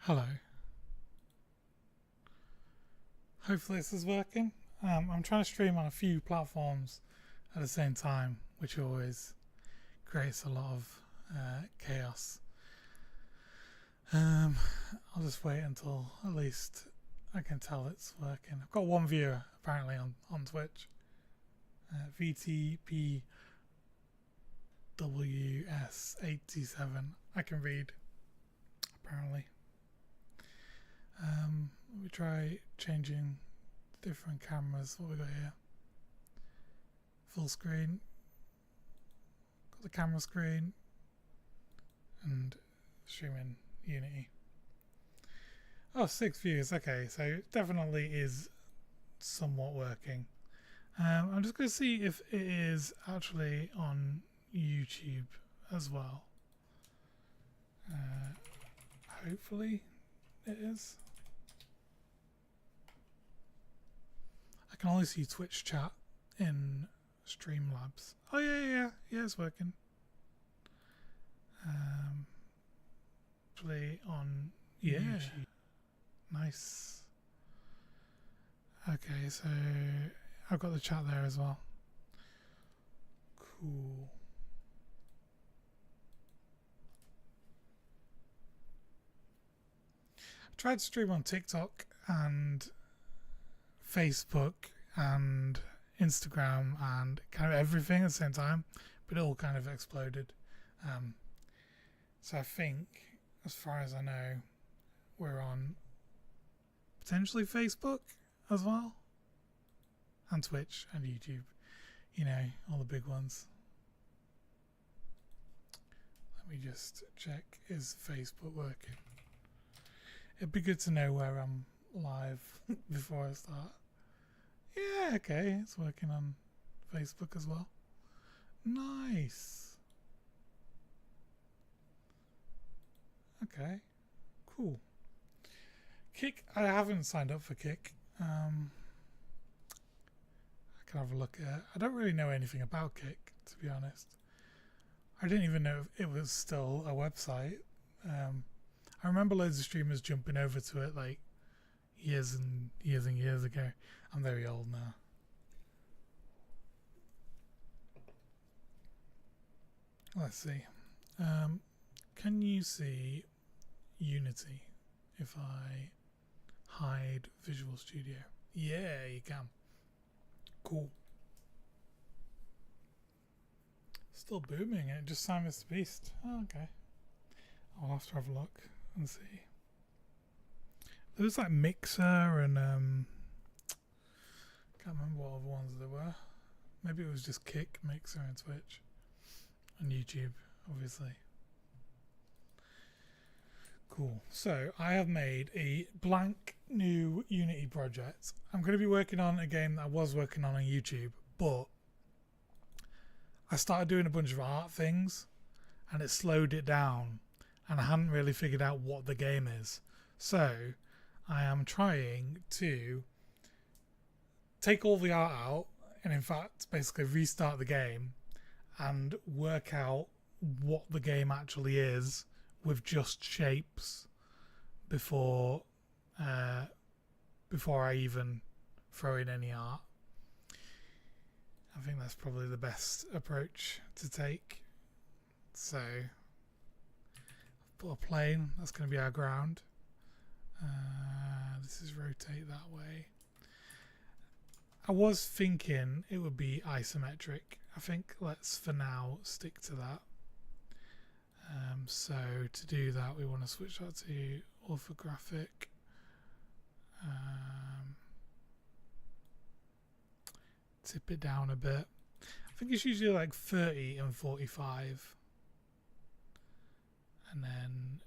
Hello. Hopefully this is working. I'm trying to stream on a few platforms at the same time, which always creates a lot of chaos. I'll just wait until at least I can tell it's working. I've got one viewer apparently on Twitch. VTPWS87. I can read, apparently. Let me try changing different cameras. What we got here? Full screen. Got the camera screen and streaming Unity. Oh, 6 views. Okay, so it definitely is somewhat working. I'm just going to see if it is actually on YouTube as well. Hopefully it is. I can only see Twitch chat in Streamlabs. Oh yeah, it's working. Play on YouTube. Nice. Okay, so I've got the chat there as well. Cool. I tried to stream on TikTok and Facebook and Instagram and kind of everything at the same time, but it all kind of exploded. So I think, as far as I know, we're on potentially Facebook as well, and Twitch and YouTube, you know, all the big ones. Let me just check, is Facebook working? It'd be good to know where I'm live before I start. Yeah, okay, it's working on Facebook as well. Nice. Okay, cool. Kick, I haven't signed up for Kick. I can have a look at it. I don't really know anything about Kick, to be honest. I didn't even know if it was still a website. I remember loads of streamers jumping over to it like years and years and years ago. I'm very old now. Let's see. Can you see Unity if I hide Visual Studio? Yeah, you can. Cool. Still booming. It just signed Mr. Beast. Oh, okay. I'll have to have a look and see. There was like Mixer and can't remember what other ones there were. Maybe it was just Kick, Mixer, and Twitch, and YouTube, obviously. Cool. So I have made a blank new Unity project. I'm going to be working on a game that I was working on YouTube, but I started doing a bunch of art things, and it slowed it down, and I hadn't really figured out what the game is. So I am trying to take all the art out and in fact basically restart the game and work out what the game actually is with just shapes before I even throw in any art. I think that's probably the best approach to take. So I've put a plane, that's going to be our ground. This is rotate that way. I was thinking it would be isometric. I think let's for now stick to that. So to do that we want to switch that to orthographic. Tip it down a bit. I think it's usually like 30 and 45. And then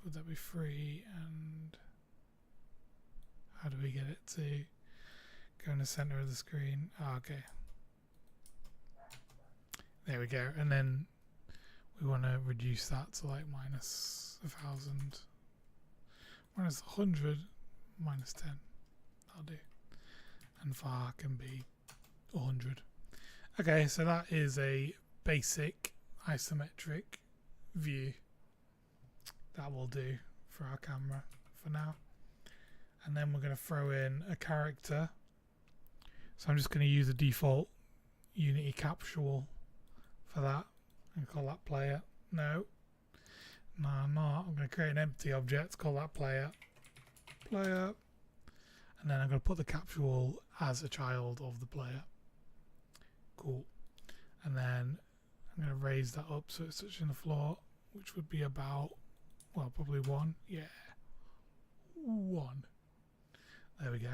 would that be 3 and how do we get it to go in the center of the screen? Oh, okay. There we go. And then we want to reduce that to like minus 1,000. Minus 100, minus 10. That'll do. And far can be 100. Okay, so that is a basic isometric view. That will do for our camera for now. And then we're going to throw in a character. So I'm just going to use the default Unity capsule for that and call that player. No, I'm not. I'm going to create an empty object, call that player. Player. And then I'm going to put the capsule as a child of the player. Cool. And then I'm going to raise that up so it's touching the floor, which would be about, well, probably 1. Yeah. 1. There we go.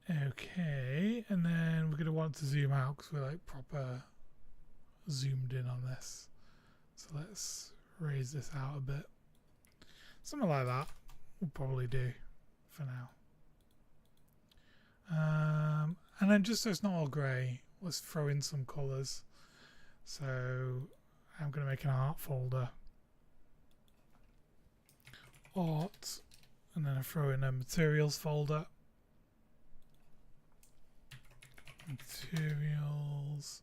Okay, and then we're going to want to zoom out because we're like proper zoomed in on this. So let's raise this out a bit. Something like that will probably do for now. And then just so it's not all grey, let's throw in some colours. So I'm going to make an art folder. Art. And then I throw in a materials folder. Materials.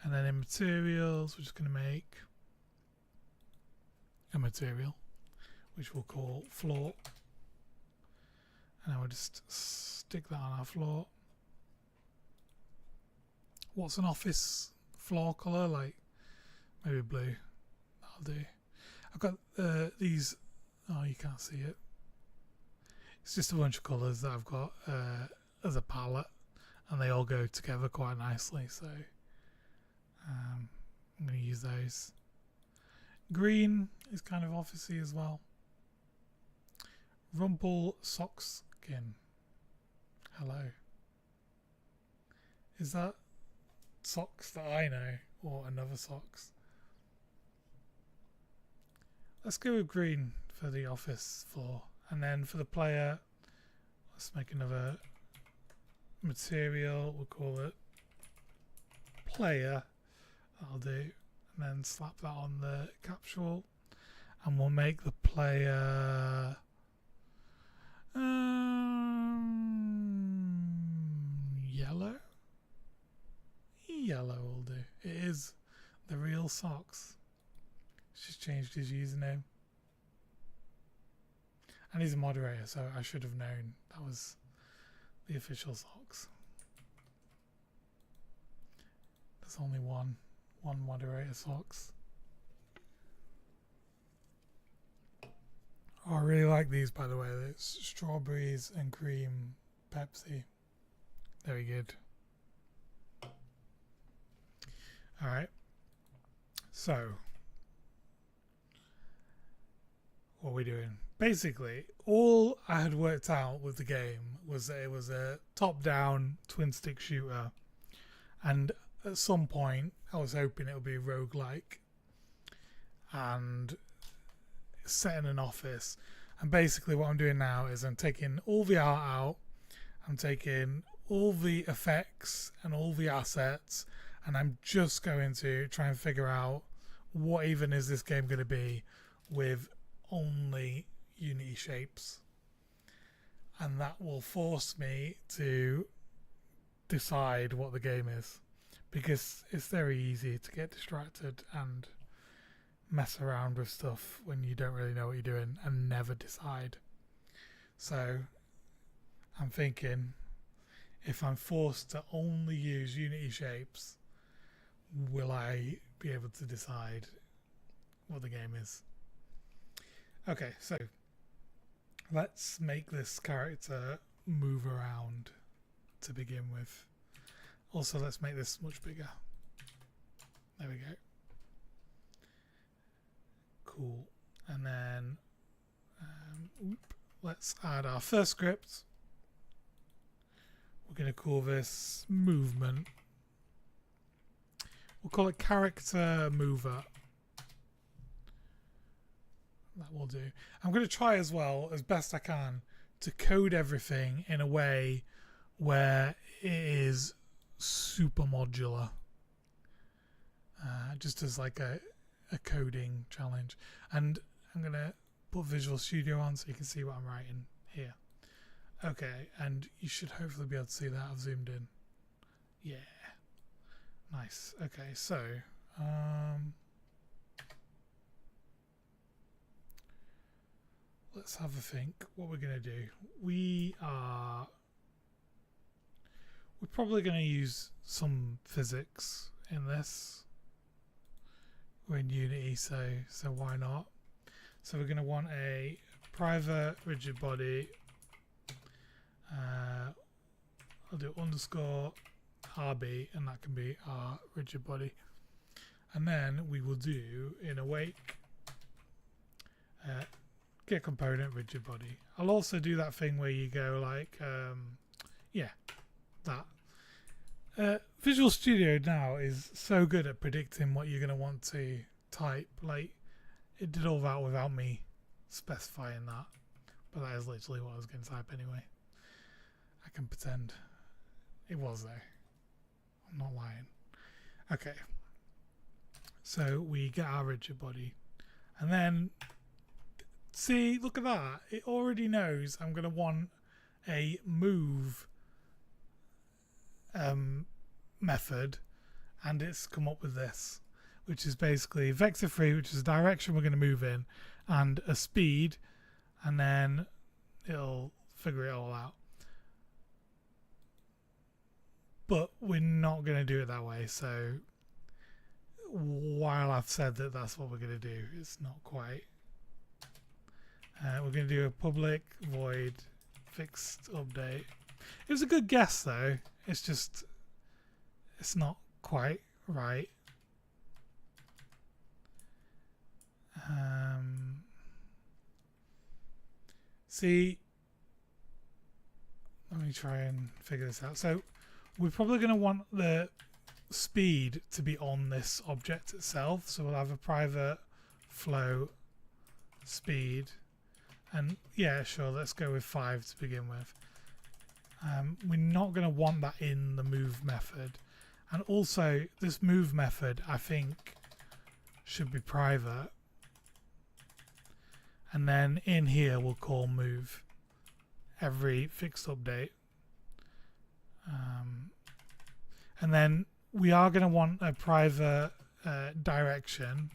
And then in materials, we're just going to make a material, which we'll call floor. And then we'll just stick that on our floor. What's an office floor colour? Like maybe blue. That'll do. I've got these. Oh, you can't see it. It's just a bunch of colours that I've got as a palette, and they all go together quite nicely. So I'm going to use those. Green is kind of officey as well. Rumple Sockskin. Hello. Is that socks that I know or another socks? Let's go with green for the office floor. And then for the player, let's make another material. We'll call it player. That'll do. And then slap that on the capsule. And we'll make the player yellow. Yellow will do. It is the real socks. He's just changed his username. And he's a moderator, so I should have known that was the official socks. There's only one moderator socks. Oh, I really like these, by the way. It's strawberries and cream Pepsi. Very good. Alright. So, what are we doing? Basically, all I had worked out with the game was that it was a top-down twin-stick shooter. And at some point, I was hoping it would be roguelike. And set in an office. And basically what I'm doing now is I'm taking all the art out. I'm taking all the effects and all the assets. And I'm just going to try and figure out what even is this game going to be with only Unity shapes, and that will force me to decide what the game is, because it's very easy to get distracted and mess around with stuff when you don't really know what you're doing and never decide. So I'm thinking, if I'm forced to only use Unity shapes, will I be able to decide what the game is? Okay, so let's make this character move around to begin with. Also, let's make this much bigger. There we go. Cool. And then let's add our first script. We're going to call this movement. We'll call it character mover. That will do. I'm going to try as well, as best I can, to code everything in a way where it is super modular. Just as like a coding challenge. And I'm going to put Visual Studio on so you can see what I'm writing here. Okay, and you should hopefully be able to see that. I've zoomed in. Yeah. Nice. Okay, so let's have a think what we're going to do. We're probably going to use some physics in this. We're in Unity, so why not? So we're going to want a private rigid body. I'll do underscore RB, and that can be our rigid body. And then we will do in awake get component rigid body. I'll also do that thing where you go like yeah, that. Visual Studio now is so good at predicting what you're going to want to type. Like, it did all that without me specifying that, but that is literally what I was going to type anyway. I can pretend it was though. I'm not lying. Okay, so we get our rigid body, and then see, look at that. It already knows I'm going to want a move method, and it's come up with this, which is basically vector3, which is the direction we're going to move in, and a speed, and then it'll figure it all out. But we're not going to do it that way, so while I've said that that's what we're going to do, it's not quite. We're going to do a public void fixed update. It was a good guess though, it's just it's not quite right. See, let me try and figure this out. So we're probably going to want the speed to be on this object itself, so we'll have a private flow speed, and yeah, sure, let's go with 5 to begin with. We're not going to want that in the move method, and also this move method I think should be private, and then in here we'll call move every fixed update, and then we are going to want a private direction,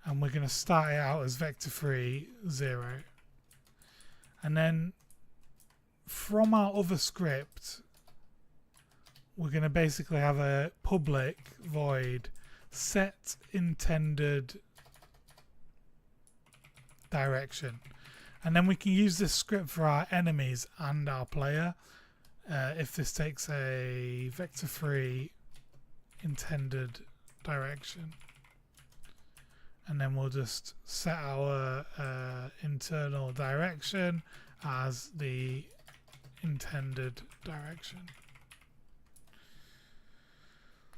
and we're going to start it out as vector3 0, and then from our other script we're going to basically have a public void set intended direction, and then we can use this script for our enemies and our player. If this takes a vector3 intended direction, and then we'll just set our internal direction as the intended direction.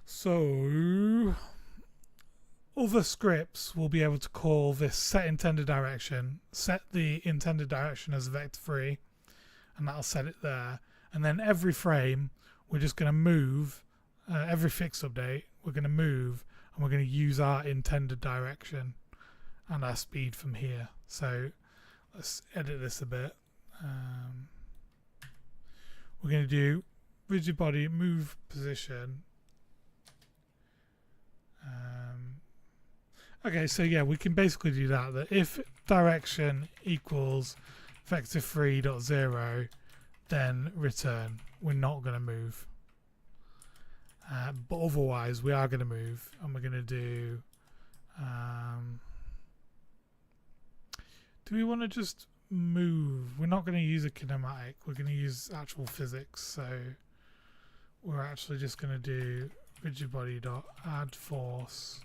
So other scripts will be able to call this set intended direction, set the intended direction as vector3, and that'll set it there. And then every frame we're just going to move, every fixed update we're going to move, and we're going to use our intended direction and our speed from here. So let's edit this a bit. We're going to do rigid body move position. Okay, so yeah, we can basically do that if direction equals vector3.0, then return. We're not going to move, but otherwise we are going to move, and we're going to do do we want to just move? We're not going to use a kinematic, we're going to use actual physics, so we're actually just going to do rigid body dot add force,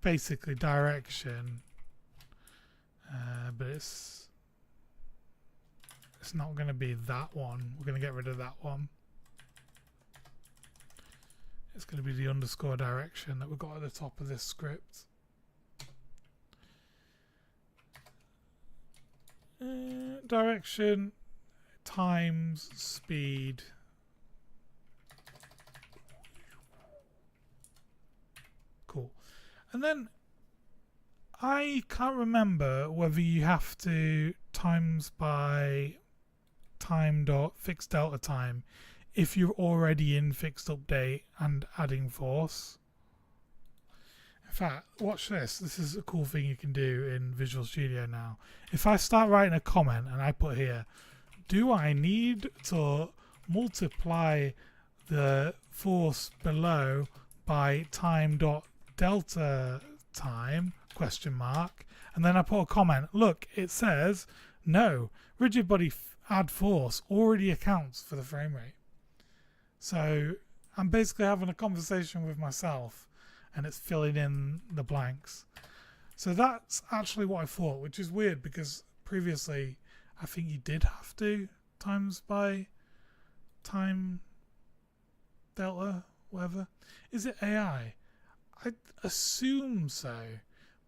basically direction, but it's not going to be that one. We're going to get rid of that one. It's going to be the underscore direction that we've got at the top of this script. Direction times speed. Cool. And then I can't remember whether you have to times by time dot fixed delta time if you're already in fixed update and adding force. In fact, watch this. This is a cool thing you can do in Visual Studio now. If I start writing a comment and I put here, do I need to multiply the force below by time dot delta time question mark, and then I put a comment, look, it says no, rigid body add force already accounts for the frame rate. So I'm basically having a conversation with myself and it's filling in the blanks. So that's actually what I thought, which is weird because previously I think you did have to times by time delta, whatever. Is it AI? I assume so,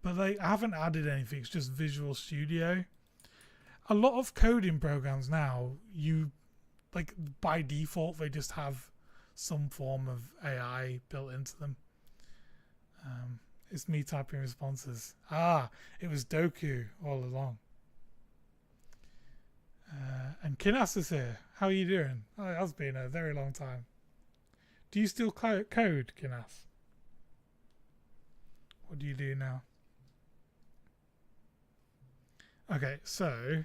but I haven't added anything. It's just Visual Studio. A lot of coding programs now, you like by default they just have some form of AI built into them. It's me typing responses. It was Doku all along. And Kinas is here. How are you doing? Oh, it has been a very long time. Do you still code, Kinas? What do you do now? Okay, so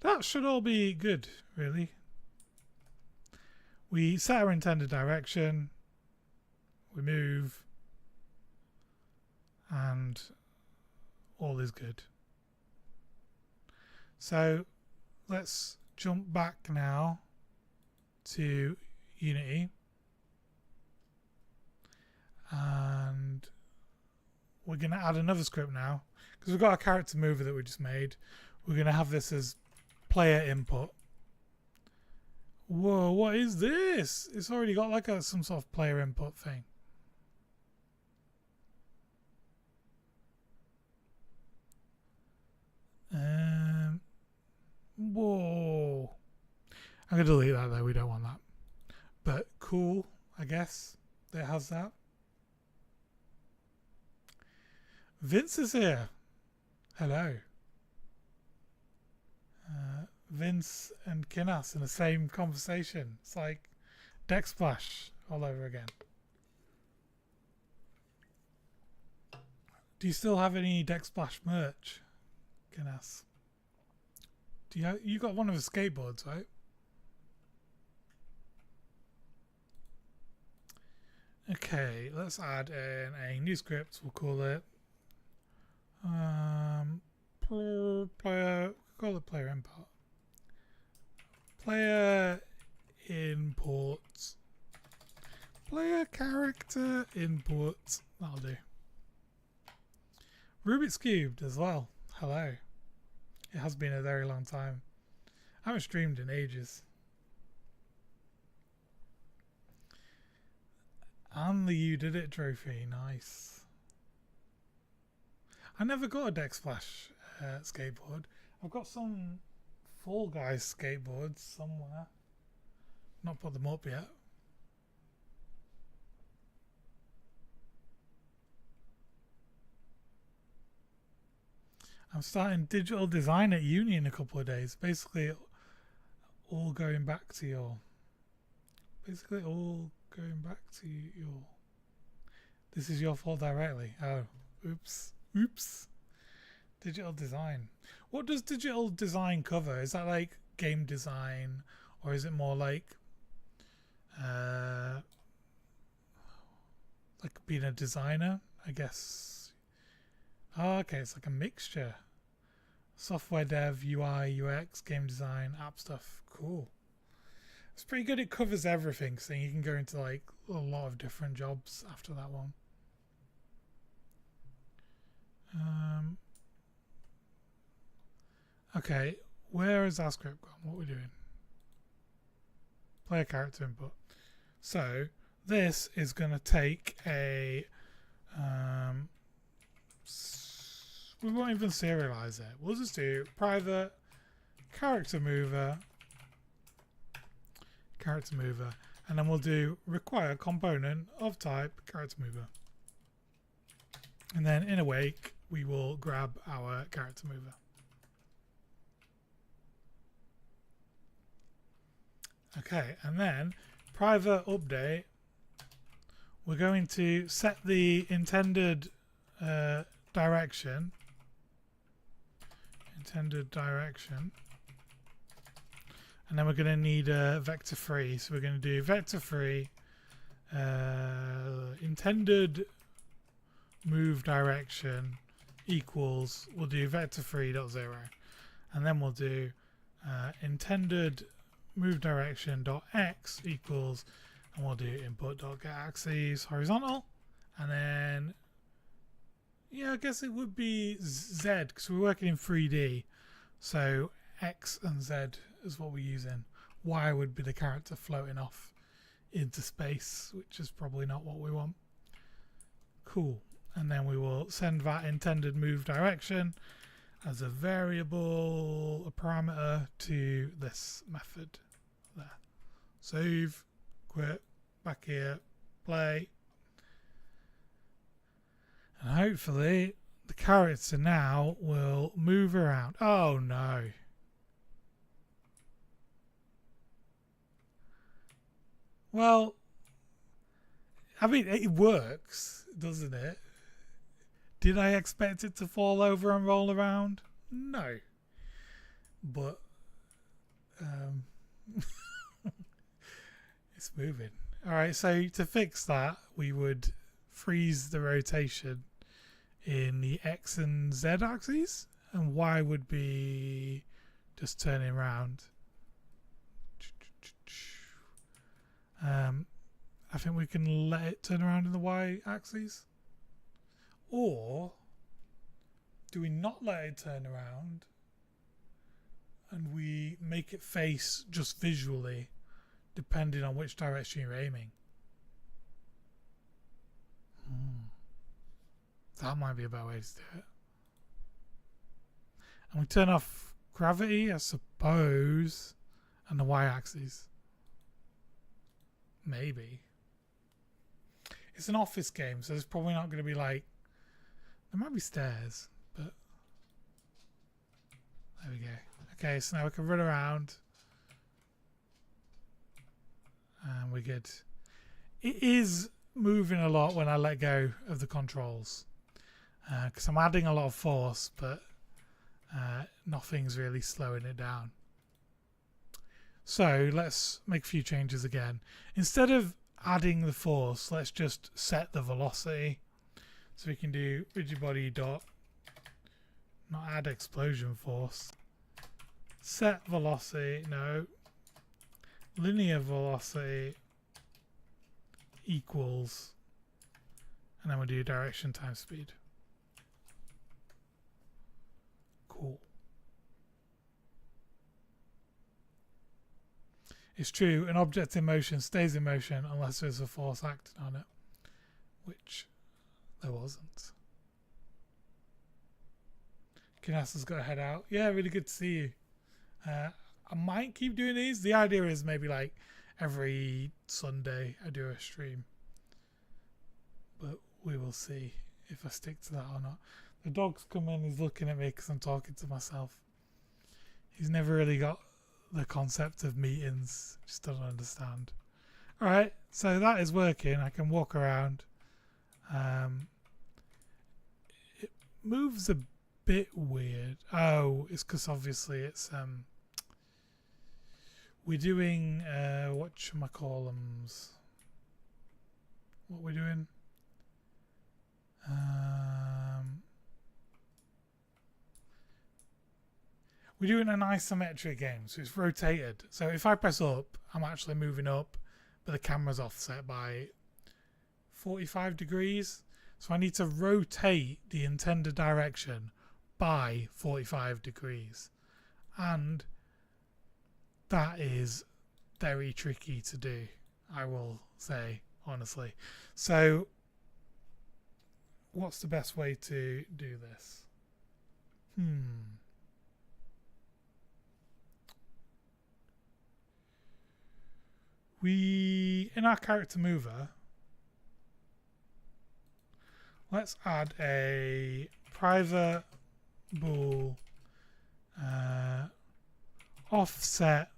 that should all be good, really. We set our intended direction, we move, and all is good. So let's jump back now to Unity, and we're going to add another script now because we've got a character mover that we just made. We're going to have this as player input. Whoa, what is this? It's already got like some sort of player input thing. Whoa. I'm going to delete that though, we don't want that. But cool, I guess. It has that. Vince is here. Hello. Vince and Kinas in the same conversation. It's like Deck Splash all over again. Do you still have any Deck Splash merch, Kinas? Do you got one of the skateboards, right? Okay, let's add in a new script. We'll call it player. Call it player import. Player import. Player character import. That'll do. Rubik's Cubed as well. Hello. It has been a very long time. I haven't streamed in ages. And the You Did It trophy. Nice. I never got a Deck Splash skateboard. I've got some Fall Guys skateboards somewhere. Not put them up yet. I'm starting digital design at uni in a couple of days. Basically, all going back to your. Basically, all going back to your. This is your fault directly. Oh, oops. Oops. Digital design. What does digital design cover? Is that like game design, or is it more like being a designer? I guess. Oh, okay, it's like a mixture. Software dev, UI, UX, game design, app stuff. Cool. It's pretty good. It covers everything, so you can go into like a lot of different jobs after that one. Okay, where is our script gone? What are we doing? Player character input. So this is going to take a we won't even serialize it. We'll just do private character mover, and then we'll do require component of type character mover. And then in awake, we will grab our character mover. Okay, and then private update, we're going to set the intended direction. And then we're going to need a vector free. So we're going to do vector free intended move direction equals, we'll do vector free dot 0, and then we'll do intended move direction dot x equals, and we'll do input dot get axes horizontal, and then yeah, I guess it would be z because we're working in 3D, so x and z is what we're using. Y would be the character floating off into space, which is probably not what we want. Cool. And then we will send that intended move direction as a variable, a parameter, to this method there. Save, quit, back here, play. And hopefully the character now will move around. Oh no. Well, I mean, it works, doesn't it? Did I expect it to fall over and roll around? No. But it's moving. Alright, so to fix that, we would freeze the rotation in the X and Z axes, and Y would be just turning around. I think we can let it turn around in the Y axis. Or do we not let it turn around and we make it face just visually depending on which direction you're aiming? That might be a better way to do it. And we turn off gravity, I suppose, and the y-axis. Maybe. It's an office game, so there's probably not going to be like... There might be stairs, but... There we go. Okay, so now we can run around. And we're good. It is moving a lot when I let go of the controls. Because I'm adding a lot of force, but nothing's really slowing it down. So let's make a few changes again. Instead of adding the force, let's just set the velocity. So we can do rigid body dot, not add explosion force. Set velocity, no. Linear velocity equals, and then we'll do direction times speed. Cool. It's true, an object in motion stays in motion unless there's a force acting on it, which there wasn't. Kinasa's got to head out. Yeah, really good to see you. I might keep doing these. The idea is maybe like every Sunday I do a stream, but we will see if I stick to that or not. The dog's come in, he's looking at me because I'm talking to myself. He's never really got the concept of meetings, just doesn't understand. Alright, so that is working. I can walk around. It moves a bit weird. Oh, it's because obviously it's we're doing whatchamacallums. What we're doing? We're doing an isometric game, so it's rotated. So if I press up, I'm actually moving up, but the camera's offset by 45 degrees. So I need to rotate the intended direction by 45 degrees. And that is very tricky to do, I will say, honestly. So what's the best way to do this? We, in our character mover, let's add a private bool offset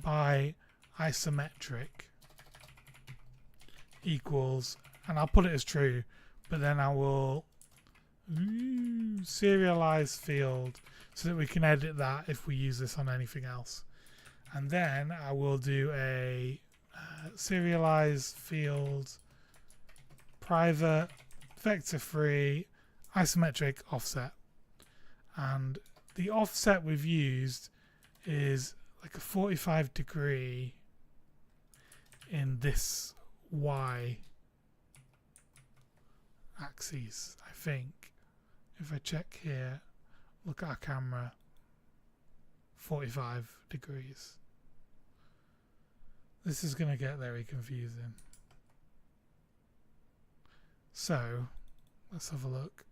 by isometric equals, and I'll put it as true, but then I will serialize field so that we can edit that if we use this on anything else. And then I will do a serialize field private vector free isometric offset, and the offset we've used is like a 45 degree in this Y axis, I think. If I check here, look at our camera, 45 degrees. This is going to get very confusing. So let's have a look.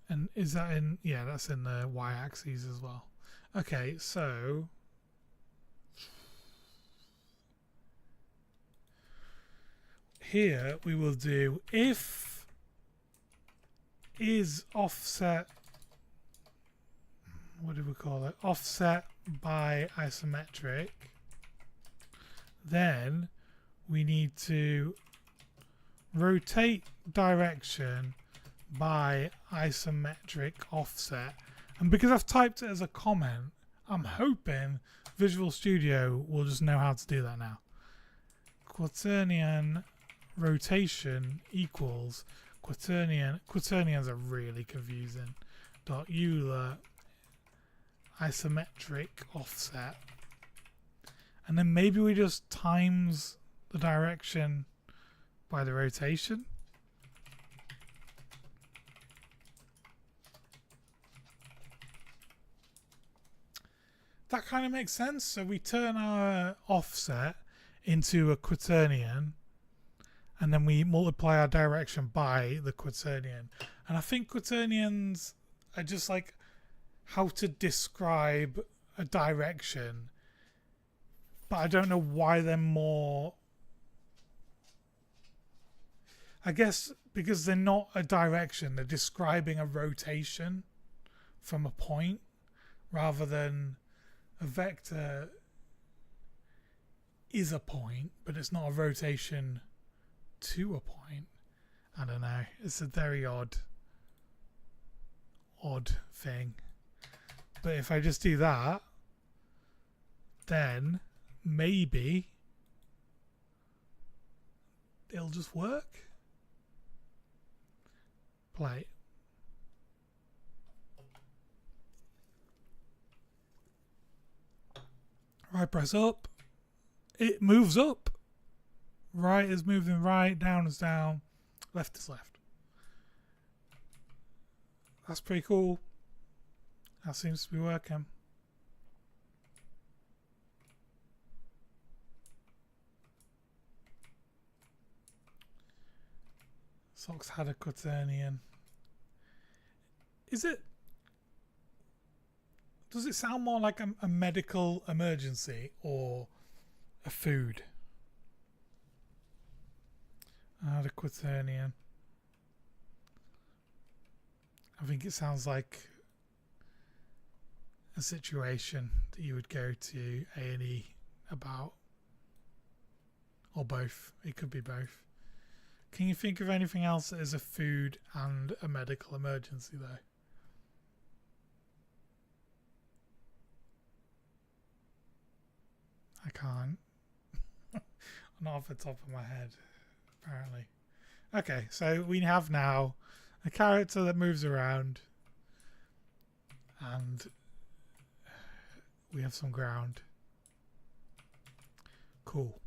And is that in, yeah, that's in the y-axis as well. Okay, so here we will do if is offset, what do we call it? Offset by isometric, then we need to rotate direction by isometric offset. And because I've typed it as a comment, I'm hoping Visual Studio will just know how to do that now. Quaternion rotation equals quaternions are really confusing. Euler isometric offset, and then maybe we just times the direction by the rotation. That kind of makes sense. So we turn our offset into a quaternion, and then we multiply our direction by the quaternion. And I think quaternions are just like how to describe a direction, but I don't know why they're more, I guess because they're not a direction, they're describing a rotation from a point, rather than a vector is a point, but it's not a rotation to a point. I don't know. It's a very odd thing. But if I just do that, then maybe it'll just work. Play. Right, press up. It moves up. Right is moving right, down is down, left is left. That's pretty cool. That seems to be working. Socks had a quaternion. Is it? Does it sound more like a medical emergency or a food? I had a quaternion. I think it sounds like a situation that you would go to A&E about, or both. It could be both. Can you think of anything else that is a food and a medical emergency though? I can't. Not off the top of my head, apparently. Okay, so we have now a character that moves around, and we have some ground. Cool.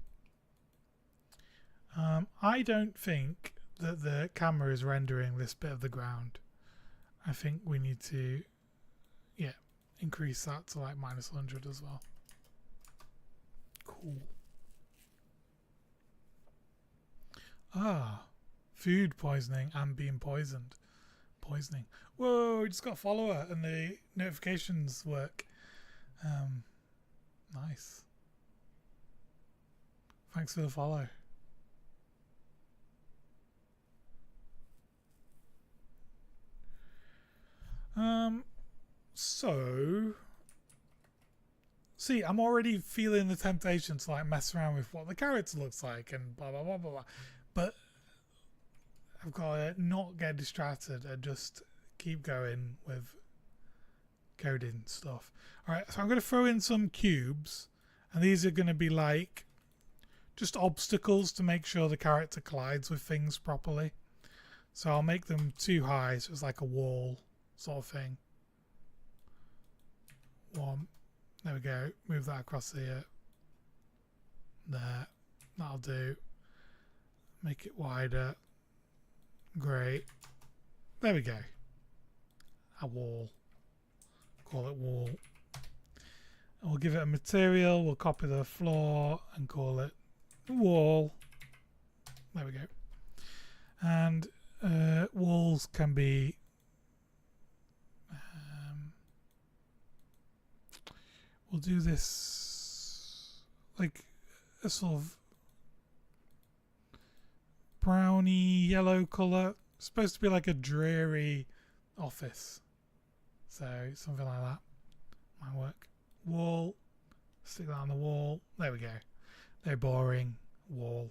I don't think that the camera is rendering this bit of the ground. I think we need to, yeah, increase that to like -100 as well. Cool. Ah, food poisoning and being poisoned. Poisoning. Whoa, we just got a follower and the notifications work. Nice. Thanks for the follow. So See, I'm already feeling the temptation to like mess around with what the character looks like and blah blah blah blah blah. But I've got to not get distracted and just keep going with coding stuff. Alright, so I'm going to throw in some cubes, and these are going to be like just obstacles to make sure the character collides with things properly. So I'll make them too high, so it's like a wall sort of thing. One. There we go. Move that across here. There. That'll do. Make it wider. Great. There we go. A wall. Call it wall. And we'll give it a material. We'll copy the floor and call it wall. There we go. And walls can be we'll do this like a sort of browny yellow colour. It's supposed to be like a dreary office. So something like that might work. Wall. Stick that on the wall. There we go. Very boring. Wall.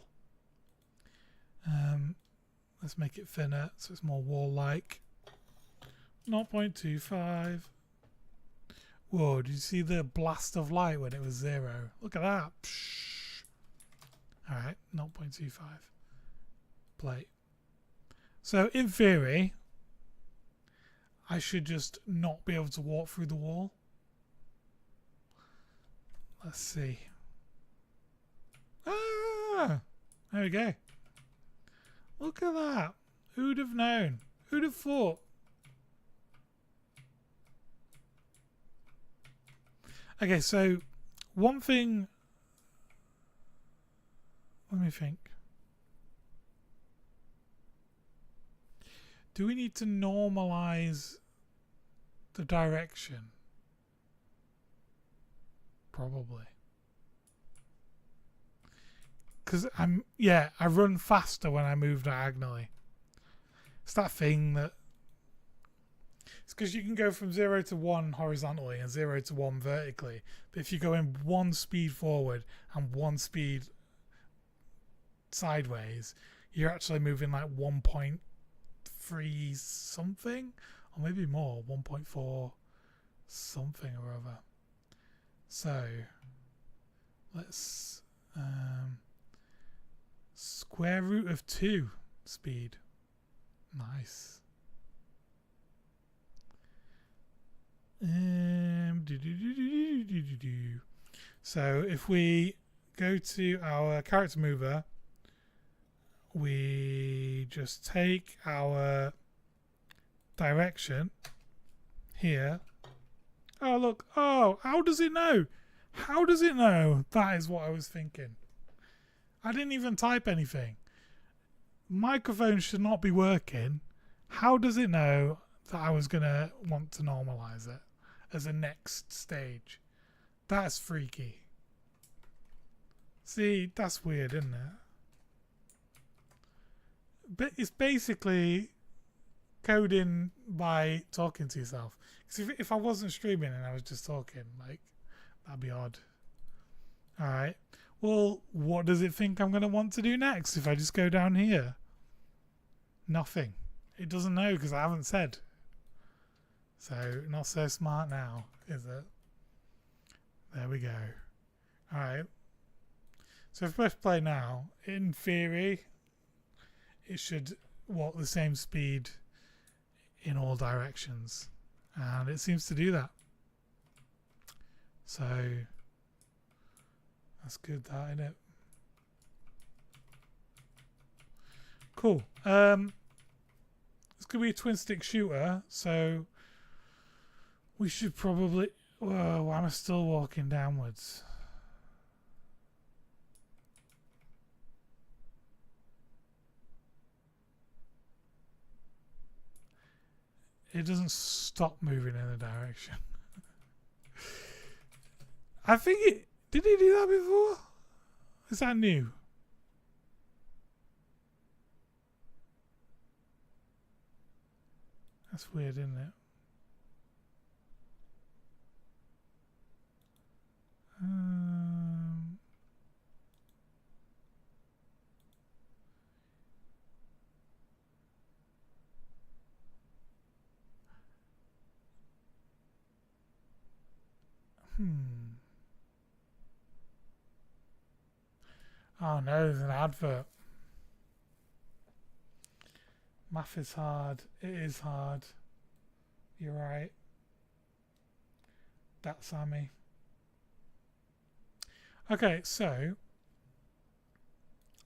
Let's make it thinner so it's more wall-like. 0.25. Whoa, did you see the blast of light when it was 0? Look at that. Alright, 0.25. Play. So, in theory, I should just not be able to walk through the wall. Let's see. Ah! There we go. Look at that. Who'd have known? Who'd have thought? Okay, so one thing. Let me think. Do we need to normalize the direction? Probably. Because I run faster when I move diagonally. It's that thing that. It's because you can go from 0 to 1 horizontally and 0 to 1 vertically. But if you go in 1 speed forward and 1 speed sideways, you're actually moving like 1.3 something, or maybe more, 1.4 something or other. So let's square root of 2 speed. Nice. So if we go to our character mover, we just take our direction here. Oh look, oh, how does it know? How does it know? That is what I was thinking. I didn't even type anything. Microphone should not be working. How does it know that I was going to want to normalize it as a next stage? That's freaky. See, that's weird, isn't it? But it's basically coding by talking to yourself. Because if I wasn't streaming and I was just talking, like, that'd be odd. Alright. Well, what does it think I'm going to want to do next if I just go down here? Nothing. It doesn't know because I haven't said. So, not so smart now, is it? There we go. Alright. So if I press play now, in theory, it should walk the same speed in all directions. And it seems to do that. So, that's good, that, isn't it? Cool. It's going to be a twin stick shooter, so we should probably... Whoa, why am I still walking downwards? It doesn't stop moving in a direction. I think it... Did he do that before? Is that new? That's weird, isn't it? Oh no, there's an advert. Math is hard. It is hard. You're right. That's Sammy. Okay, so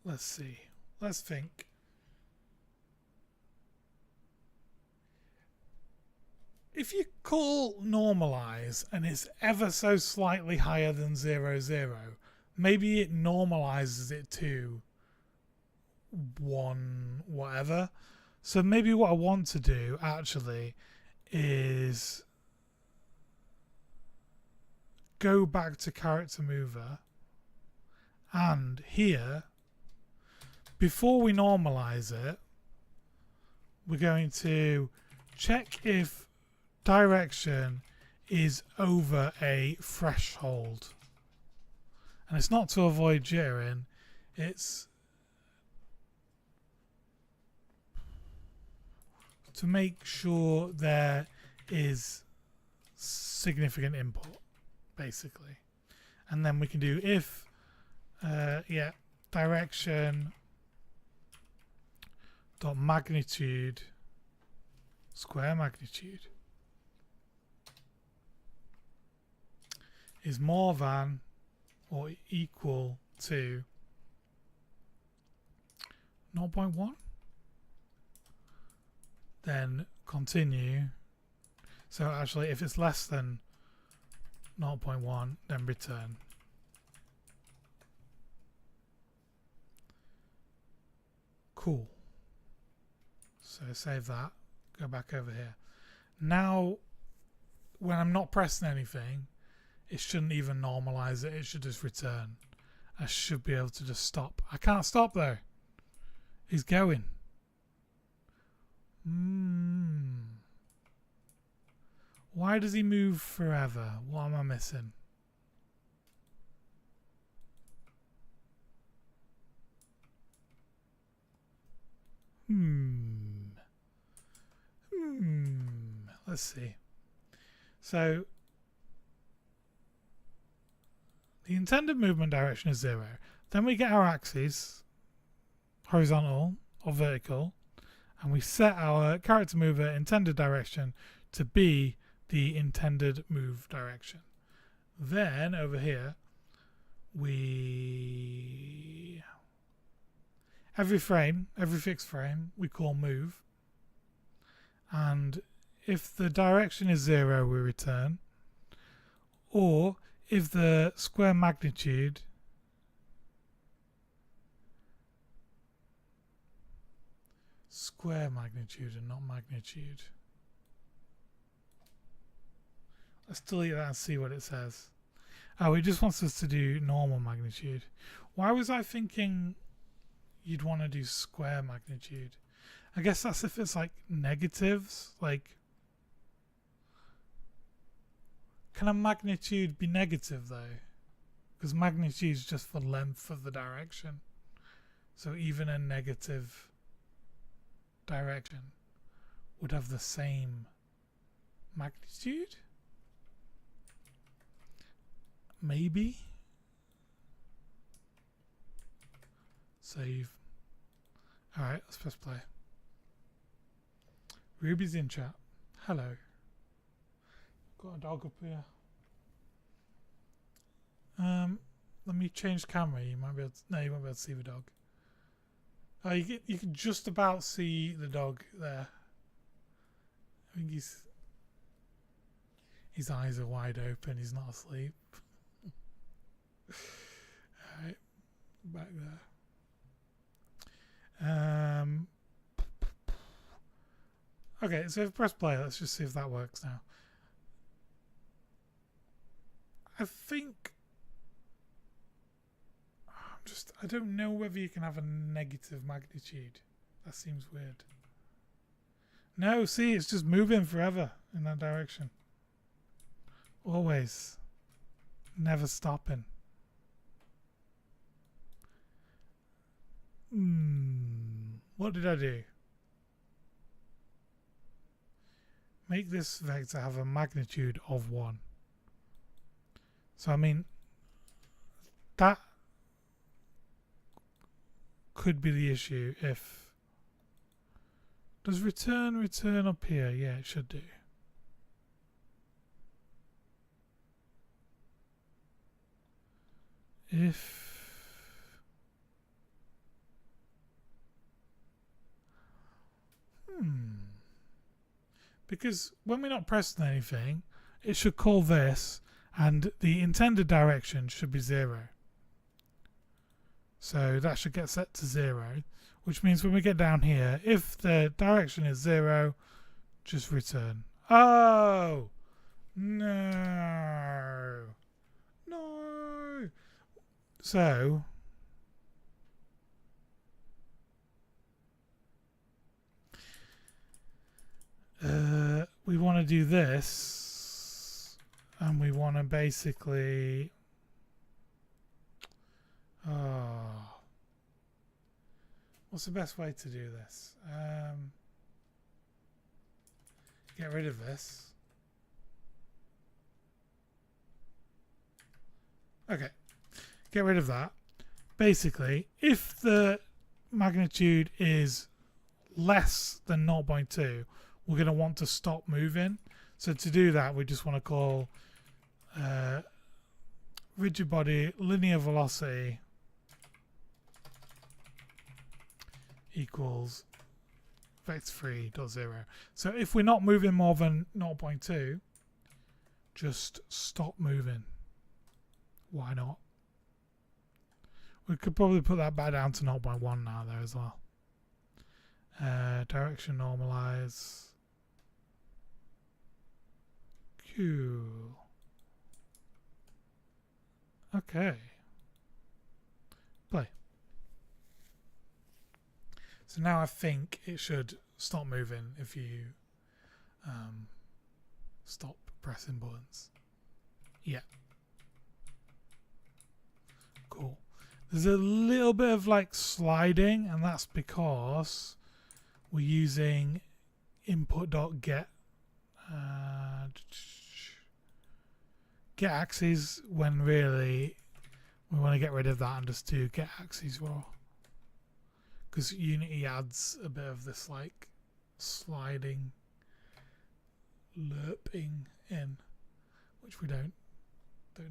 let's see. Let's think. If you call normalize and it's ever so slightly higher than 0, 0, maybe it normalizes it to 1 whatever. So maybe what I want to do actually is go back to character mover, and here, before we normalize it, we're going to check if direction is over a threshold. And it's not to avoid jittering, it's to make sure there is significant input, basically. And then we can do if direction dot magnitude square magnitude is more than or equal to 0.1, then continue. So actually if it's less than 0.1, then return. Cool. So save that, go back over here. Now when I'm not pressing anything, it shouldn't even normalize it, it should just return. I should be able to just stop. I can't stop though. He's going. Why does he move forever? What am I missing? Let's see. So the intended movement direction is 0. Then we get our axes, horizontal or vertical, and we set our character mover intended direction to be the intended move direction. Then over here, every fixed frame, we call move. And if the direction is 0, we return. Or if the square magnitude and not magnitude. Let's delete that and see what it says. Oh, it just wants us to do normal magnitude. Why was I thinking you'd want to do square magnitude? I guess that's if it's like negatives. Like, can a magnitude be negative though? Because magnitude is just for length of the direction. So even a negative direction would have the same magnitude? Maybe. Save. Alright, let's press play. Ruby's in chat. Hello. Got a dog up here. Let me change camera. You might be able to, no, you won't be able to see the dog. Oh, you can just about see the dog there. I think his eyes are wide open. He's not asleep. Alright, back there. Okay, so if I press play, let's just see if that works now. I think I don't know whether you can have a negative magnitude. That seems weird. No, see, it's just moving forever in that direction. Always. Never stopping. What did I do? Make this vector have a magnitude of 1. So I mean, that could be the issue if... Does return up here? Yeah, it should do. If... Because when we're not pressing anything, it should call this, and the intended direction should be 0. So that should get set to 0, which means when we get down here, if the direction is 0, just return. Oh! No! No! So... we want to do this, and we want to basically... what's the best way to do this? Get rid of this. Okay, get rid of that. Basically, if the magnitude is less than 0.2, we're going to want to stop moving. So to do that, we just want to call rigid body linear velocity equals vector3.0. So if we're not moving more than 0.2, just stop moving. Why not? We could probably put that back down to 0.1 now there as well. Direction normalize. Cool. Okay. Play. So now I think it should stop moving if you stop pressing buttons. Yeah. Cool. There's a little bit of like sliding, and that's because we're using input.get get axes when really we want to get rid of that and just do get axes raw, because Unity adds a bit of this like sliding lerping in, which we don't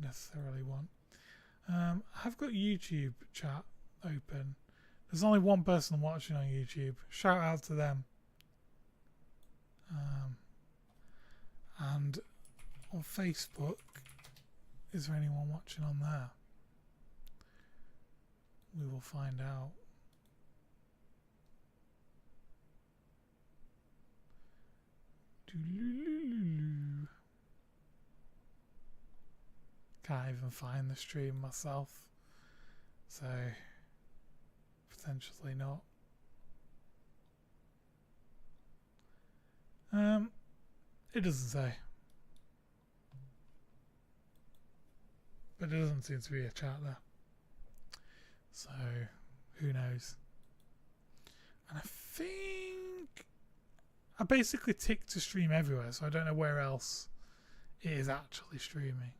necessarily want. I've got YouTube chat open. There's only one person watching on YouTube. Shout out to them. And on Facebook, is there anyone watching on there? We will find out. Can't even find the stream myself, so potentially not. It doesn't say, but there doesn't seem to be a chat there, so who knows. And I think I basically ticked to stream everywhere, so I don't know where else it is actually streaming.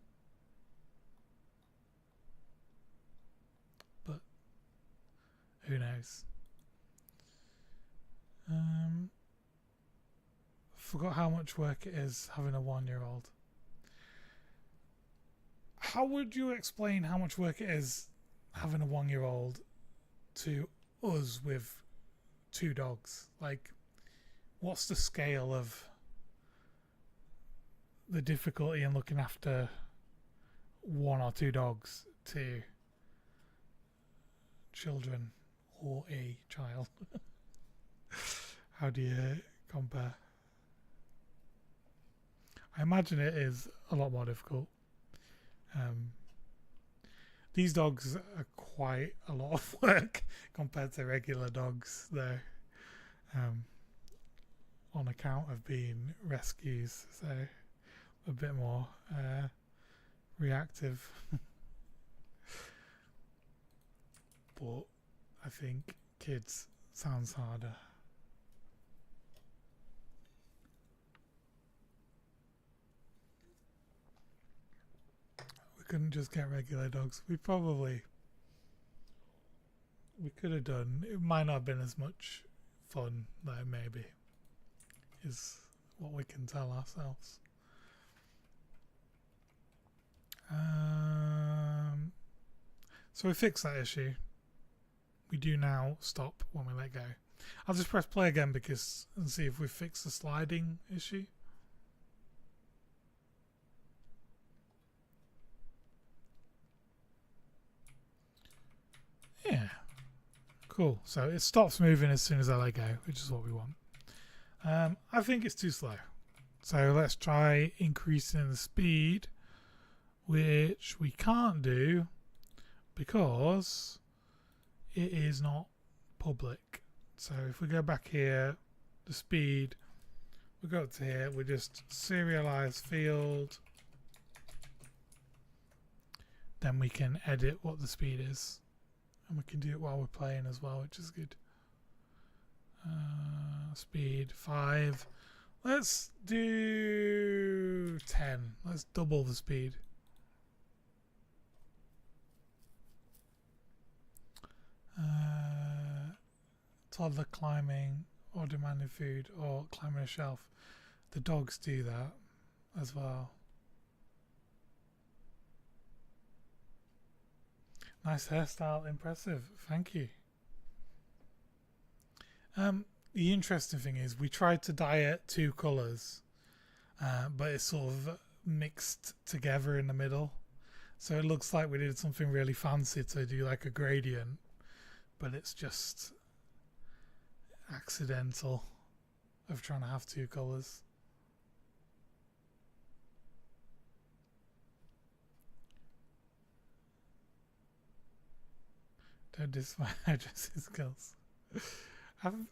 But who knows? Forgot how much work it is having a 1-year-old. How would you explain how much work it is having a 1-year-old to us with 2 dogs? Like, what's the scale of the difficulty in looking after 1 or 2 dogs to children or a child? How do you compare? I imagine it is a lot more difficult. These dogs are quite a lot of work compared to regular dogs, though, on account of being rescues, so a bit more reactive. But I think kids sounds harder. We couldn't just get regular dogs. We could have done. It might not have been as much fun though, maybe, is what we can tell ourselves. So we fixed that issue. We do now stop when we let go. I'll just press play again and see if we fix the sliding issue. Yeah. Cool. So it stops moving as soon as I let go, which is what we want. I think it's too slow. So let's try increasing the speed, which we can't do because it is not public. So if we go back here, the speed, we go up to here, we just serialize field, then we can edit what the speed is, and we can do it while we're playing as well, which is good. Speed 5. Let's do 10. Let's double the speed. Toddler climbing or demanding food or climbing a shelf. The dogs do that as well. Nice hairstyle, impressive. Thank you. The interesting thing is we tried to dye it 2 colours, but it's sort of mixed together in the middle. So it looks like we did something really fancy to do like a gradient, but it's just accidental of trying to have 2 colours. Don't diss my hairdressing skills.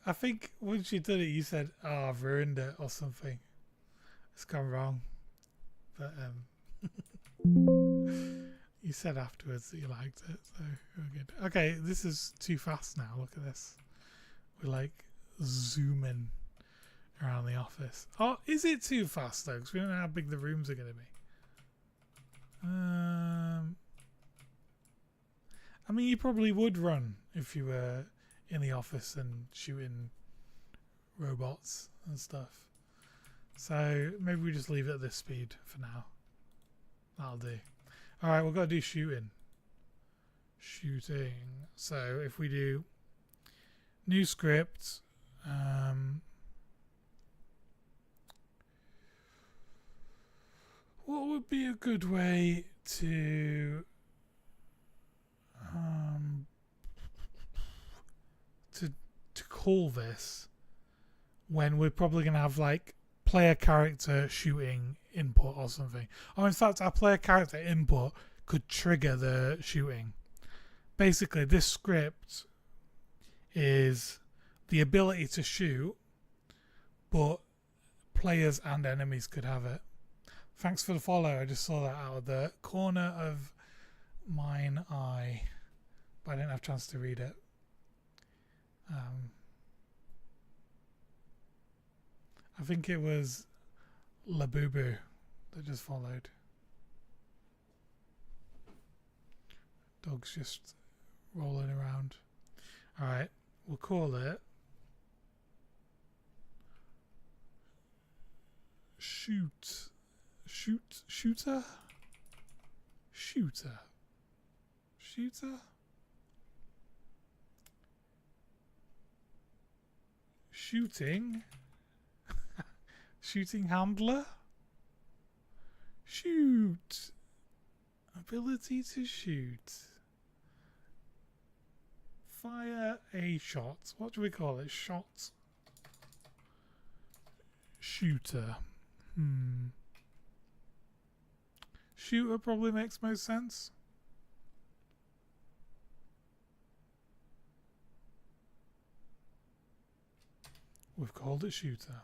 I think once you did it, you said, "Oh, I've ruined it" or something. It's gone wrong. But you said afterwards that you liked it, so we're good. Okay, this is too fast now. Look at this. We're like zooming around the office. Oh, is it too fast though? Because we don't know how big the rooms are going to be. I mean, you probably would run if you were in the office and shooting robots and stuff. So maybe we just leave it at this speed for now. That'll do. Alright, we've got to do shooting. Shooting. So if we do new script, what would be a good way to call this when we're probably going to have like player character shooting input or something? Or in fact, our player character input could trigger the shooting. Basically, this script is the ability to shoot, but players and enemies could have it. Thanks for the follow. I just saw that out of the corner of mine eye, but I didn't have a chance to read it. I think it was Labubu that just followed. Dog's just rolling around. Alright, we'll call it Shooter? Shooting? Shooting handler? Shoot. Ability to shoot. Fire a shot. What do we call it? Shot. Shooter. Shooter probably makes most sense. We've called it shooter.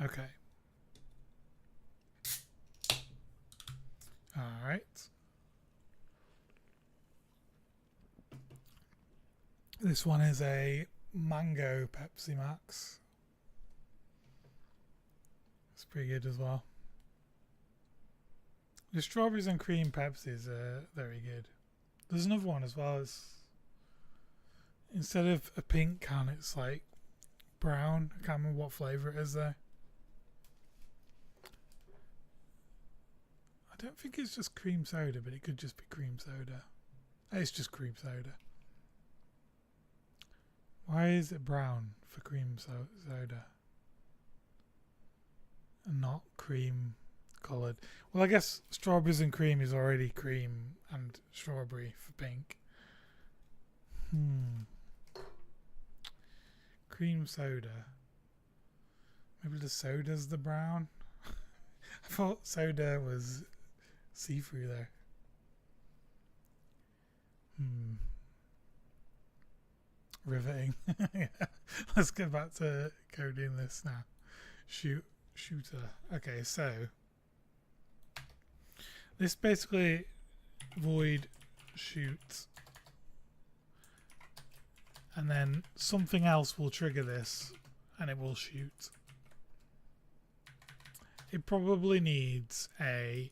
Okay. All right. This one is a mango Pepsi Max. It's pretty good as well. The strawberries and cream Pepsis are very good. There's another one as well. It's instead of a pink can, it's like brown. I can't remember what flavour it is though. I don't think it's just cream soda, but it could just be cream soda. It's just cream soda. Why is it brown for cream soda? And not cream coloured? Well, I guess strawberries and cream is already cream and strawberry for pink. Cream soda. Maybe the soda's the brown? I thought soda was see-through there. Riveting. Yeah. Let's get back to coding this now. Shooter. Okay, so this basically void shoot, and then something else will trigger this and it will shoot. It probably needs a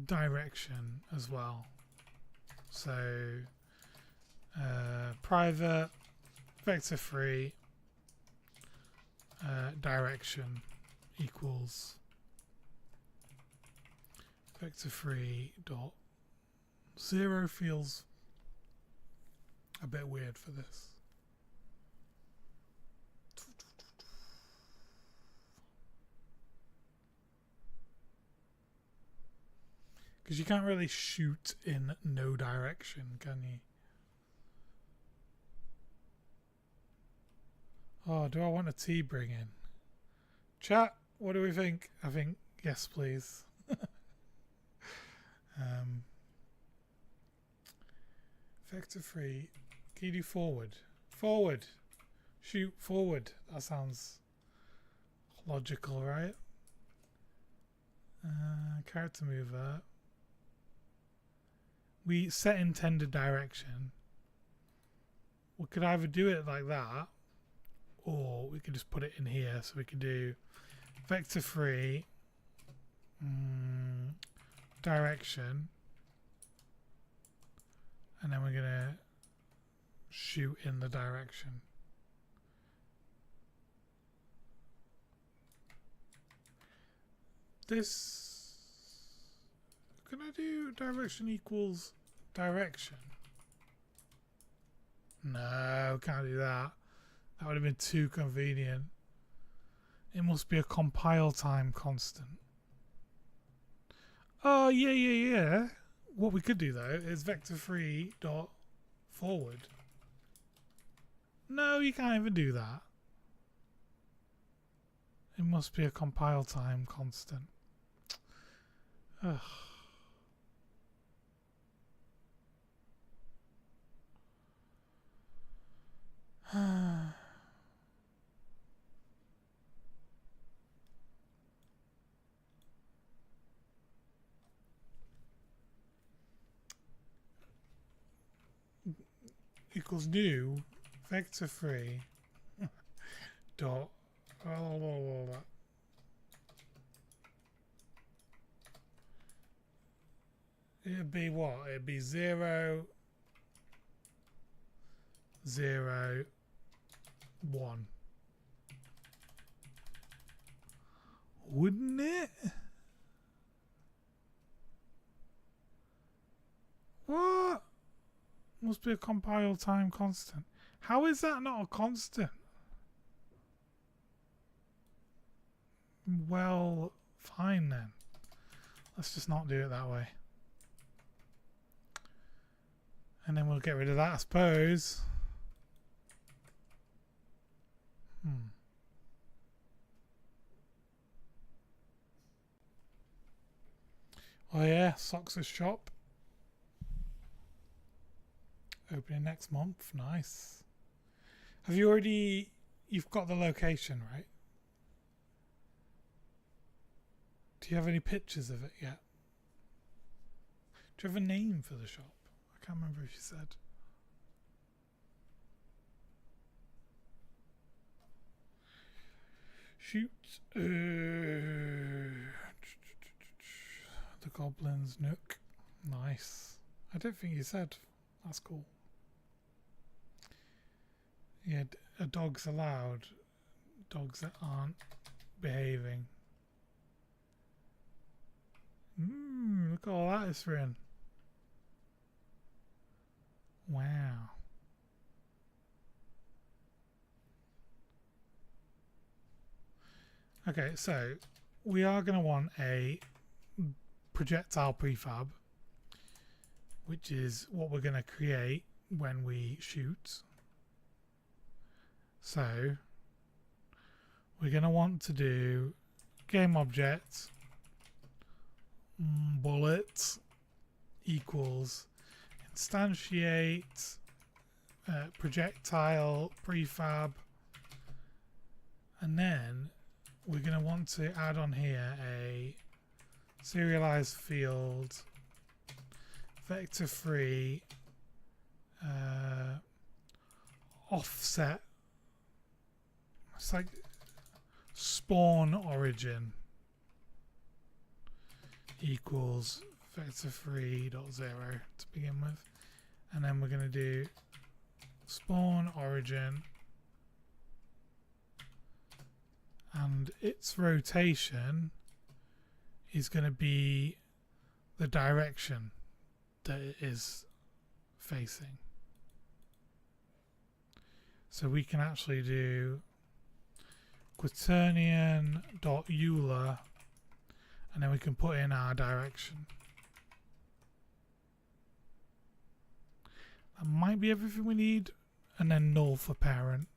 direction as well. So private vector free direction equals vector free dot 0 feels a bit weird for this. Because you can't really shoot in no direction, can you? Oh, do I want a tea bring in? Chat, what do we think? I think yes, please. Vector free. Can you do forward? Forward. Shoot forward. That sounds logical, right? Character mover. We set intended direction. We could either do it like that, or we could just put it in here. So we could do vector free direction, and then we're gonna shoot in the direction. This, can I do direction equals direction? No, can't do that. That would have been too convenient. It must be a compile time constant. Oh, yeah. What we could do though is vector free dot forward. No, you can't even do that. It must be a compile time constant. Ugh. Equals new vector free dot it'd be what? It'd be 0 0 1, wouldn't it? What? Must be a compile time constant. How is that not a constant? Well, fine then. Let's just not do it that way. And then we'll get rid of that, I suppose. Oh yeah, Socks' shop. Opening next month. Nice. Have you already... You've got the location, right? Do you have any pictures of it yet? Do you have a name for the shop? I can't remember if you said. Shoot. The Goblin's Nook. Nice. I don't think you said. That's cool. Yeah, are dogs allowed? Dogs that aren't behaving. Look at all that is for in. Wow. Okay, so we are going to want a projectile prefab, which is what we're going to create when we shoot. So we're going to want to do game object bullet equals instantiate projectile prefab, and then we're going to want to add on here a serialized field vector free offset. It's like spawn origin equals vector free dot 0 to begin with, and then we're going to do spawn origin and its rotation is going to be the direction that it is facing. So we can actually do quaternion.euler, and then we can put in our direction. That might be everything we need, and then null for parent.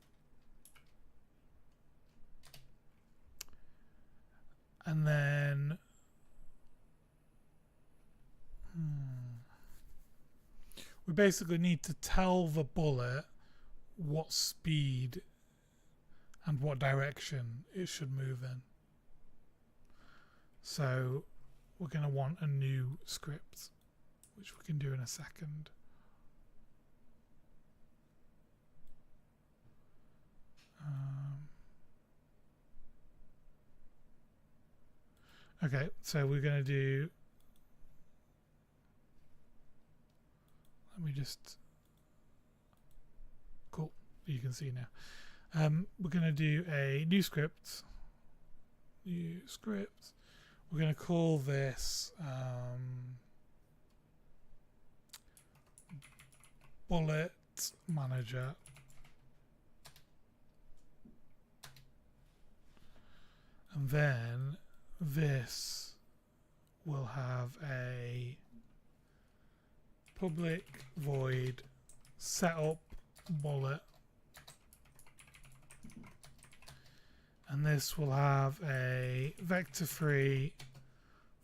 And then we basically need to tell the bullet what speed and what direction it should move in. So we're going to want a new script, which we can do in a second. Okay, so we're going to do, let me just, cool, you can see now. We're going to do a new script. We're going to call this bullet manager. And then this will have a public void setup bullet, and this will have a vector free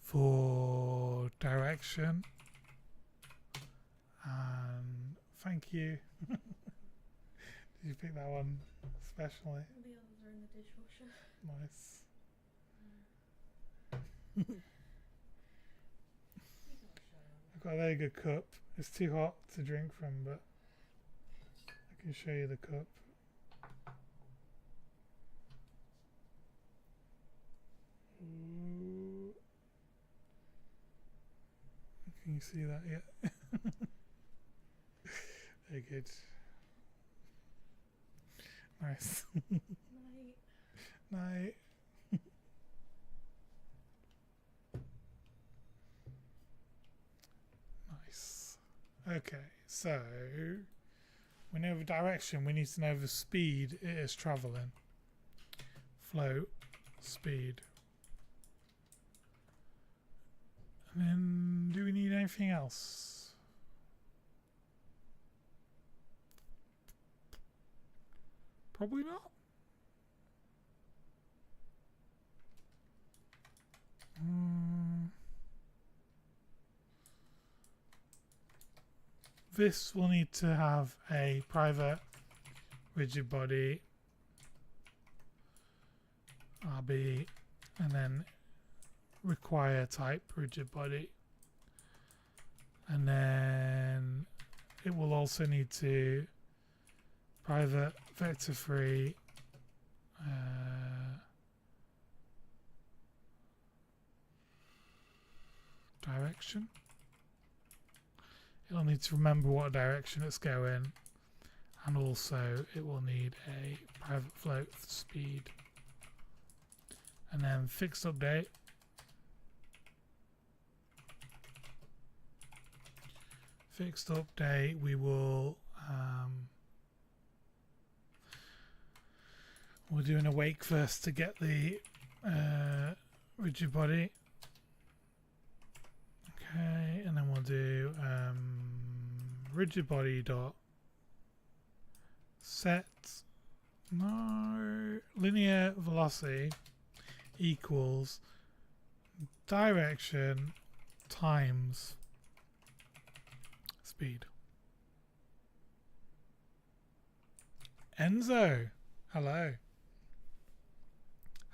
for direction. And thank you. Did you pick that one especially? The others are in the dishwasher. Nice. I've got a very good cup. It's too hot to drink from, but I can show you the cup. Ooh. Can you see that yet? Very good. Nice. Night. Night. Nice. Okay, so we know the direction, we need to know the speed it is travelling. Float speed. And then do we need anything else? Probably not. This will need to have a private rigid body RB, and then require type rigid body, and then it will also need to private vector free direction. It'll need to remember what direction it's going, and also it will need a private float speed. And then fixed update. Fixed update, we will we're doing a wake first to get the rigid body. Okay, and then we'll do rigid body dot set linear velocity equals direction times speed. Enzo, hello.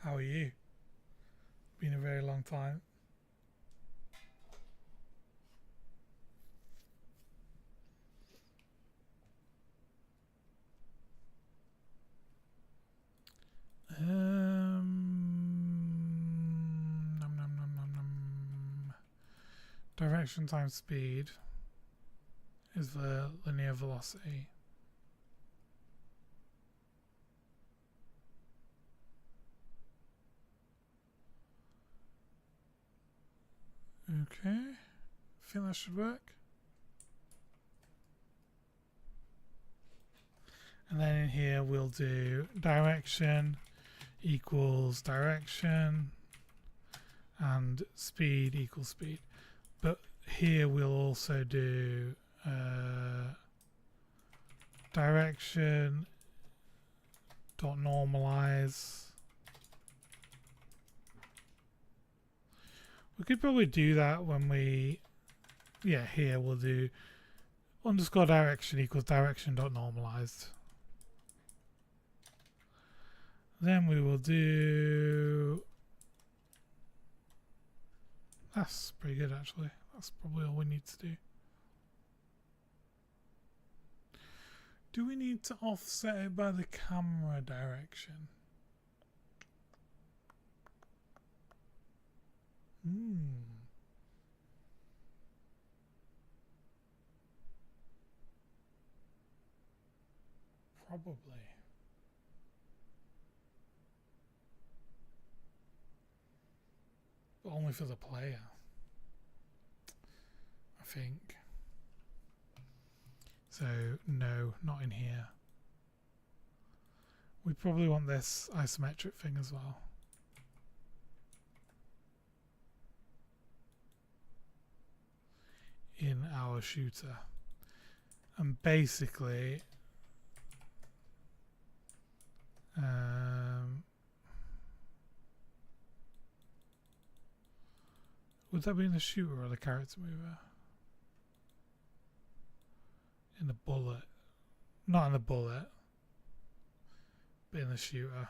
How are you? Been a very long time. Direction times speed is the linear velocity. Okay, I think that should work. And then in here we'll do direction equals direction and speed equals speed. But here we'll also do direction dot normalize. We could probably do that when we, yeah, here we'll do underscore direction equals direction dot normalized. Then we will do, that's pretty good actually. That's probably all we need to do. Do we need to offset it by the camera direction? Probably. But only for the player, I think. So no, not in here. We probably want this isometric thing as well. In our shooter. And basically would that be in the shooter or the character mover? In the bullet. Not in the bullet, but in the shooter.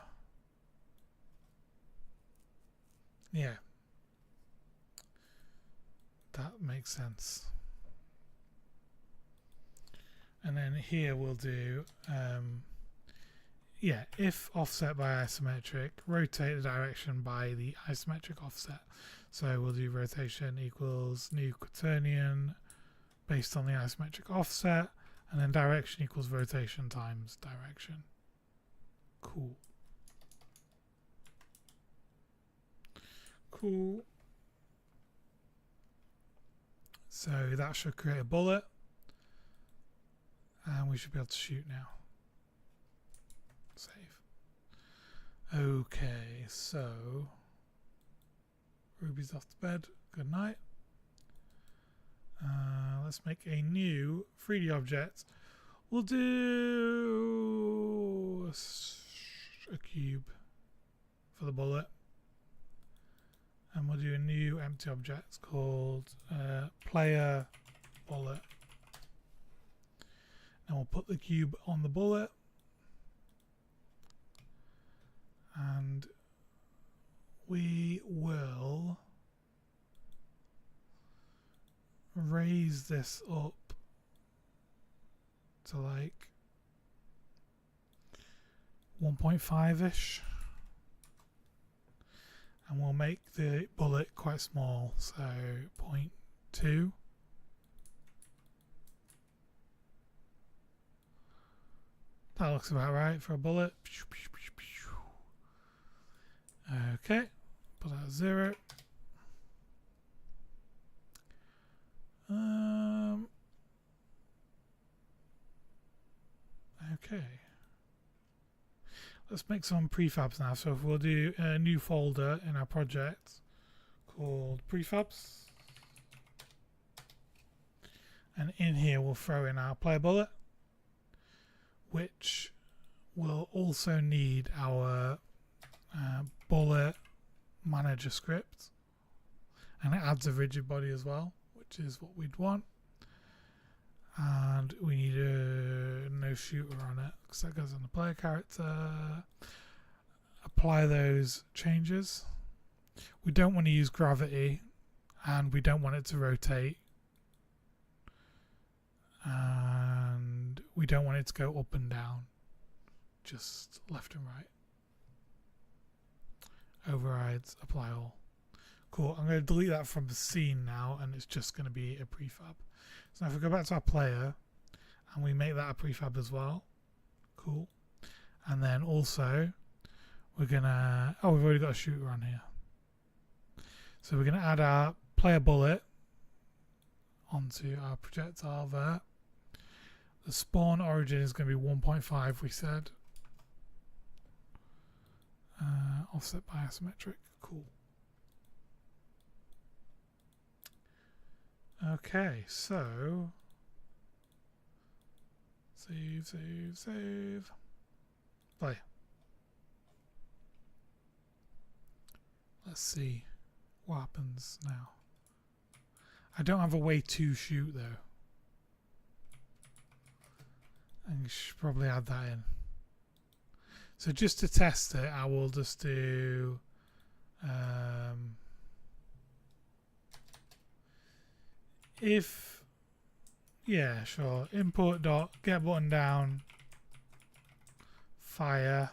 Yeah. That makes sense. And then here we'll do, yeah, if offset by isometric, rotate the direction by the isometric offset. So we'll do rotation equals new quaternion based on the isometric offset, and then direction equals rotation times direction. Cool. Cool. So that should create a bullet. And we should be able to shoot now. Save. Okay, so Ruby's off to bed. Good night. Let's make a new 3D object. We'll do a cube for the bullet. And we'll do a new empty object called player bullet. And we'll put the cube on the bullet. And we will raise this up to like 1.5-ish. and we'll make the bullet quite small, so 0.2. That looks about right for a bullet. Okay, put that at 0. Okay. Let's make some prefabs now. So we'll do a new folder in our project called prefabs. And in here we'll throw in our player bullet, which will also need our bullet manager script. And it adds a rigid body as well, which is what we'd want. And we need a no shooter on it because that goes on the player character. Apply those changes. We don't want to use gravity, and we don't want it to rotate, and we don't want it to go up and down, just left and right. Overrides, apply all. Cool, I'm going to delete that from the scene now, and it's just going to be a prefab. So now if we go back to our player and we make that a prefab as well, cool. And then also we're gonna, oh, we've already got a shooter on here. So we're gonna add our player bullet onto our projectile there. The spawn origin is going to be 1.5, we said. Offset by isometric, cool. Okay, so save. Play. Let's see what happens now. I don't have a way to shoot though. I should probably add that in. So just to test it, I will just do if, yeah, sure, import dot get button down fire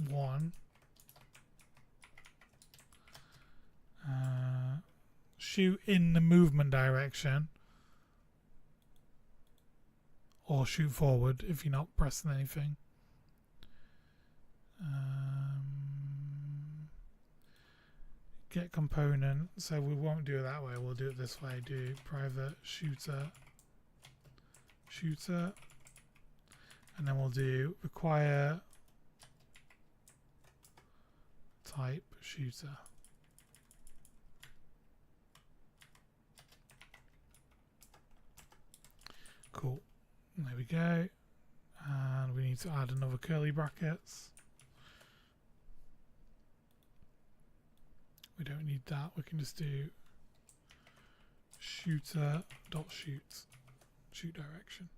1 shoot in the movement direction or shoot forward if you're not pressing anything. Get component, so we won't do it that way, we'll do it this way. Do private shooter, and then we'll do require type shooter. Cool, there we go. And we need to add another curly brackets. We don't need that, we can just do shooter dot shoot direction.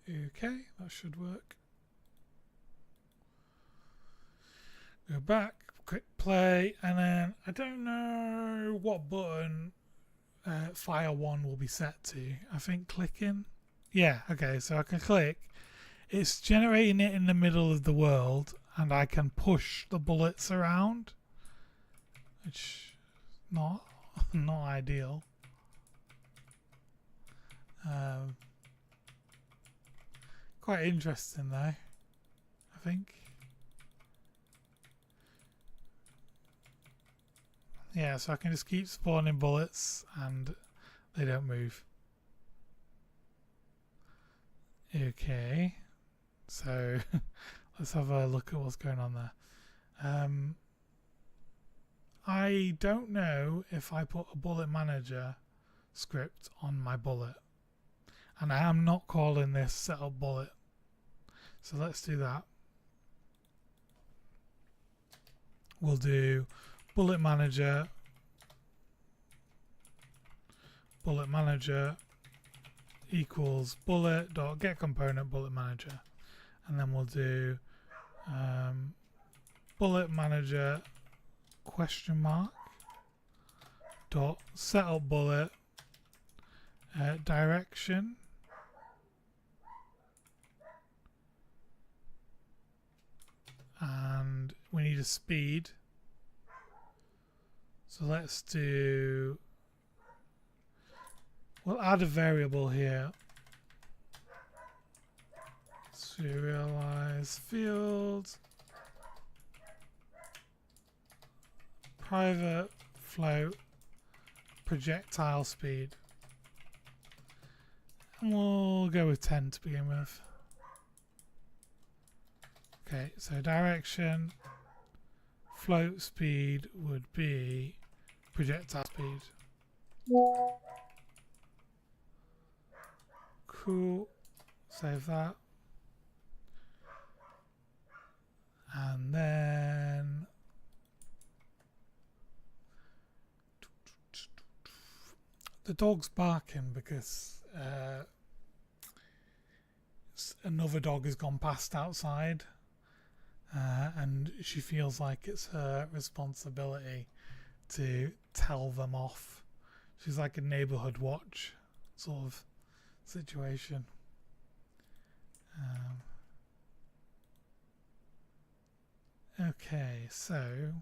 Okay, that should work. Go back, click play, and then I don't know what button fire 1 will be set to. I think clicking. Yeah, okay, so I can click. It's generating it in the middle of the world, and I can push the bullets around, which not ideal. Quite interesting though, I think. Yeah, so I can just keep spawning bullets and they don't move. Okay, so let's have a look at what's going on there. I don't know if I put a bullet manager script on my bullet, and I am not calling this setup bullet, so let's do that. We'll do bullet manager equals bullet dot get component bullet manager, and then we'll do bullet manager question mark dot setup bullet direction and we need a speed So let's do, we'll add a variable here. Serialize field, private float, projectile speed. And we'll go with 10 to begin with. Okay, so direction, float speed would be projectile speed. Cool. Save that. And then the dog's barking because another dog has gone past outside, and she feels like it's her responsibility to tell them off. She's like a neighborhood watch sort of situation. Okay, so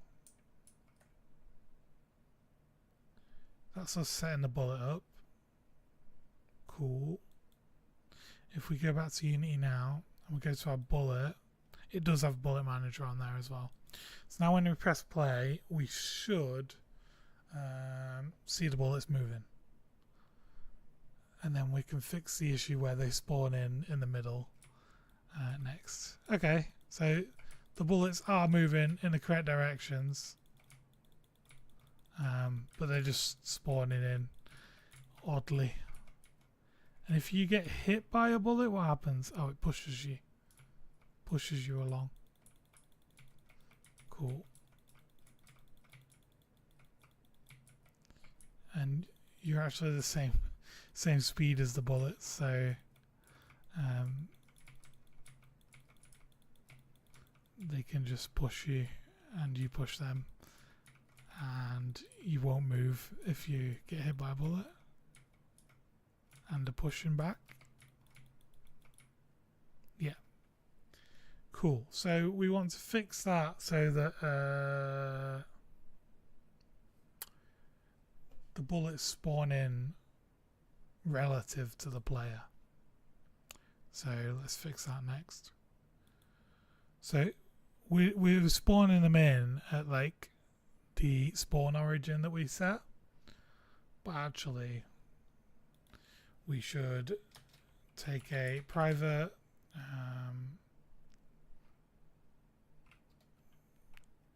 that's us setting the bullet up. Cool. If we go back to Unity now and we go to our bullet, it does have bullet manager on there as well. So now when we press play, we should see the bullets moving. And then we can fix the issue where they spawn in the middle next. Okay, so the bullets are moving in the correct directions, but they're just spawning in oddly. And if you get hit by a bullet, what happens? Oh, it pushes you along. Cool. And you're actually the same speed as the bullets, so they can just push you and you push them, and you won't move if you get hit by a bullet. And the pushing back. Yeah. Cool. So we want to fix that so that the bullets spawn in relative to the player. So let's fix that next. So we're spawning them in at like the spawn origin that we set, but actually we should take a private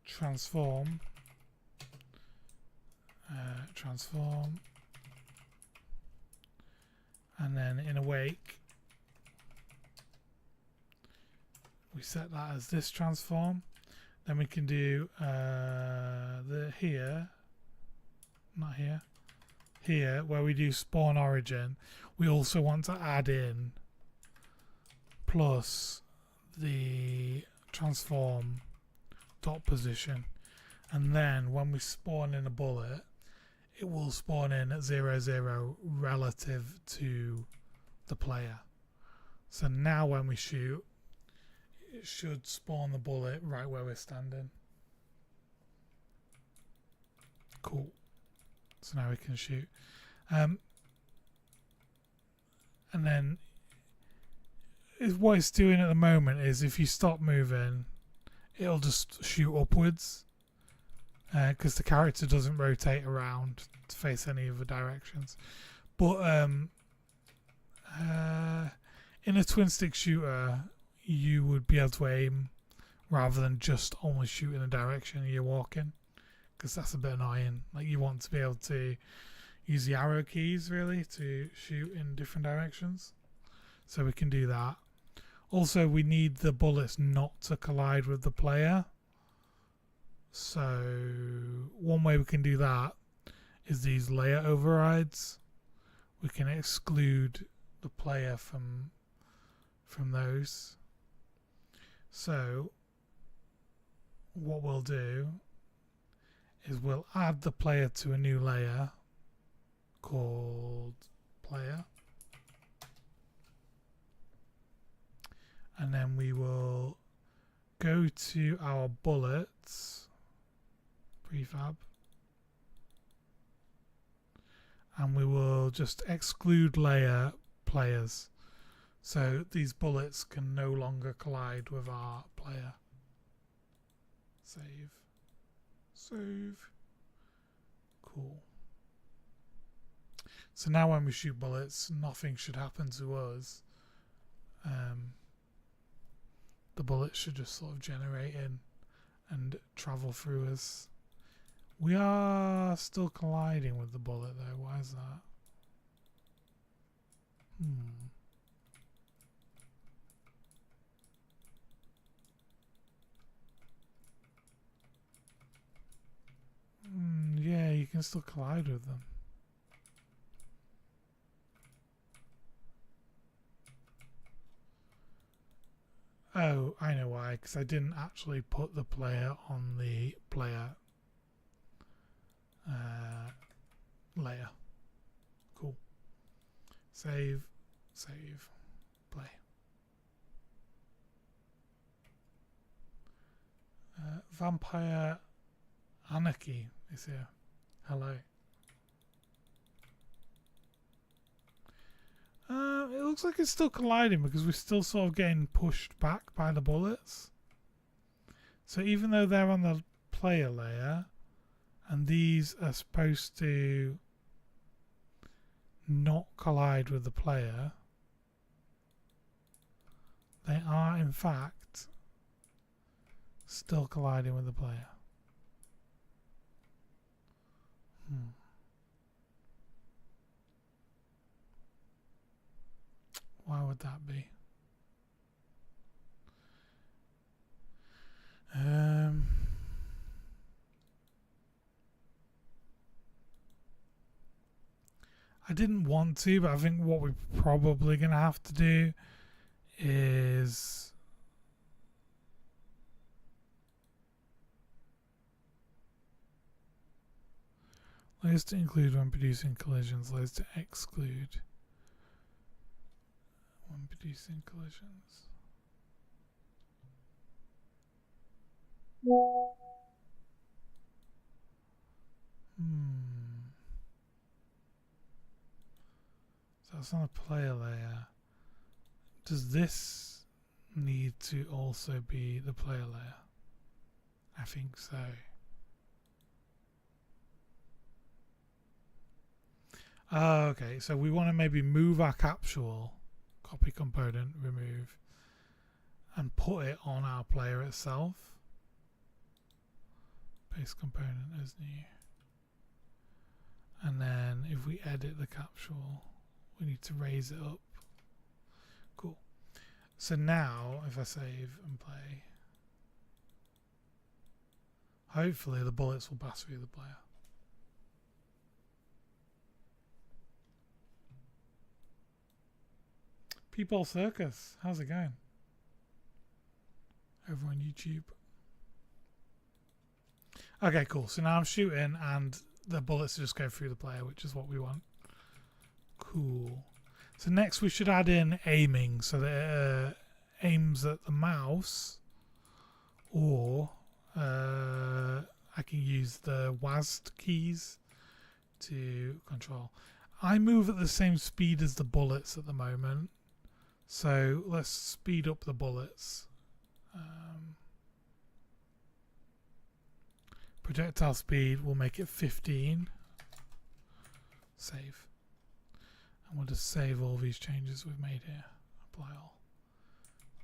transform, and then in awake we set that as this transform. Then we can do the here where we do spawn origin. We also want to add in plus the transform dot position, and then when we spawn in a bullet, it will spawn in at 0, 0 relative to the player. So now when we shoot, it should spawn the bullet right where we're standing. Cool. So now we can shoot. And then what it's doing at the moment is if you stop moving, it'll just shoot upwards, because the character doesn't rotate around to face any other directions. But in a twin stick shooter, you would be able to aim rather than just only shoot in the direction you're walking, because that's a bit annoying. Like, you want to be able to use the arrow keys really to shoot in different directions, so we can do that. Also, we need the bullets not to collide with the player, so one way we can do that is these layer overrides. We can exclude the player from those. So what we'll do is we'll add the player to a new layer called player, and then we will go to our bullets prefab, and we will just exclude layer players. So these bullets can no longer collide with our player. Save. Save. Cool. So now when we shoot bullets, nothing should happen to us. The bullets should just sort of generate in and travel through us. We are still colliding with the bullet though. Why is that? Yeah, you can still collide with them. Oh, I know why, because I didn't actually put the player on the player layer. Cool. Save, save, play. Vampire Anarchy is here. Hello. It looks like it's still colliding because we're still sort of getting pushed back by the bullets. So even though they're on the player layer and these are supposed to not collide with the player, they are in fact still colliding with the player. Why would that be? I didn't want to, but I think what we're probably going to have to do is layers to include when producing collisions, layers to exclude when producing collisions. So that's on the player layer. Does this need to also be the player layer? I think so. Okay, so we want to maybe move our capsule, copy component, remove, and put it on our player itself. Paste component as new. And then if we edit the capsule, we need to raise it up. Cool. So now if I save and play, hopefully the bullets will pass through the player. People Circus, how's it going? Over on YouTube. Okay, cool. So now I'm shooting and the bullets just go through the player, which is what we want. Cool. So next we should add in aiming so that it aims at the mouse, or I can use the WASD keys to control. I move at the same speed as the bullets at the moment. So let's speed up the bullets. Projectile speed, we'll make it 15. Save. And we'll just save all these changes we've made here. Apply all.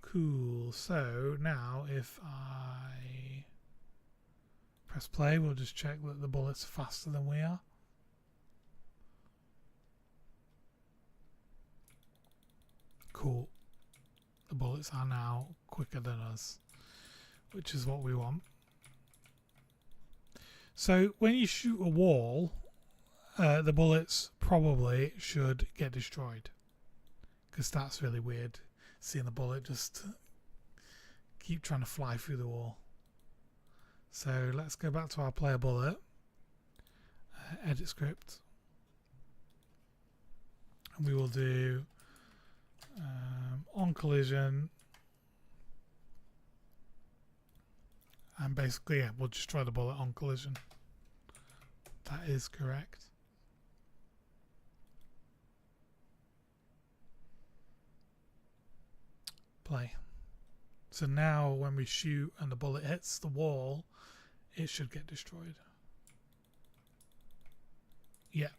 Cool. So now if I press play, we'll just check that the bullets are faster than we are. Cool. The bullets are now quicker than us, which is what we want. So when you shoot a wall, the bullets probably should get destroyed, because that's really weird, seeing the bullet just keep trying to fly through the wall. So let's go back to our player bullet, edit script, and we will do on collision, and basically yeah, we'll just try the bullet on collision. That is correct. play. So now when we shoot and the bullet hits the wall, it should get destroyed. Yeah.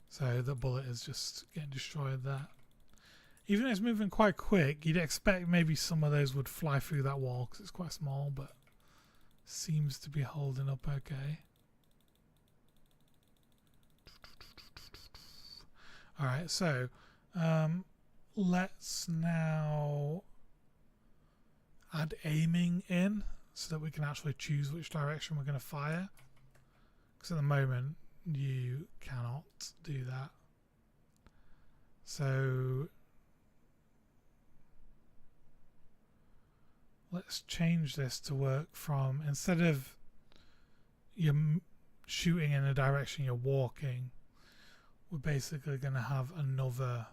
So the bullet is just getting destroyed there. Even though it's moving quite quick, you'd expect maybe some of those would fly through that wall because it's quite small, but seems to be holding up okay. Alright, so let's now add aiming in so that we can actually choose which direction we're going to fire. Because at the moment, you cannot do that. So let's change this to work from, instead of you're shooting in a direction you're walking, we're basically going to have another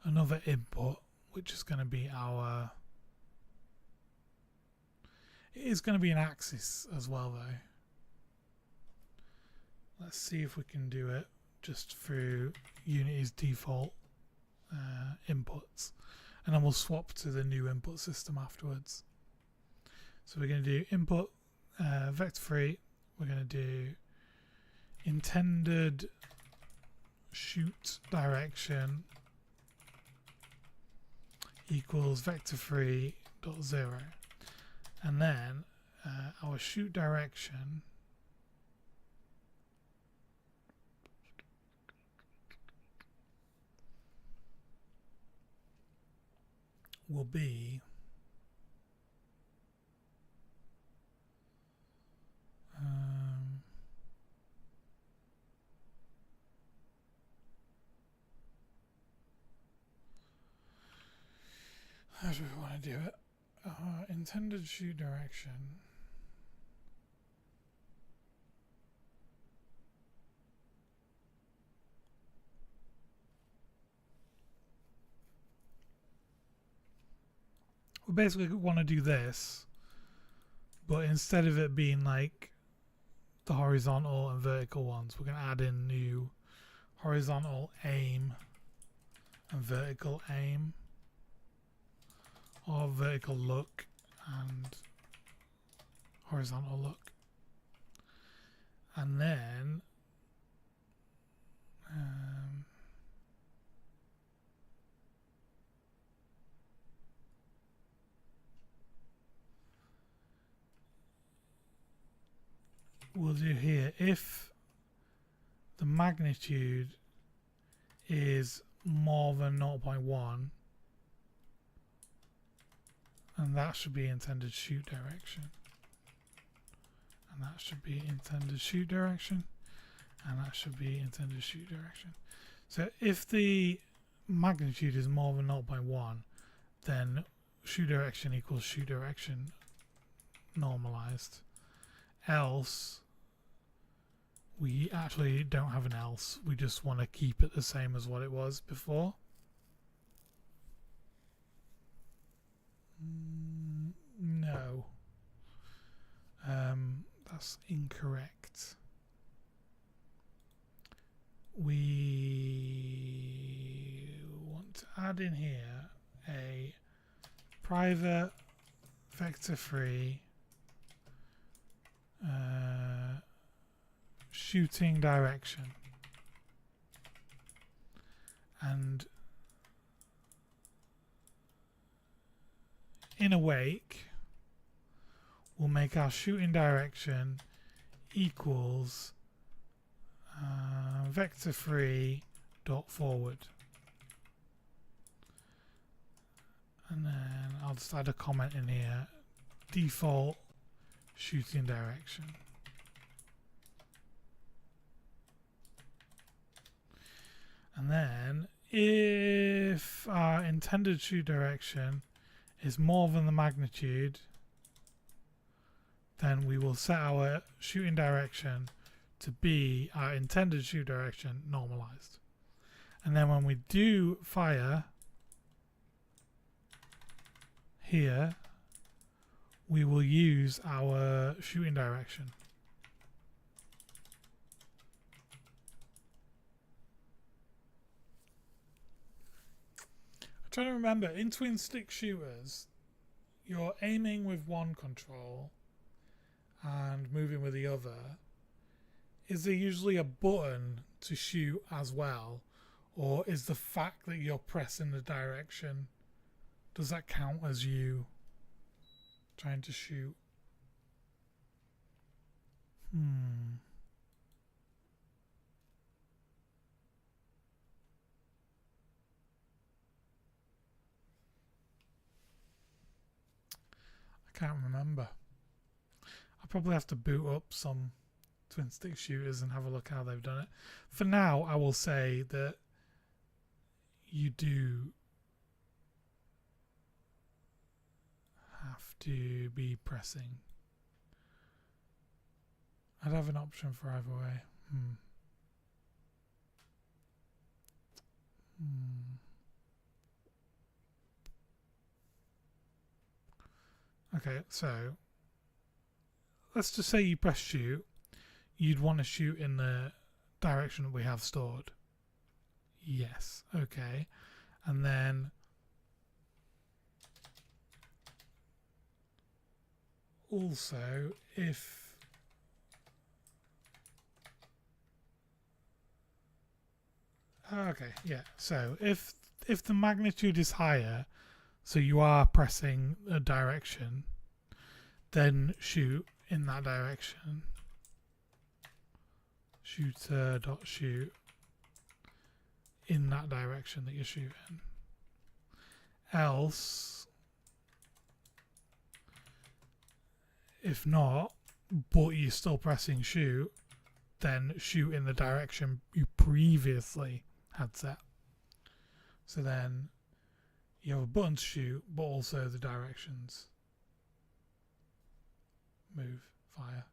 another input, which is going to be our, it is going to be an axis as well though. Let's see if we can do it just through Unity's default inputs, and then we'll swap to the new input system afterwards. So we're going to do input vector 3, we're going to do intended shoot direction equals vector3.0, and then our shoot direction will be how do we want to do it? Intended shoot direction. We basically want to do this, but instead of it being like the horizontal and vertical ones, we're going to add in new horizontal aim and vertical aim, or vertical look and horizontal look. And then we'll do here, if the magnitude is more than 0.1, and that should be intended shoot direction, and that should be intended shoot direction, and that should be intended shoot direction. So if the magnitude is more than 0.1, then shoot direction equals shoot direction normalized. Else, we actually don't have an else, we just want to keep it the same as what it was before. No, that's incorrect. We want to add in here a private vector3 shooting direction, and in awake we'll make our shooting direction equals vector3 dot forward, and then I'll just add a comment in here, default shooting direction. And then if our intended shoot direction is more than the magnitude, then we will set our shooting direction to be our intended shoot direction normalized. And then when we do fire here, we will use our shooting direction. trying to remember, in twin stick shooters, you're aiming with one control and moving with the other. Is there usually a button to shoot as well? Or is the fact that you're pressing the direction, does that count as you trying to shoot? I can't remember. I'll probably have to boot up some twin stick shooters and have a look how they've done it. For now, I will say that you do have to be pressing. I'd have an option for either way. Okay, so let's just say you press shoot. You'd want to shoot in the direction that we have stored. Yes, okay. And then also if okay, yeah. So if the magnitude is higher, so you are pressing a direction, then shoot in that direction. Shooter.shoot in that direction that you're shooting. Else, if not, but you're still pressing shoot, then shoot in the direction you previously had set. So then you have a button to shoot, but also the directions. Move, fire.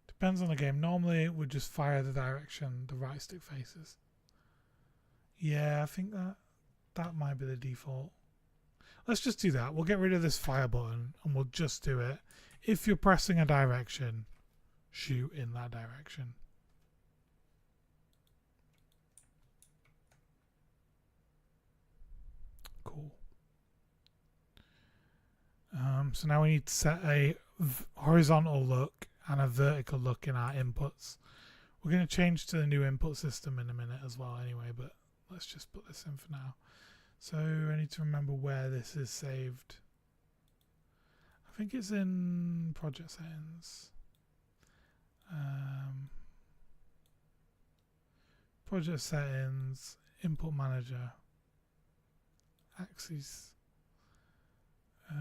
Depends on the game. Normally it would just fire the direction the right stick faces. Yeah, I think that might be the default. Let's just do that. We'll get rid of this fire button and we'll just do it. If you're pressing a direction, shoot in that direction. Cool. So now we need to set a horizontal look and a vertical look in our inputs. We're going to change to the new input system in a minute as well anyway, but let's just put this in for now. So I need to remember where this is saved. I think it's in project settings. Project settings, input manager, axes. I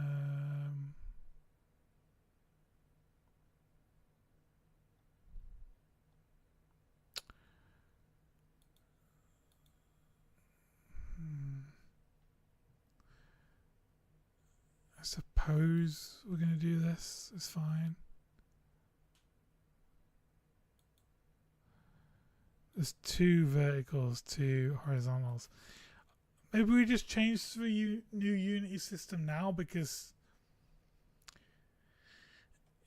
suppose we're going to do this. It's fine. There's 2 verticals, 2 horizontals. Maybe we just change to the new Unity system now, because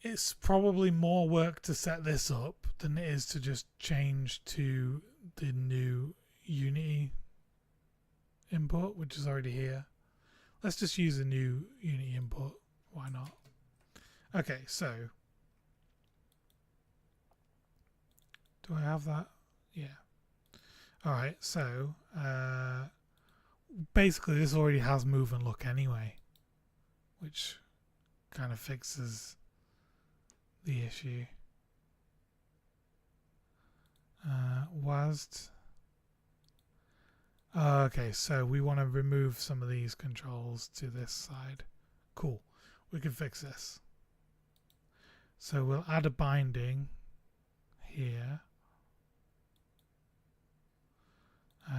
it's probably more work to set this up than it is to just change to the new Unity input, which is already here. Let's just use a new Unity input. Why not? Okay, so do I have that? Yeah. Alright, so basically this already has move and look anyway, which kind of fixes the issue. WASD. Okay, so we want to remove some of these controls to this side. Cool. We can fix this. So we'll add a binding here.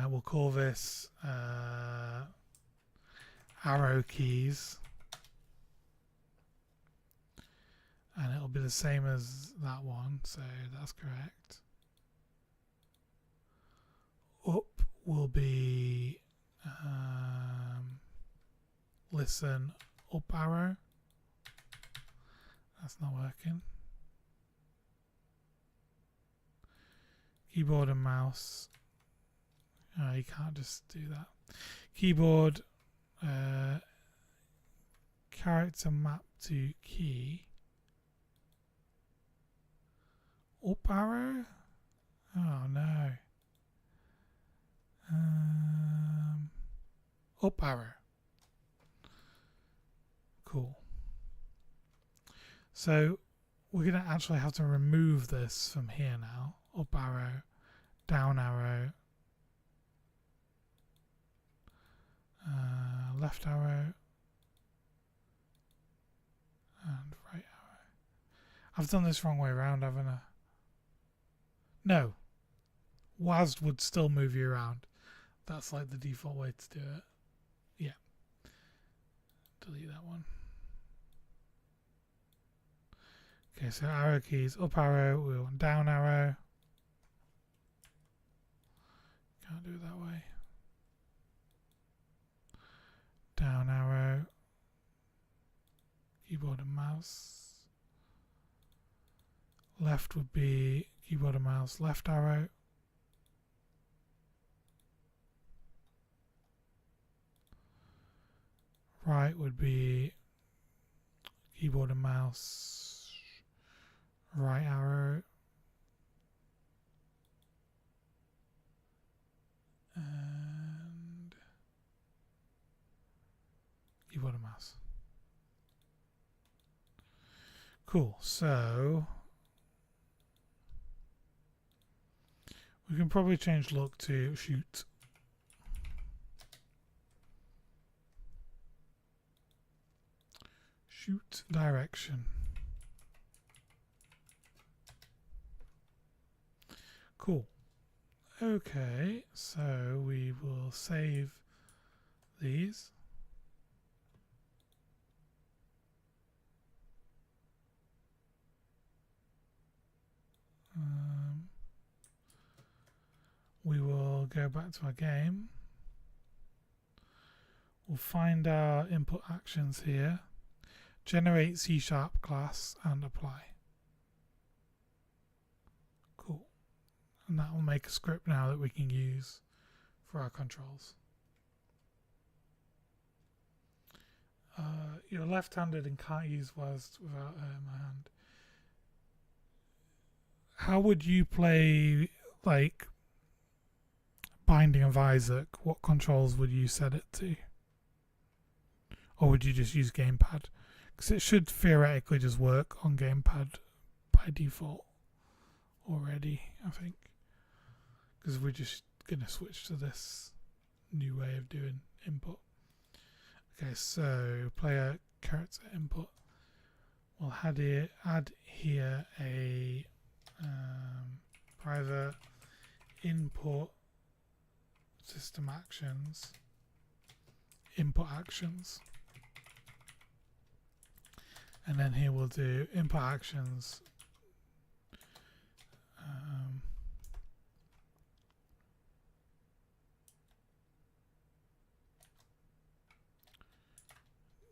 We'll call this arrow keys. And it'll be the same as that one, so that's correct. Up will be listen up arrow. That's not working. Keyboard and mouse. You can't just do that. Keyboard character map to key. Up arrow? Oh no. Up arrow. Cool. So we're going to actually have to remove this from here now. Up arrow, down arrow, left arrow, and right arrow. I've done this wrong way around, haven't I? No. WASD would still move you around. That's like the default way to do it. Yeah. Delete that one. Okay, so arrow keys, up arrow, we want down arrow. Can't do it that way. Down arrow. Keyboard and mouse. Left would be keyboard and mouse, left arrow. Right would be keyboard and mouse, right arrow. And keyboard and mouse. Cool, so we can probably change look to shoot. Shoot direction. Cool. Okay, so we will save these. We will go back to our game. We'll find our input actions here. Generate C# class and apply. Cool. And that will make a script now that we can use for our controls. You're left-handed and can't use WASD without my hand. How would you play, like, Binding of Isaac? What controls would you set it to? Or would you just use gamepad? Because it should theoretically just work on gamepad by default already, I think. Because we're just going to switch to this new way of doing input. Okay, so player character input. We'll add here a private input system actions, input actions. And then here we'll do input actions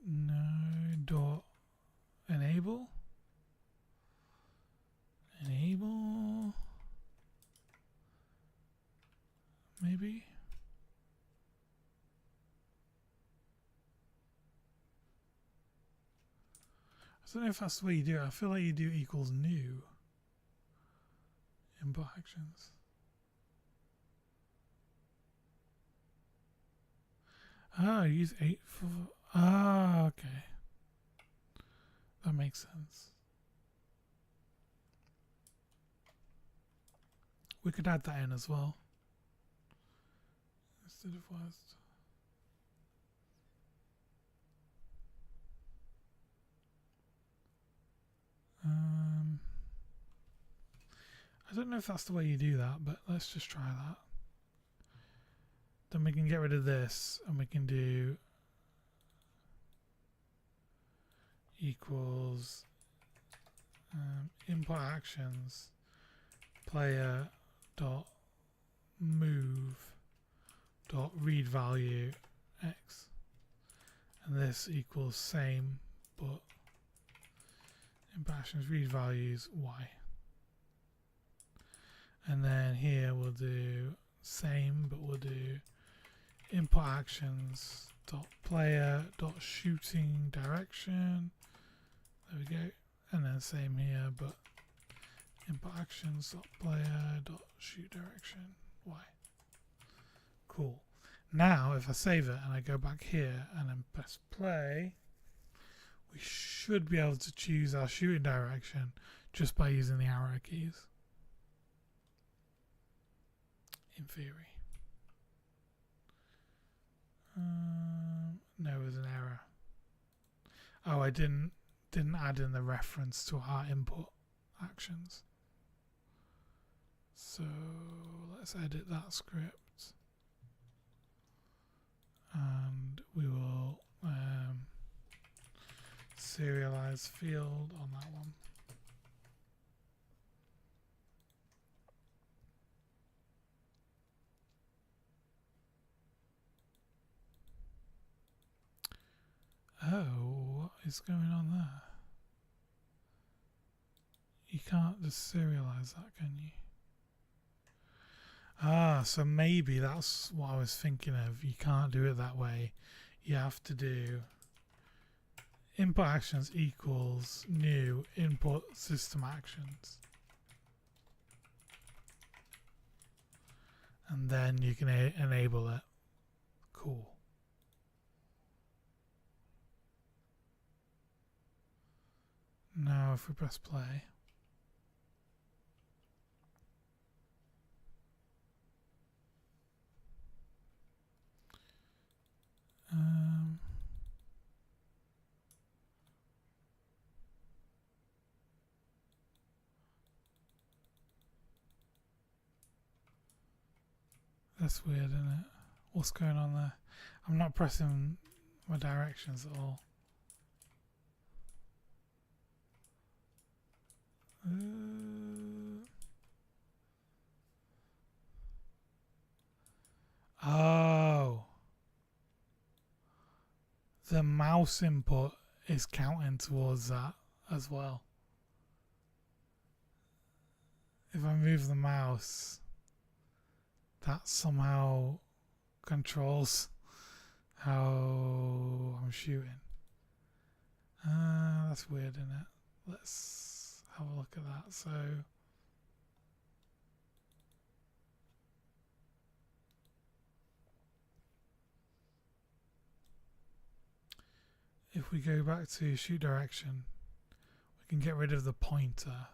no dot enable maybe. I don't know if that's the way you do it. I feel like you do equals new input actions. Use 8 for. Okay. That makes sense. We could add that in as well. Instead of WASD. I don't know if that's the way you do that, but let's just try that. Then we can get rid of this and we can do equals input actions player dot move dot read value x, and this equals same but input actions read values y. And then here we'll do same, but we'll do input actions dot player dot shooting direction. There we go. And then same here, but input actions dot player dot shoot direction. Y. Cool. Now if I save it and I go back here and then press play, we should be able to choose our shooting direction just by using the arrow keys. In theory. No, there's an error. Oh, I didn't add in the reference to our input actions. So let's edit that script. And we will serialize field on that one. Oh, what is going on there? You can't just serialize that, can you? Ah, so maybe that's what I was thinking of. You can't do it that way. You have to do input actions equals new input system actions. And then you can enable it. Cool. Now if we press play. That's weird, isn't it? What's going on there? I'm not pressing my directions at all. Oh. The mouse input is counting towards that as well. If I move the mouse, that somehow controls how I'm shooting. That's weird, isn't it? Let's have a look at that. So if we go back to shoot direction, we can get rid of the pointer.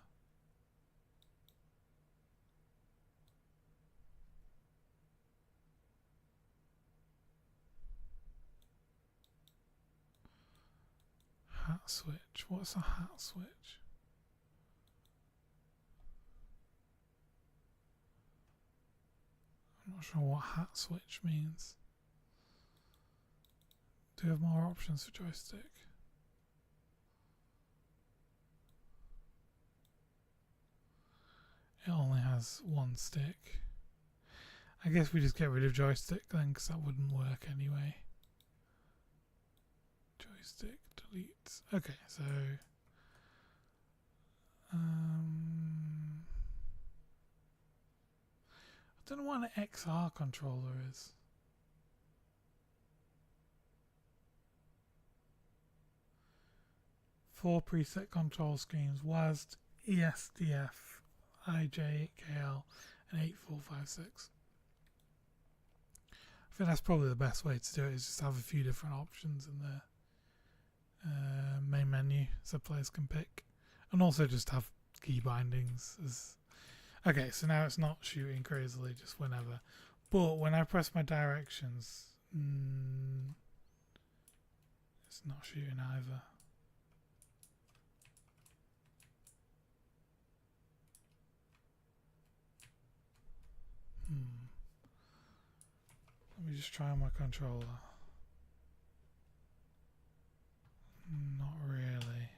Hat switch. What's a hat switch? I'm not sure what hat switch means. Do you have more options for joystick? It only has one stick. I guess we just get rid of joystick then, because that wouldn't work anyway. Joystick, delete. Okay, so I don't know what an XR controller is. Four preset control schemes: WASD, ESDF, IJKL, and 8456. I think that's probably the best way to do it, is just have a few different options in the main menu so players can pick, and also just have key bindings. Okay, so now it's not shooting crazily just whenever, but when I press my directions, it's not shooting either. Let me just try on my controller. Not really.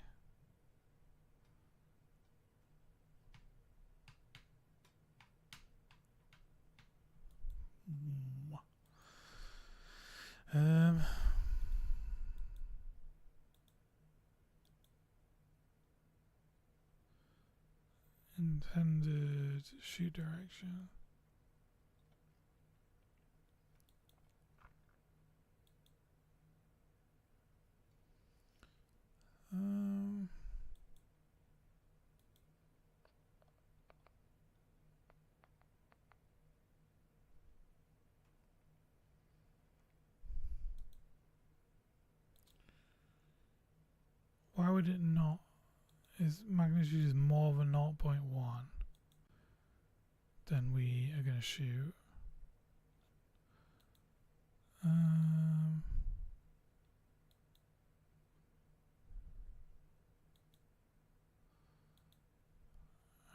Intended shoot direction. would it not? Is magnitude is more than 0.1, then we are going to shoot.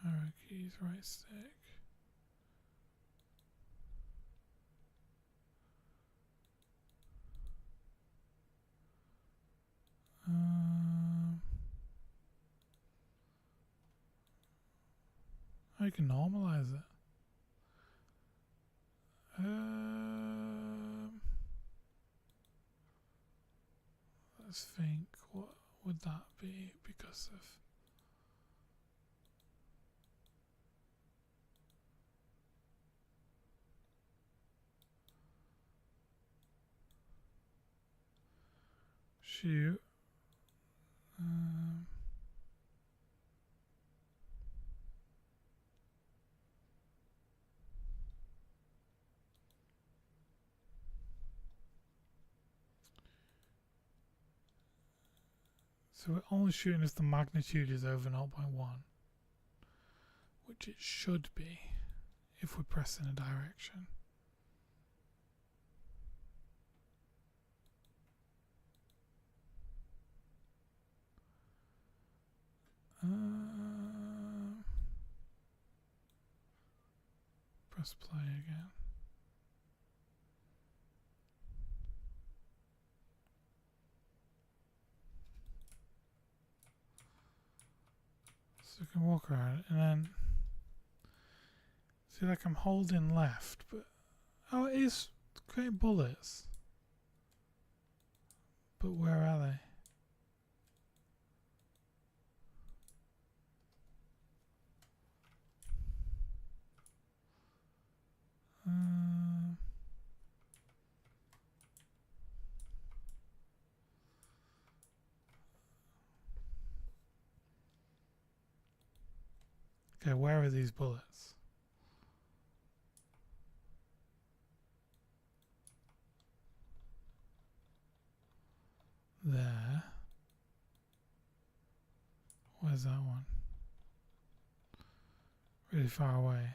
Arrow keys, right stick. I can normalize it. Let's think, what would that be because of... Shoot. So we're only shooting if the magnitude is over 0.1, which it should be if we press in a direction. Press play again. So I can walk around and then see, like, I'm holding left, but oh, it is creating bullets. But where are they? Okay, where are these bullets? There. Where's that one? Really far away.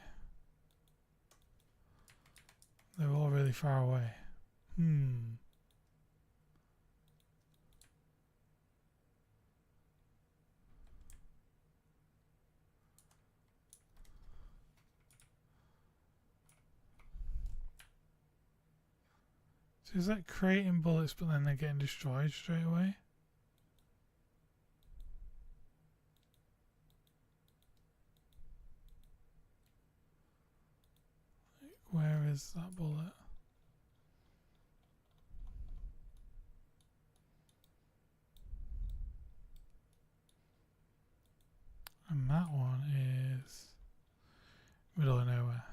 They're all really far away. So is that creating bullets but then they're getting destroyed straight away? Where is that bullet? And that one is middle of nowhere.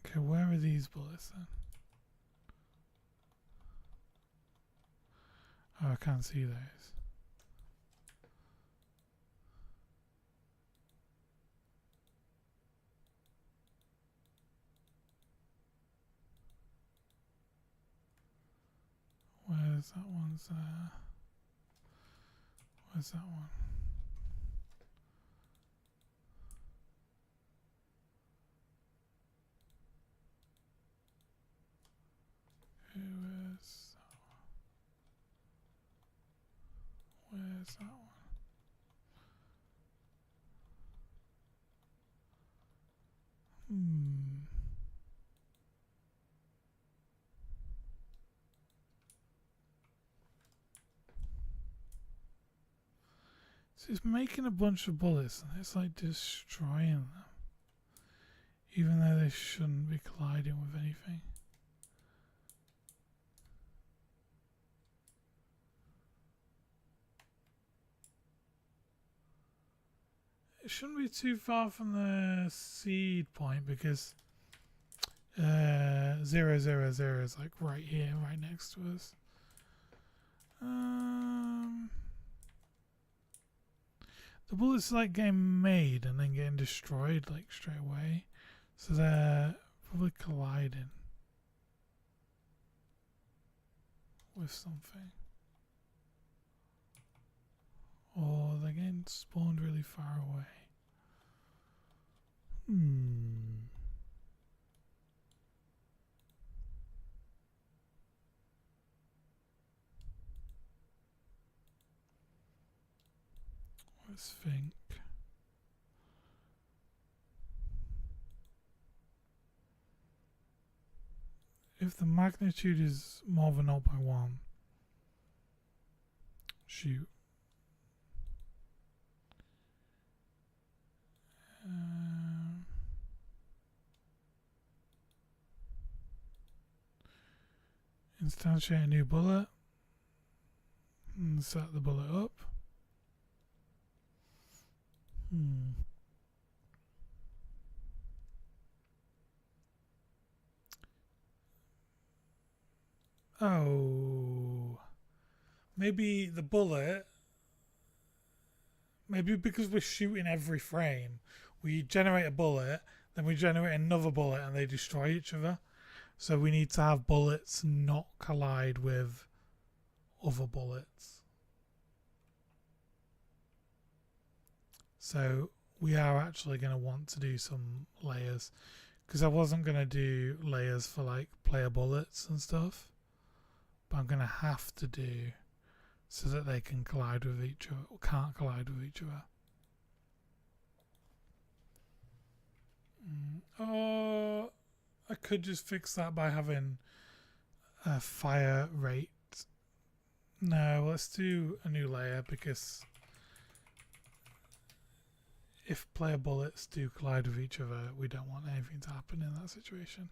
Okay, where are these bullets then? Oh, I can't see those. Where's that one? Where's that one? Who is that one? Where's that one? So it's making a bunch of bullets and it's like destroying them. Even though they shouldn't be colliding with anything. It shouldn't be too far from the seed point because 0, 0, 0 is like right here, right next to us. The bullets like getting made and then getting destroyed like straight away. So they're Probably colliding with something. Or they're getting spawned really far away. Let's think. If the magnitude is more than 0.1, shoot. Instantiate a new bullet and set the bullet up. Oh, maybe the bullet, maybe because we're shooting every frame, we generate a bullet, then we generate another bullet and they destroy each other. So we need to have bullets not collide with other bullets. So we are actually going to want to do some layers, because I wasn't going to do layers for like player bullets and stuff, but I'm going to have to do so that they can collide with each other, or can't collide with each other. Oh, I could just fix that by having a fire rate. No, let's do a new layer, because if player bullets do collide with each other, we don't want anything to happen in that situation.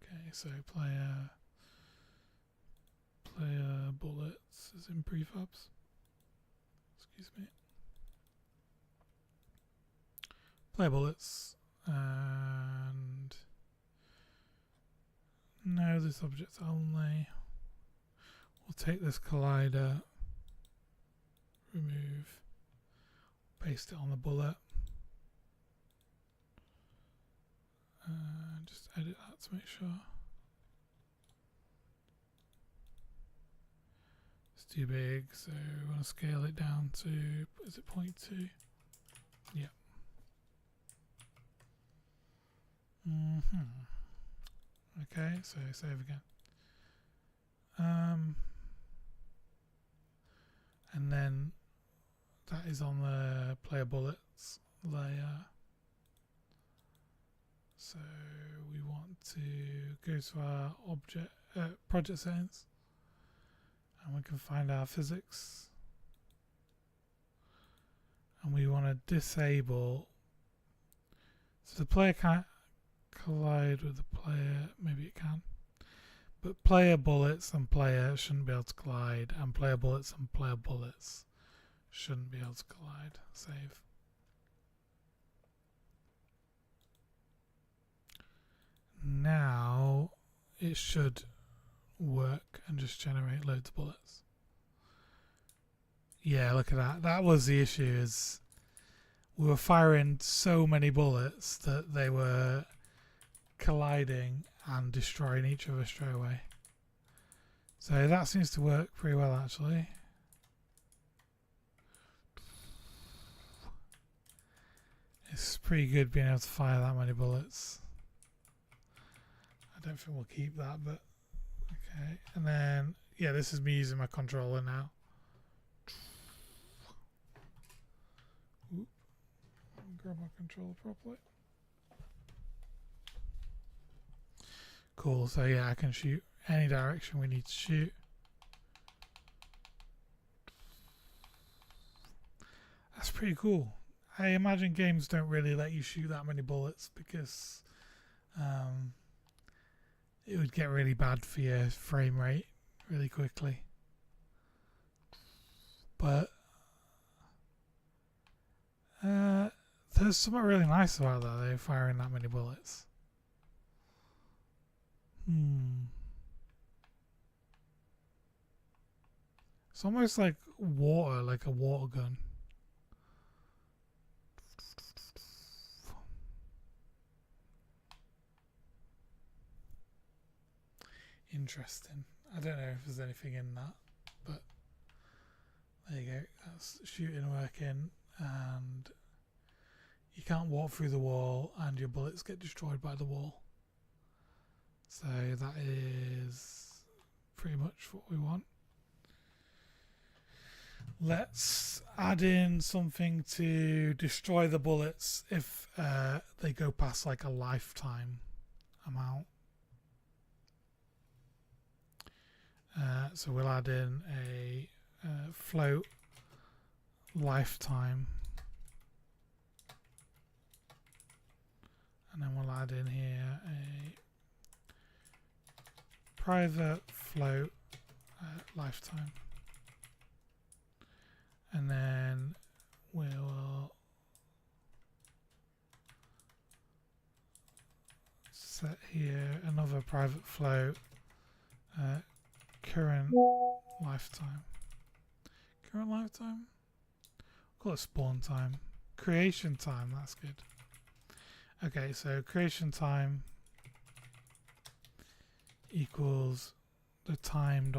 Okay, so player bullets is in prefabs. Excuse me. Player bullets, and no, this object only. We'll take this collider, remove, paste it on the bullet, and just edit that to make sure. It's too big, so we want to scale it down to, is it 0.2? Yep. Okay, so save again. And then that is on the player bullets layer. So we want to go to our object project settings, and we can find our physics, and we want to disable, so the player can't collide with the player, maybe it can, but player bullets and player shouldn't be able to collide, and player bullets and player bullets shouldn't be able to collide. Save. Now it should work and just generate loads of bullets. Yeah, look at that. That was the issue, is we were firing so many bullets that they were colliding and destroying each other straight away. So that seems to work pretty well, actually. It's pretty good being able to fire that many bullets. I don't think we'll keep that, but okay. And then, yeah, this is me using my controller now. Oop. Grab my controller properly. Cool, so yeah, I can shoot any direction we need to shoot. That's pretty cool. I imagine games don't really let you shoot that many bullets, because it would get really bad for your frame rate really quickly. But there's something really nice about that, they're firing that many bullets. It's almost like water, like a water gun. interesting. I don't know if there's anything in that, but there you go. That's shooting working, and you can't walk through the wall, and your bullets get destroyed by the wall. So that is pretty much what we want. Let's add in something to destroy the bullets if they go past like a lifetime amount. So we'll add in a float lifetime, and then we'll add in here a private float lifetime, and then we'll set here another private float current lifetime. Current lifetime? Call it spawn time. Creation time, that's good. Okay, so creation time equals the time.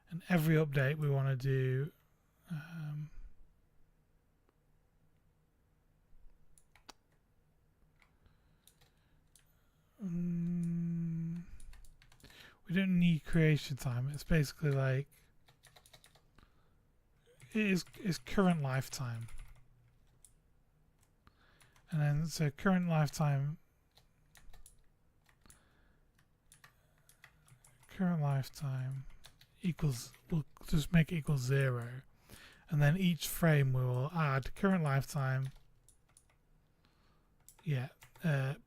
And every update we want to do we don't need creation time. It's basically like it is current lifetime. And then so current lifetime equals, we'll just make it equal 0, and then each frame we will add current lifetime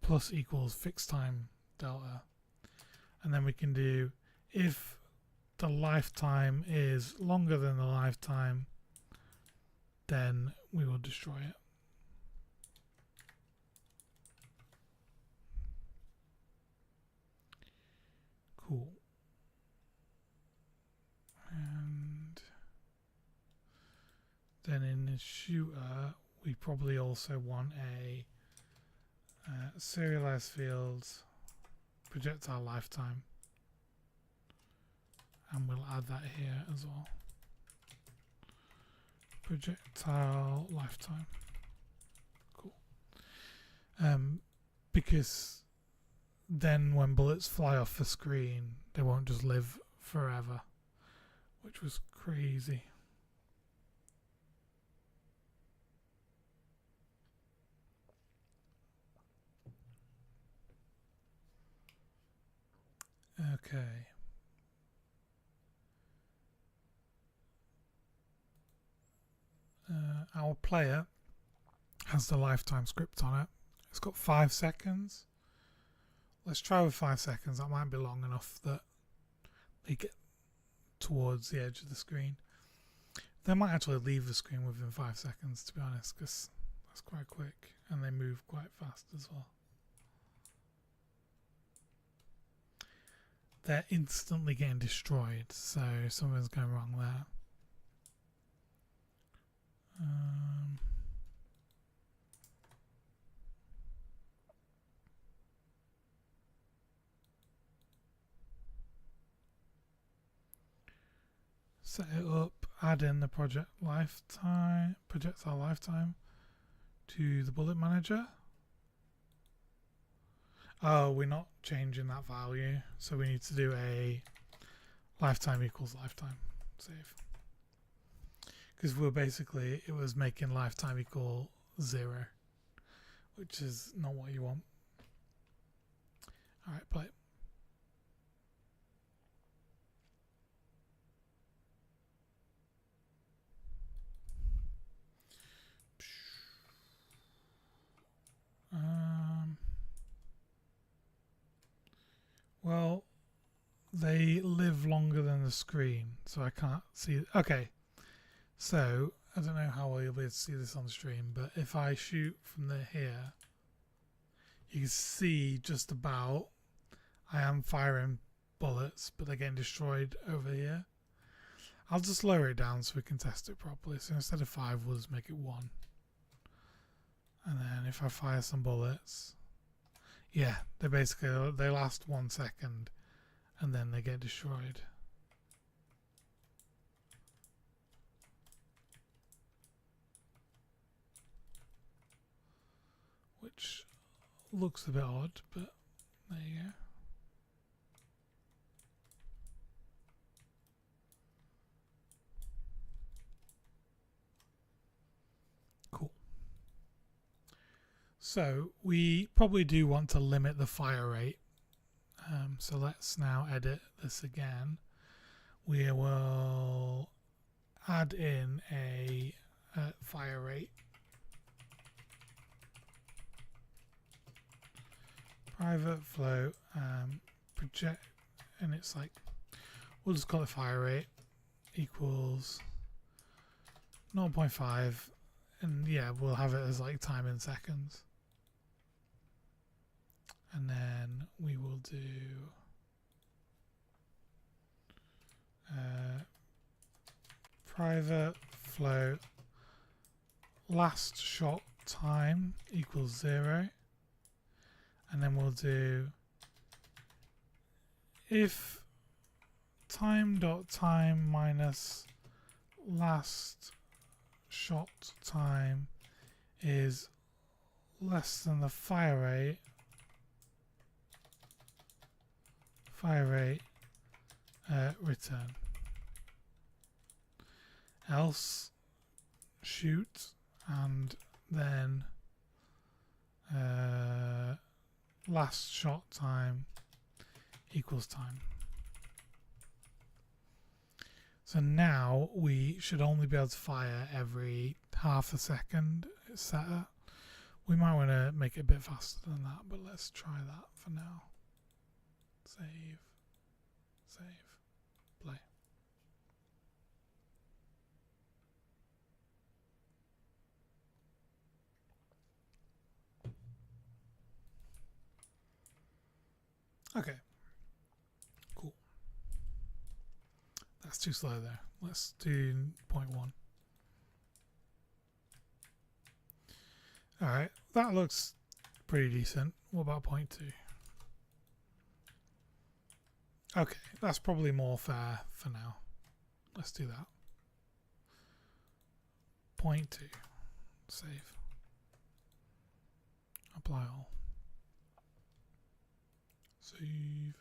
plus equals fixed time delta, and then we can do if the lifetime is longer than the lifetime, then we will destroy it. Cool. And then in the shooter, we probably also want a serialized fields projectile lifetime, and we'll add that here as well. Projectile lifetime. Cool. Because then when bullets fly off the screen, they won't just live forever, which was crazy. Okay. Our player has the lifetime script on it. It's got 5 seconds. Let's try with 5 seconds. That might be long enough that they get towards the edge of the screen. They might actually leave the screen within 5 seconds, to be honest, because that's quite quick, and they move quite fast as well. They're instantly getting destroyed, so something's going wrong there. Set it up, add in the projectile lifetime to the bullet manager. Oh, we're not changing that value, so we need to do a lifetime equals lifetime save, because it was making lifetime equal 0, which is not what you want. Alright, play it. Well, they live longer than the screen, so I can't see. Okay, so I don't know how well you'll be able to see this on the stream, but if I shoot from here, you can see just about I am firing bullets, but they're getting destroyed over here. I'll just lower it down so we can test it properly. So instead of 5, we'll just make it 1. And then if I fire some bullets, Yeah, they basically they last 1 second and then they get destroyed. Which looks a bit odd, but there you go. Cool. So we probably do want to limit the fire rate. So let's now edit this again. We will add in a fire rate. Private float project, and it's like, we'll just call it fire rate equals 0.5, and yeah, we'll have it as like time in seconds. And then we will do private float last shot time equals 0, and then we'll do if time minus last shot time is less than the fire rate, return. Else shoot, and then last shot time equals time. So now we should only be able to fire every half a second. It's set at. We might want to make it a bit faster than that, but let's try that for now. Save, play. Okay, cool. That's too slow there. Let's do 0.1. Alright, that looks pretty decent. What about 0.2? Okay, that's probably more fair for now. Let's do that. 0.2. Save. Apply all. Save.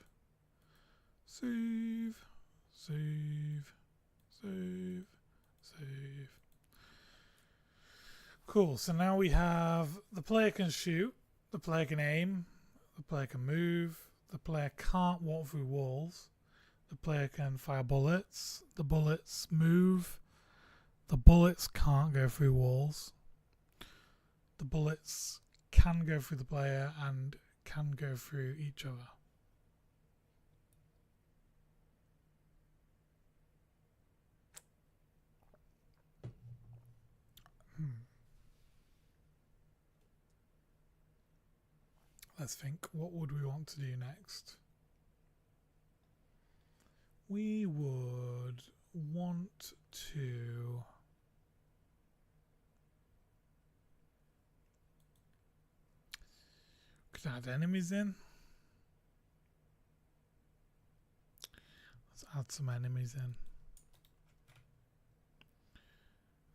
Cool, so now we have the player can shoot, the player can aim, the player can move, the player can't walk through walls, the player can fire bullets, the bullets move, the bullets can't go through walls, the bullets can go through the player and can go through each other. Let's think, what would we want to do next? We would want to could add enemies in. Let's add some enemies in.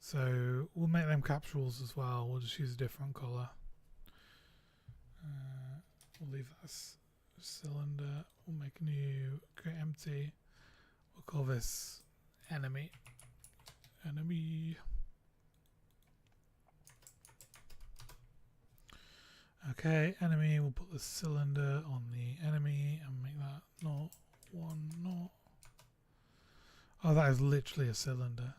So we'll make them capsules as well. We'll just use a different colour. We'll leave that as a cylinder. We'll make a new, create empty. We'll call this enemy. Enemy. Okay, enemy. We'll put the cylinder on the enemy and make that not one, not. Oh, that is literally a cylinder.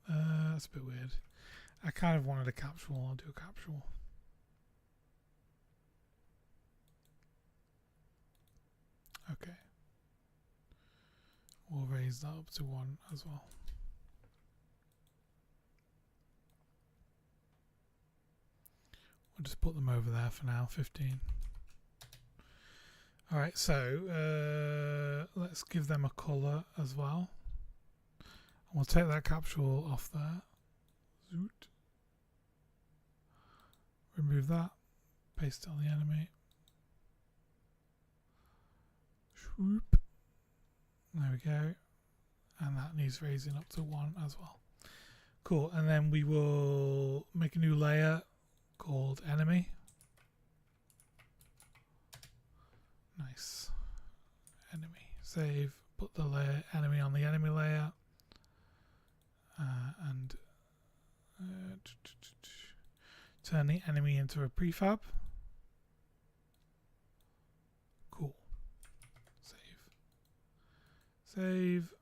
That's a bit weird. I kind of wanted a capsule. I'll do a capsule. Okay. We'll raise that up to 1 as well. We'll just put them over there for now, 15. Alright, so let's give them a colour as well. And we'll take that capsule off there. Zoot. Remove that. Paste it on the enemy. Whoop. There we go. And that needs raising up to 1 as well. Cool. And then we will make a new layer called enemy. Nice. Enemy. Save. Put the layer enemy on the enemy layer. And turn the enemy into a prefab. Cool. Save. Save.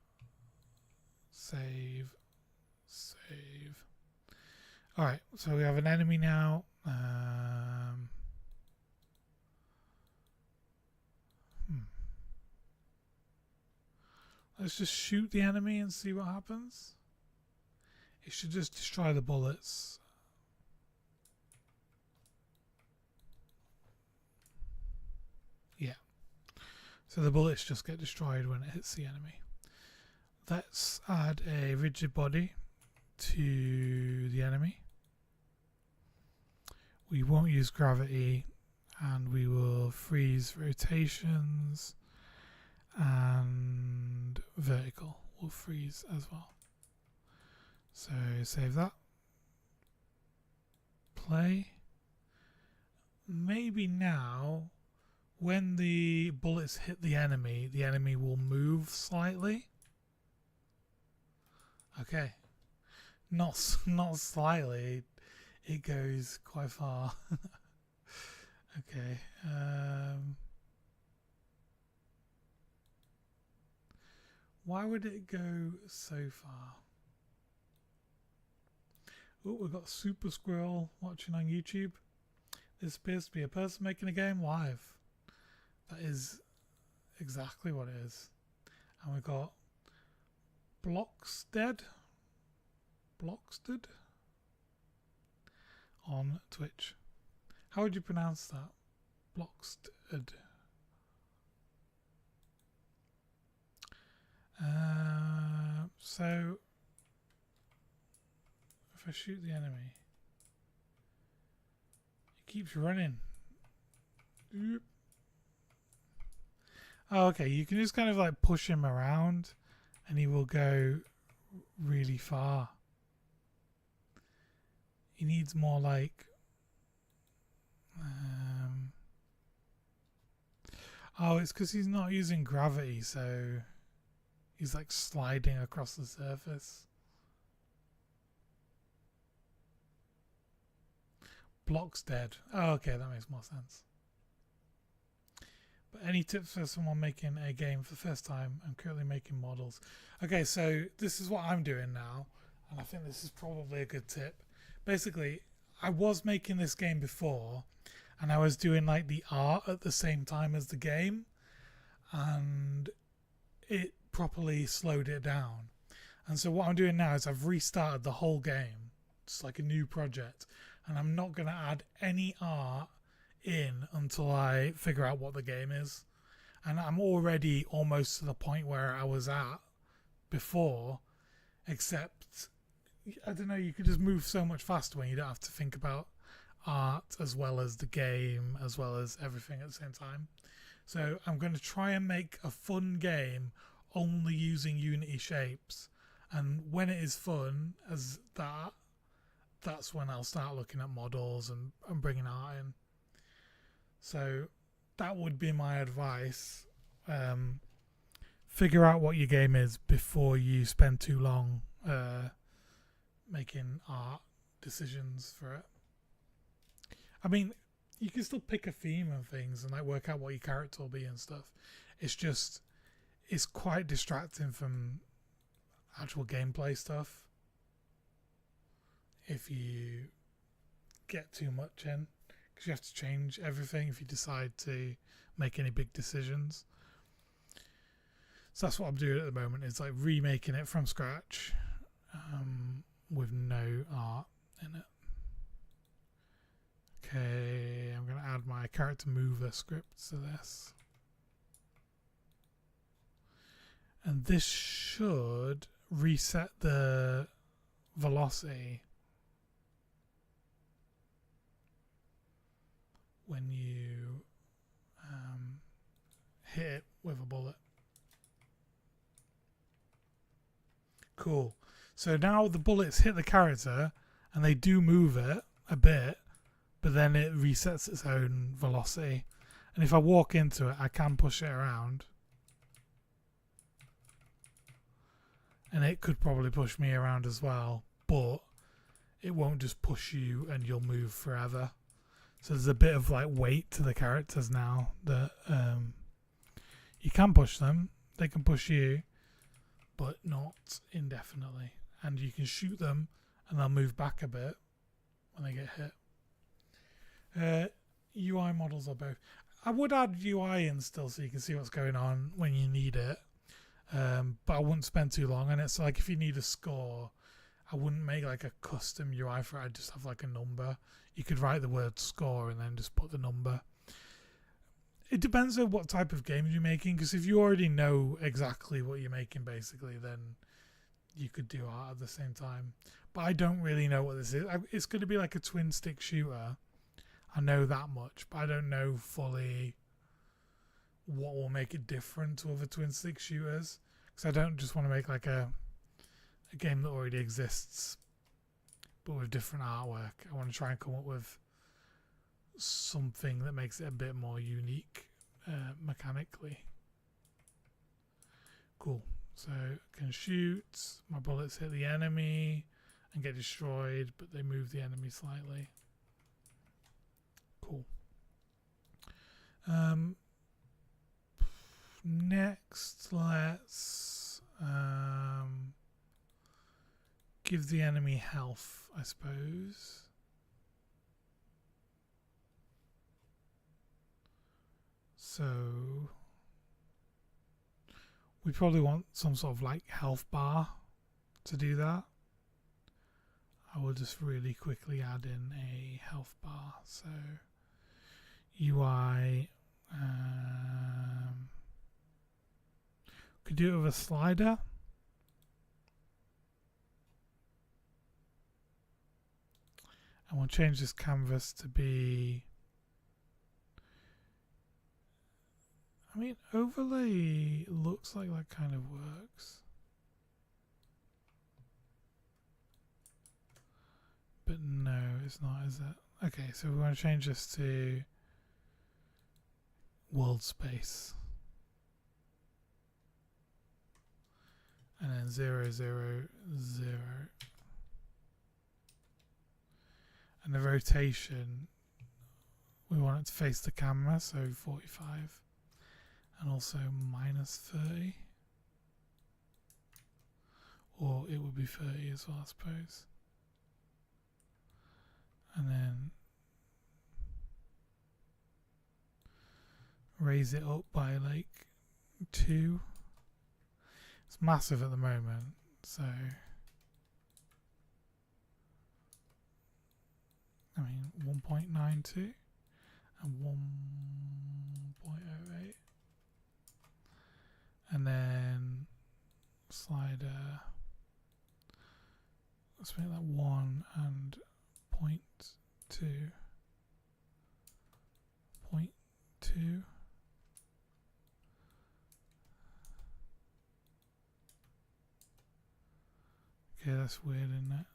Save. Save. Alright, so we have an enemy now. Let's just shoot the enemy and see what happens. It should just destroy the bullets. Yeah. So the bullets just get destroyed when it hits the enemy. Let's add a rigid body to the enemy. We won't use gravity, and we will freeze rotations, and vertical will freeze as well. So save that. Play. Maybe now, when the bullets hit the enemy will move slightly. Okay. Not slightly. It goes quite far. Okay. Why would it go so far? Oh, we've got Super Squirrel watching on YouTube. This appears to be a person making a game live. That is exactly what it is. And we've got Bloxted on Twitch. How would you pronounce that? Bloxted. So if I shoot the enemy, he keeps running. Oop. Oh, okay, you can just kind of like push him around and he will go really far. He needs more like oh, it's because he's not using gravity, so he's like sliding across the surface. Block's dead. Oh, okay, that makes more sense. But any tips for someone making a game for the first time? I'm currently making models. Okay, so this is what I'm doing now, and I think this is probably a good tip. Basically, I was making this game before, and I was doing like the art at the same time as the game, and it properly slowed it down. And so what I'm doing now is I've restarted the whole game. It's like a new project, and I'm not going to add any art in until I figure out what the game is. And I'm already almost to the point where I was at before, except I don't know, you could just move so much faster when you don't have to think about art as well as the game as well as everything at the same time. So I'm going to try and make a fun game only using Unity shapes, and when it is fun as that, that's when I'll start looking at models and bringing art in. So that would be my advice. Figure out what your game is before you spend too long making art decisions for it. I mean, you can still pick a theme and things and like work out what your character will be and stuff. It's just, it's quite distracting from actual gameplay stuff if you get too much in, because you have to change everything if you decide to make any big decisions. So that's what I'm doing at the moment, is like remaking it from scratch with no art in it. Okay, I'm going to add my character mover script to this. And this should reset the velocity when you hit it with a bullet. Cool. So now the bullets hit the character and they do move it a bit, but then it resets its own velocity. And if I walk into it, I can push it around. And it could probably push me around as well, but it won't just push you and you'll move forever. So there's a bit of like weight to the characters now that you can push them, they can push you, but not indefinitely. And you can shoot them and they'll move back a bit when they get hit. UI models are both. I would add UI in still so you can see what's going on when you need it. But I wouldn't spend too long on it. So like if you need a score, I wouldn't make like a custom UI for it. I'd just have like a number. You could write the word score and then just put the number. It depends on what type of game you're making, because if you already know exactly what you're making basically, then you could do art at the same time. But I don't really know what this is. It's going to be like a twin stick shooter. I know that much, but I don't know fully what will make it different to other twin stick shooters, because I don't just want to make like a game that already exists but with different artwork. I want to try and come up with something that makes it a bit more unique mechanically. Cool. So I can shoot, my bullets hit the enemy and get destroyed, but they move the enemy slightly. Cool. Next, let's give the enemy health, I suppose. So we probably want some sort of like health bar to do that. I will just really quickly add in a health bar. So UI, could do it with a slider. And we'll change this canvas to be, I mean, overlay looks like that kind of works. But no, it's not, is it? Okay, so we want to change this to world space. And then 0, 0, 0. And the rotation, we want it to face the camera, so 45. And also -30. Or it would be 30 as well, I suppose. And then raise it up by like 2. It's massive at the moment, so I mean 1.92 and 1.08, and then slider, let's make that 1 and 0.2, 0.2. Okay, that's weird, isn't it?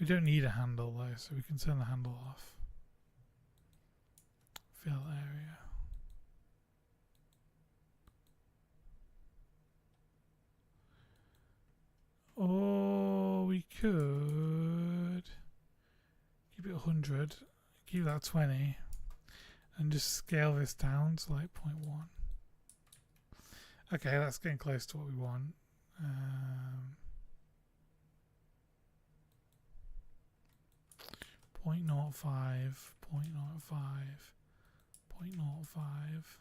We don't need a handle though, so we can turn the handle off. Fill area. Or we could keep it 100, keep that 20. And just scale this down to like 0.1. Okay, that's getting close to what we want. 0.05, 0.05, 0.05.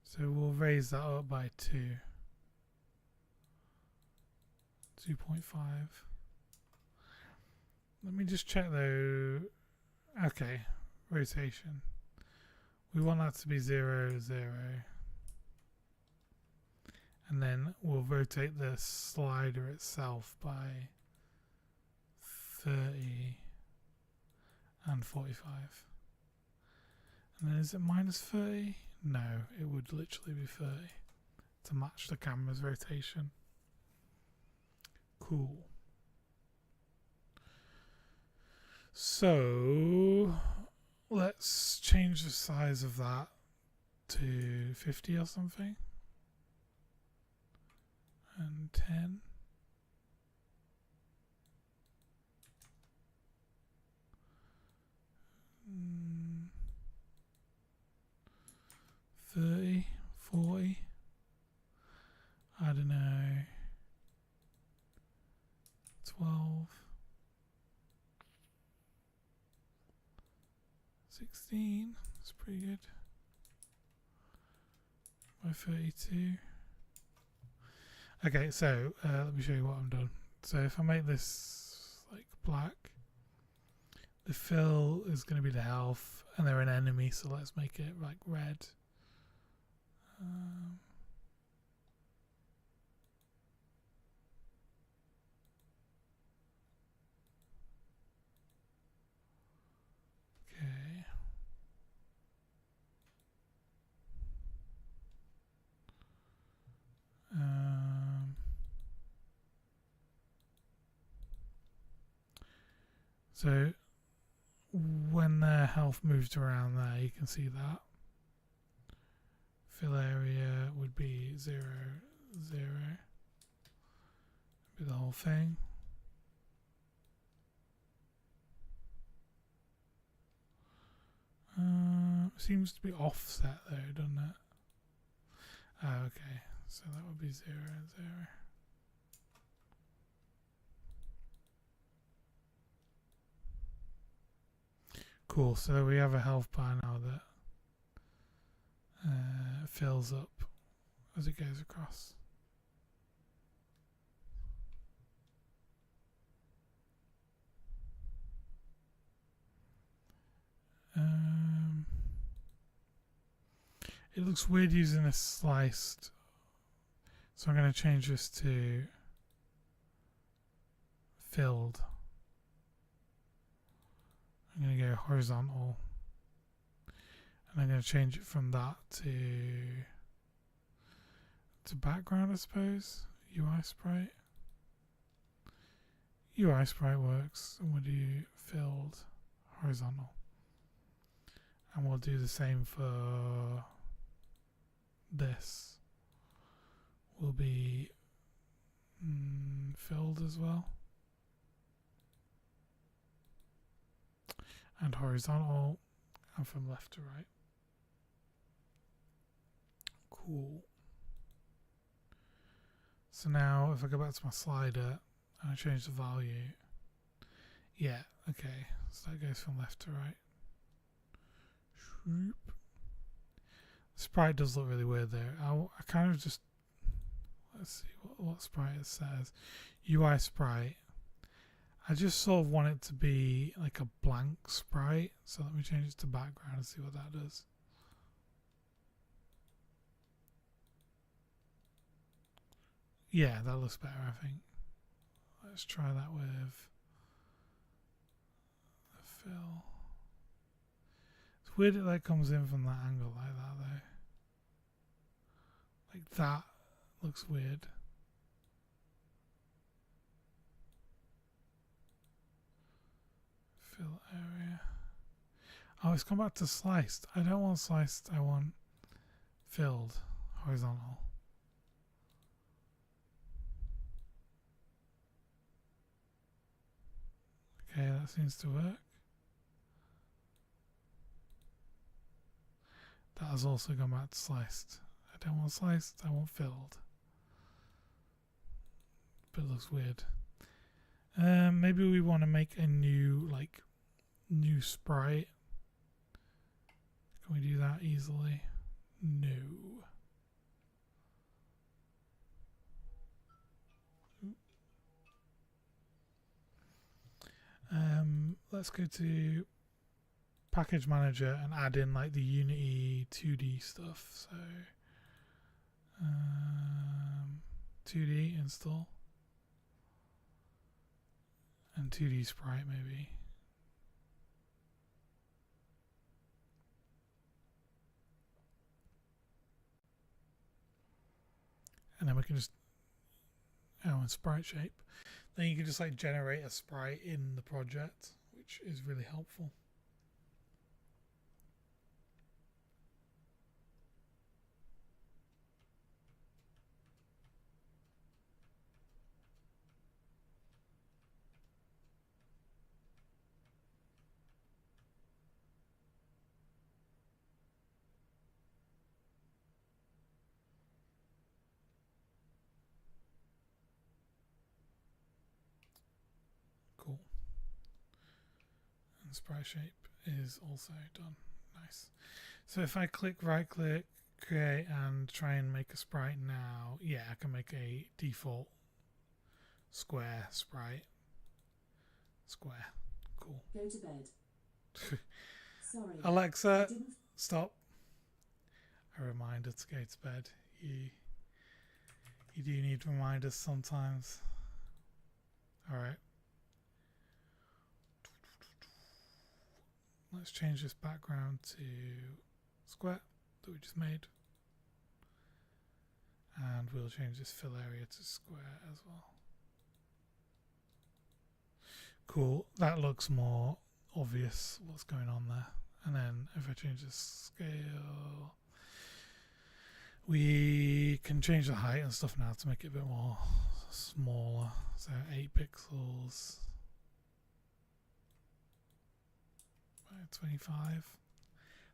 So we'll raise that up by 2. 2.5. Let me just check though. Okay, rotation. We want that to be 0, 0. And then we'll rotate the slider itself by 30 and 45. And then is it minus 30? No, it would literally be 30 to match the camera's rotation. Cool. So let's change the size of that to 50 or something. And 10. Mm, 30, 40. I don't know. 12. 16. That's pretty good. By 32. Okay, so let me show you what I've done. So if I make this like black, the fill is going to be the health, and they're an enemy, so let's make it like red. Okay. So when their health moves around there, you can see that. Fill area would be 0, 0. Be the whole thing. Seems to be offset though, doesn't it? Oh, okay, so that would be 0, 0. Cool, so we have a health bar now that fills up as it goes across. It looks weird using a sliced, so I'm going to change this to filled. I'm going to go horizontal, and I'm going to change it from that to background, I suppose. UI sprite. UI sprite works, and we'll do filled horizontal, and we'll do the same for this. Will be filled as well, and horizontal, and from left to right. Cool. So now if I go back to my slider and I change the value, yeah, okay, so that goes from left to right. Shoop. The sprite does look really weird there. I kind of just, let's see what sprite it says. UI sprite. I just sort of want it to be like a blank sprite, so let me change it to background and see what that does. Yeah, that looks better, I think. Let's try that with the fill. It's weird that that comes in from that angle like that, though. Like that looks weird. Fill area. Oh, it's come back to sliced. I don't want sliced, I want filled horizontal. Okay, that seems to work. That has also gone back to sliced. I don't want sliced, I want filled. But it looks weird. Maybe we want to make a new sprite. Can we do that easily? No. Let's go to package manager and add in like the Unity 2D stuff. So 2D install and 2D sprite maybe. And then we can just, oh, and sprite shape. Then you can just like generate a sprite in the project, which is really helpful. Cool. And sprite shape is also done. Nice. So if I right click, create, and try and make a sprite now, yeah, I can make a default square sprite. Square. Cool. Go to bed. Sorry. Alexa, stop. A reminder to go to bed. You do need reminders sometimes. Alright. Let's change this background to square that we just made. And we'll change this fill area to square as well. Cool. That looks more obvious what's going on there. And then if I change the scale, we can change the height and stuff now to make it a bit more smaller. So 8 pixels. 25.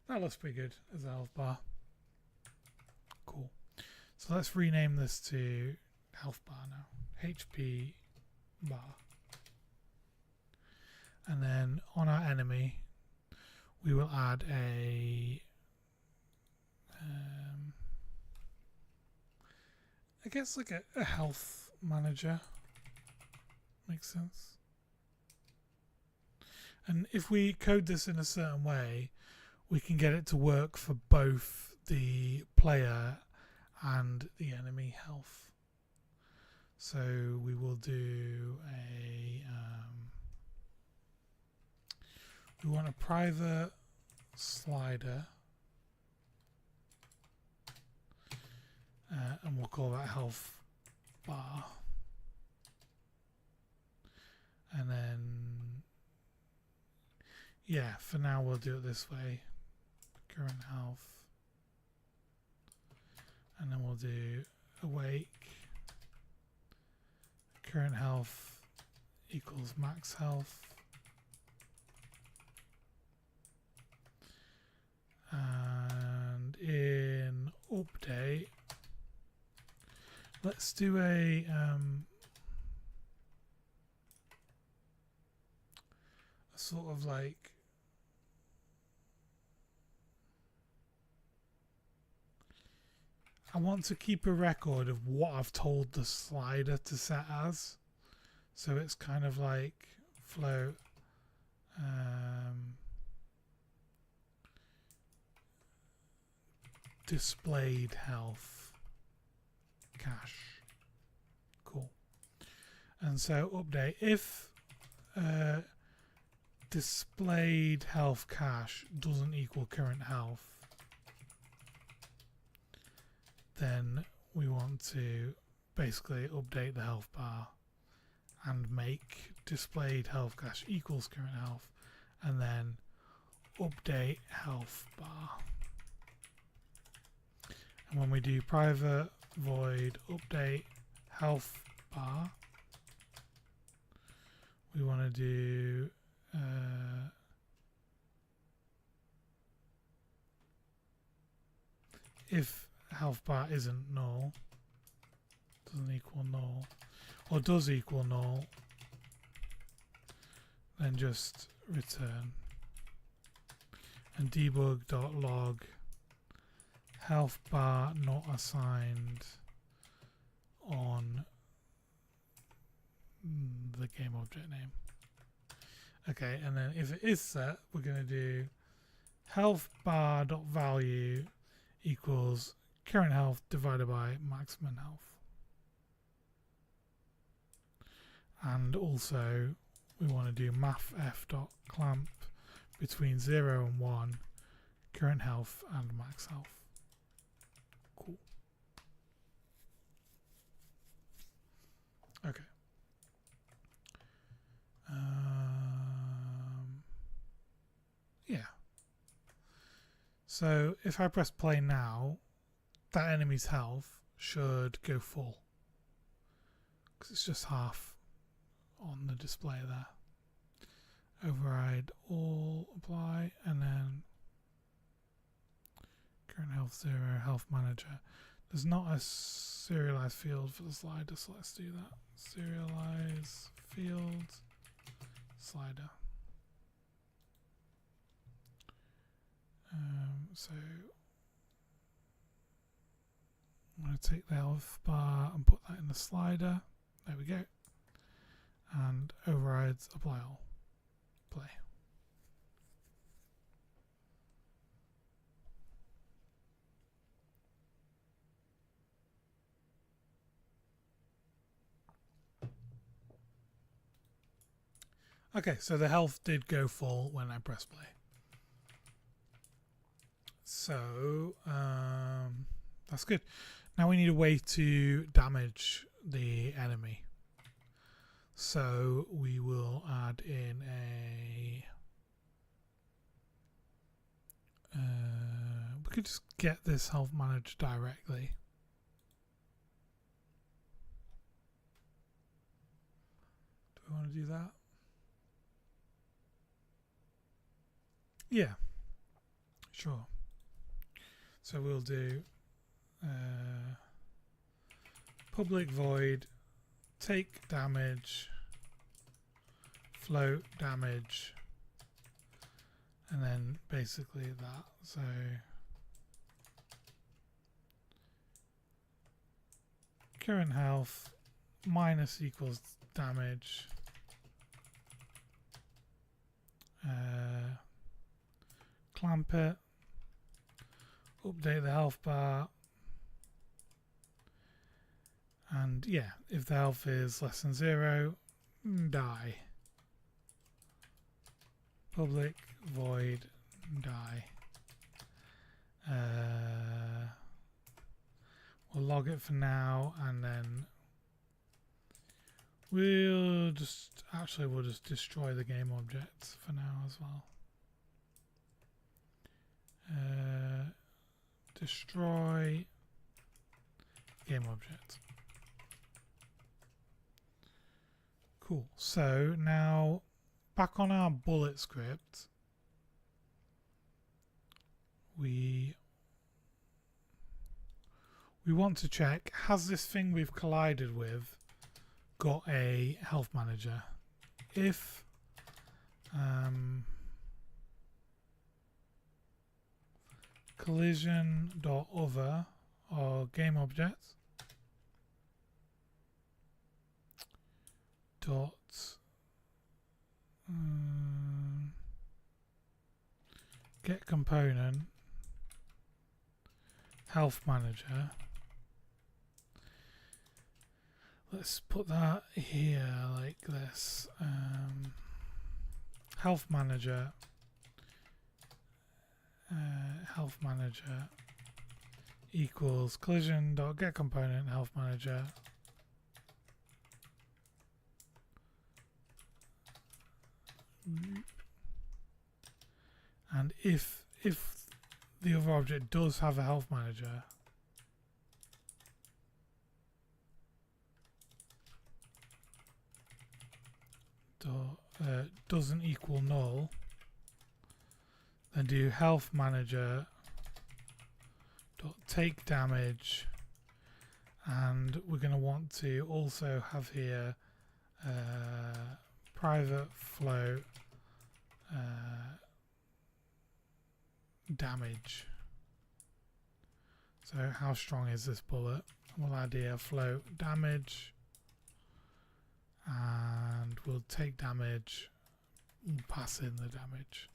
That looks pretty good as a health bar. Cool. So let's rename this to health bar now. HP bar. And then on our enemy, we will add a I guess like a health manager. Makes sense. And if we code this in a certain way, we can get it to work for both the player and the enemy health. So we will do we want a private slider, and we'll call that health bar. And then, yeah, for now we'll do it this way. Current health. And then we'll do awake. Current health equals max health. And in update, let's do a sort of like I want to keep a record of what I've told the slider to set as, so it's kind of like float displayed health cache. Cool. And so update if displayed health cache doesn't equal current health, then we want to basically update the health bar and make displayed health cache equals current health, and then update health bar. And when we do private void update health bar, we want to do if health bar isn't null, doesn't equal null, or does equal null, then just return. And debug.log health bar not assigned on the game object name. Okay, and then if it is set, we're going to do health bar dot value equals current health divided by maximum health. And also we want to do mathf.clamp between 0 and 1 current health and max health. Cool. Okay. Yeah. So if I press play now, that enemy's health should go full because it's just half on the display there. Override all, apply, and then current health 0, health manager. There's not a serialized field for the slider, so let's do that. Serialize field slider. So I'm going to take the health bar and put that in the slider. There we go. And overrides apply all. Play. Okay, so the health did go full when I press play. So that's good. Now we need a way to damage the enemy. So we will add in a we could just get this health manager directly. Do we want to do that? Yeah, sure. So we'll do public void take damage, float damage, and then basically that. So current health minus equals damage, clamp it, update the health bar, and yeah, if the health is less than 0, die. Public void die. We'll log it for now, and then we'll just destroy the game object for now as well. Destroy game object. Cool. So now back on our bullet script, we want to check, has this thing we've collided with got a health manager? If collision.other or game object dot get component health manager. Let's put that here like this. Health manager equals collision.getComponent health manager and if the other object does have a health manager, doesn't equal null, then do health manager dot take damage, and we're going to want to also have here private float damage. So how strong is this bullet? We'll add here float damage, and we'll take damage and pass in the damage.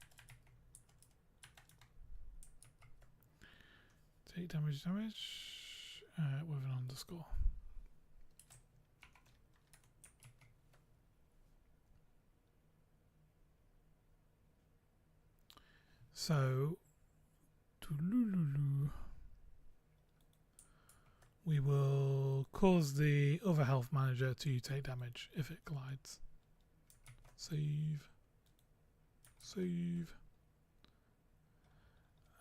take damage with an underscore. So we will cause the other health manager to take damage if it collides. Save.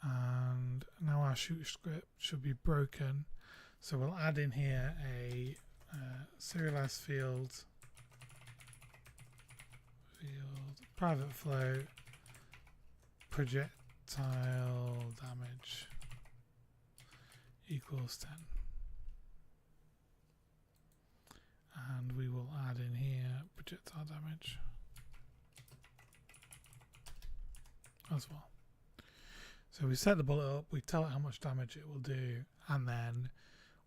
And now our shoot script should be broken. So we'll add in here a serialized field private flow projectile damage equals 10. And we will add in here projectile damage as well. So we set the bullet up, we tell it how much damage it will do, and then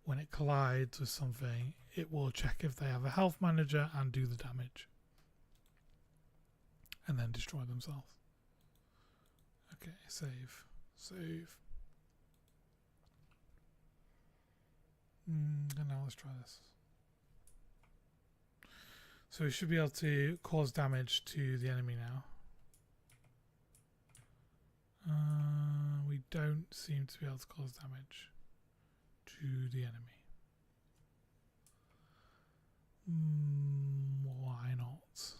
when it collides with something, it will check if they have a health manager and do the damage. And then destroy themselves. Okay, save. And now let's try this. So we should be able to cause damage to the enemy now. We don't seem to be able to cause damage to the enemy. Why not?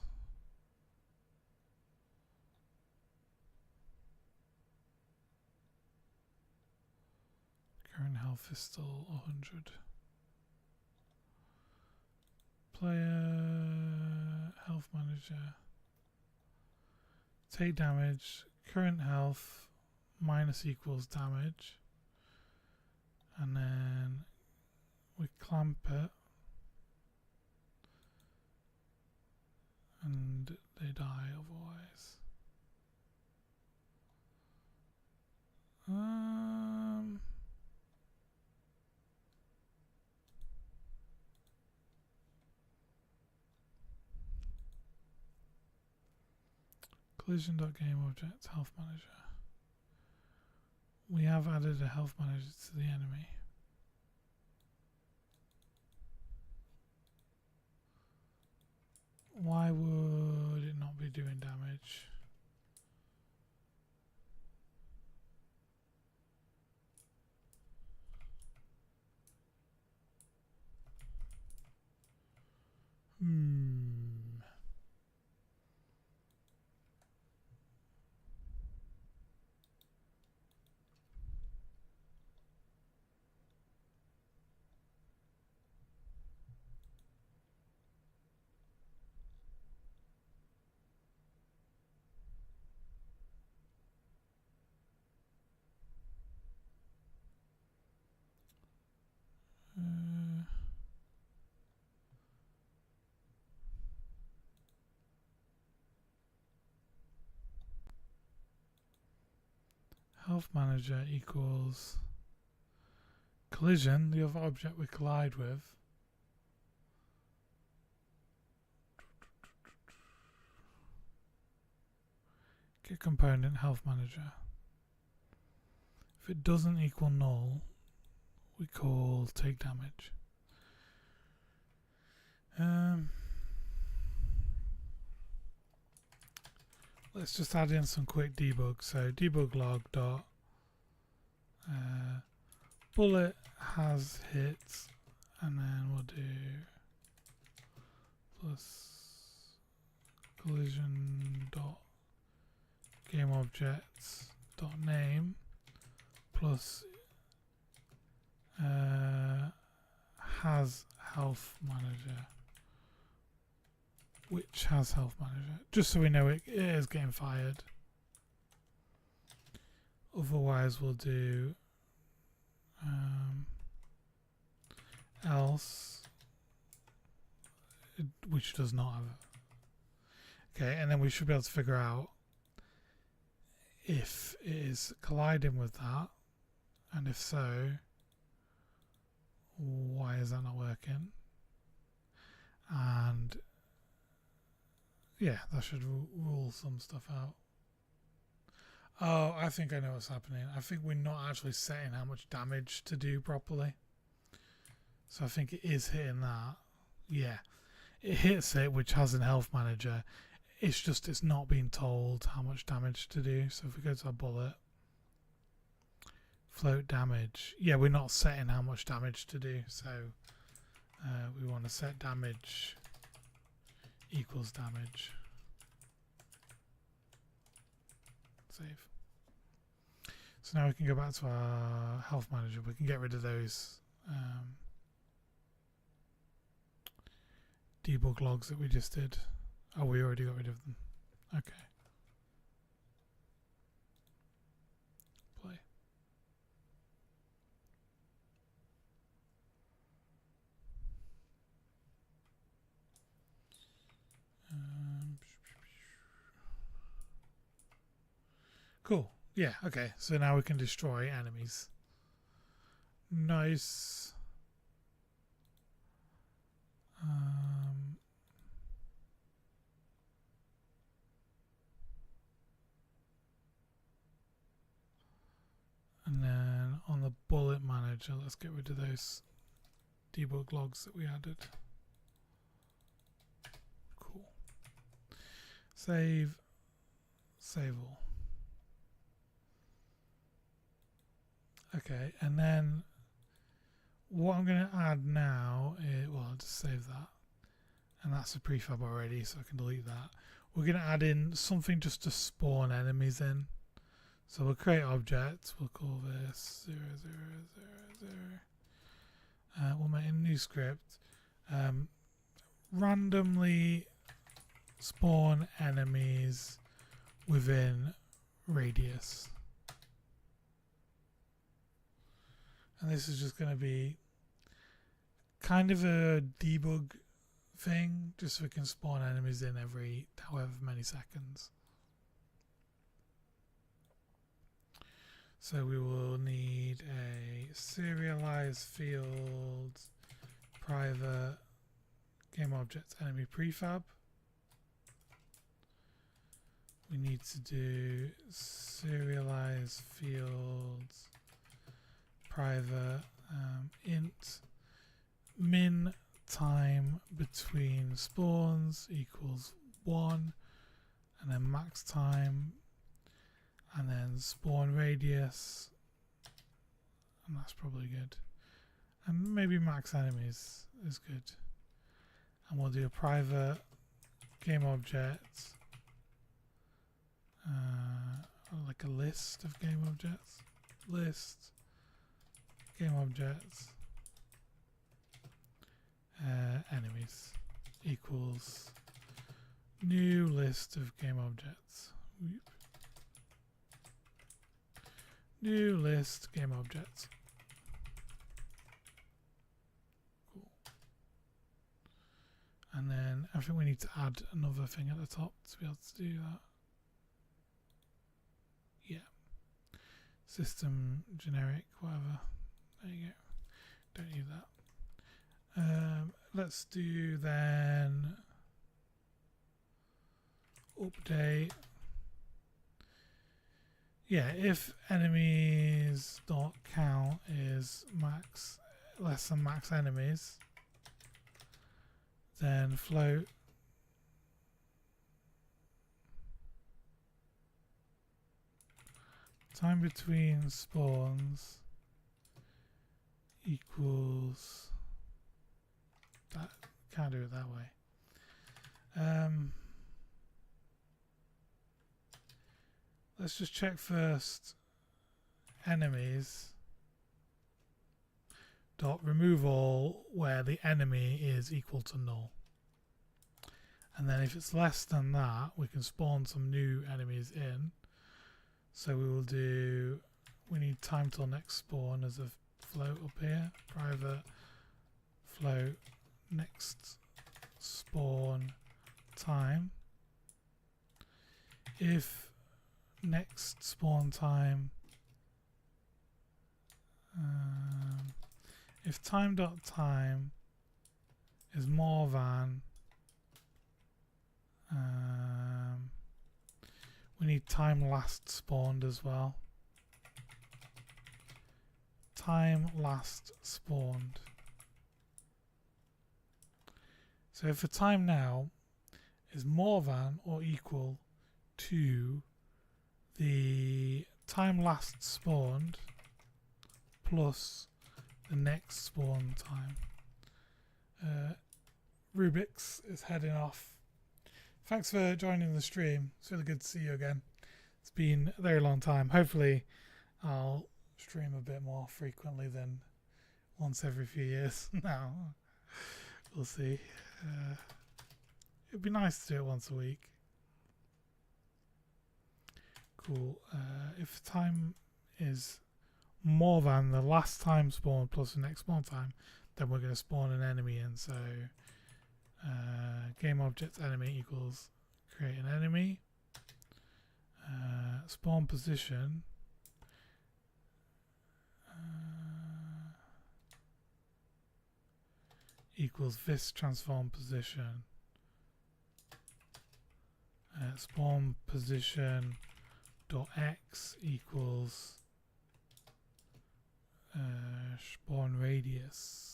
Current health is still 100. Player health manager. Take damage. Current health minus equals damage. And then we clamp it. And they die otherwise. Collision.GameObject health manager. We have added a health manager to the enemy. Why would it not be doing damage? Health manager equals collision, the other object we collide with. Get component health manager. If it doesn't equal null, we call take damage. Let's just add in some quick debug. So debug log dot bullet has hits, and then we'll do plus collision dot game objects dot name plus has health manager, which has health manager, just so we know it is getting fired. Otherwise we'll do else, which does not have it. Okay, and then we should be able to figure out if it is colliding with that, and if so, why is that not working? And yeah, that should rule some stuff out. Oh, I think I know what's happening. I think we're not actually setting how much damage to do properly. So I think it is hitting that. Yeah. It hits it, which has an health manager. It's just it's not being told how much damage to do. So if we go to our bullet, float damage. Yeah, we're not setting how much damage to do. So we want to set damage equals damage. Save. So now we can go back to our health manager. We can get rid of those debug logs that we just did. Oh, we already got rid of them. Okay. Play. Cool. Yeah, okay. So now we can destroy enemies. Nice. And then on the bullet manager, let's get rid of those debug logs that we added. Cool. Save. Save all. Okay, and then what I'm going to add now is, well, I'll just save that. And that's a prefab already, so I can delete that. We're going to add in something just to spawn enemies in. So we'll create objects. We'll call this 0, 0, 0, 0. We'll make a new script. Randomly spawn enemies within radius. And this is just going to be kind of a debug thing, just so we can spawn enemies in every however many seconds. So we will need a serialized field, private, game object, enemy prefab. We need to do serialized fields, private, int min time between spawns equals 1, and then max time, and then spawn radius, and that's probably good, and maybe max enemies is good. And we'll do a private game object, like a list of game objects, list game objects, enemies equals new list of game objects. Whoop. New list game objects. Cool. And then I think we need to add another thing at the top to be able to do that. Yeah. System generic, whatever. There you go. Don't need that. Let's do then update. Yeah, if enemies dot count is max less than max enemies, then float time between spawns equals that. Can't do it that way. Let's just check first enemies dot remove all where the enemy is equal to null, and then if it's less than that we can spawn some new enemies in. So we will do, we need time till next spawn as a float up here, private float next spawn time. If next spawn time, if time dot time is more than, We need time last spawned as well. Time last spawned. So if the time now is more than or equal to the time last spawned plus the next spawn time. Rubik's is heading off. Thanks for joining the stream. It's really good to see you again. It's been a very long time. Hopefully I'll stream a bit more frequently than once every few years now. We'll see. It'd be nice to do it once a week. Cool. If time is more than the last time spawn plus the next spawn time, then we're going to spawn an enemy in. So game object enemy equals create an enemy. Spawn position equals this transform position. Spawn position dot x equals spawn radius.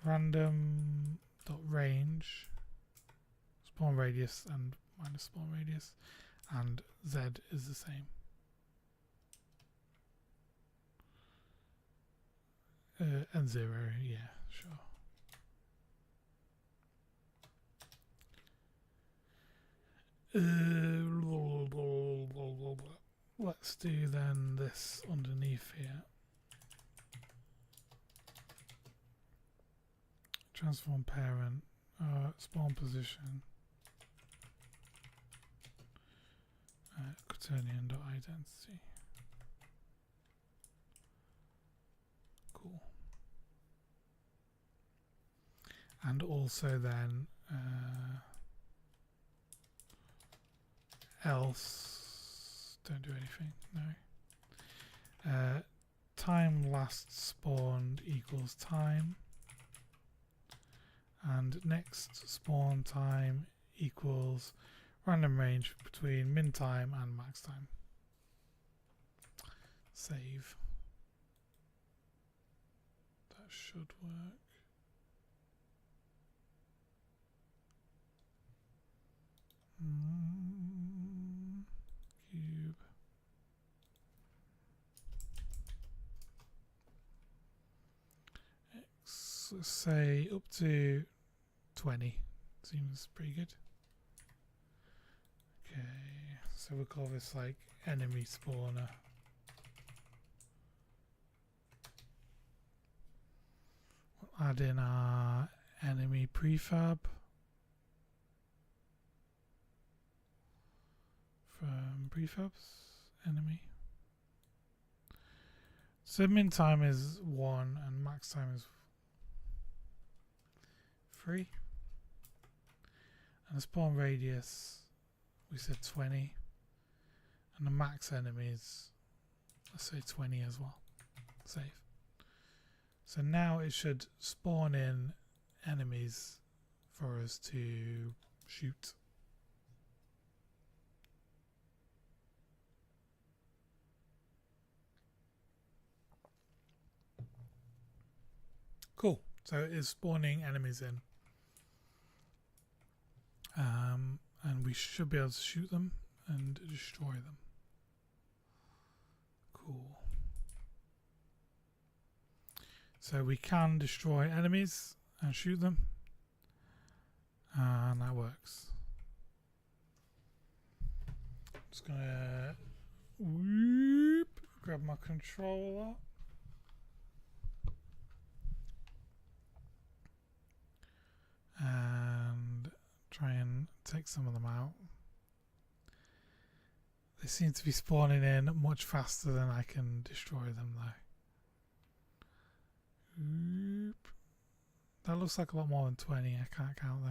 Random dot range spawn radius and minus spawn radius, and z is the same. And 0, yeah, sure. Let's do then this underneath here. Transform parent, spawn position, quaternion.identity. Cool. And also then else, don't do anything, no. Time last spawned equals time, and next spawn time equals random range between min time and max time. Save. That should work. Cube. X, let's say up to 20. Seems pretty good. Okay, so we'll call this like enemy spawner. We'll add in our enemy prefab from prefabs enemy. So min time is 1 and max time is 3. And the spawn radius we said 20, and the max enemies, let's say 20 as well. Save. So now it should spawn in enemies for us to shoot. Cool. So it is spawning enemies in. And we should be able to shoot them and destroy them. Cool. So we can destroy enemies and shoot them. And that works. Just gonna grab my controller. And try and take some of them out. They seem to be spawning in much faster than I can destroy them though. That looks like a lot more than 20. I can't count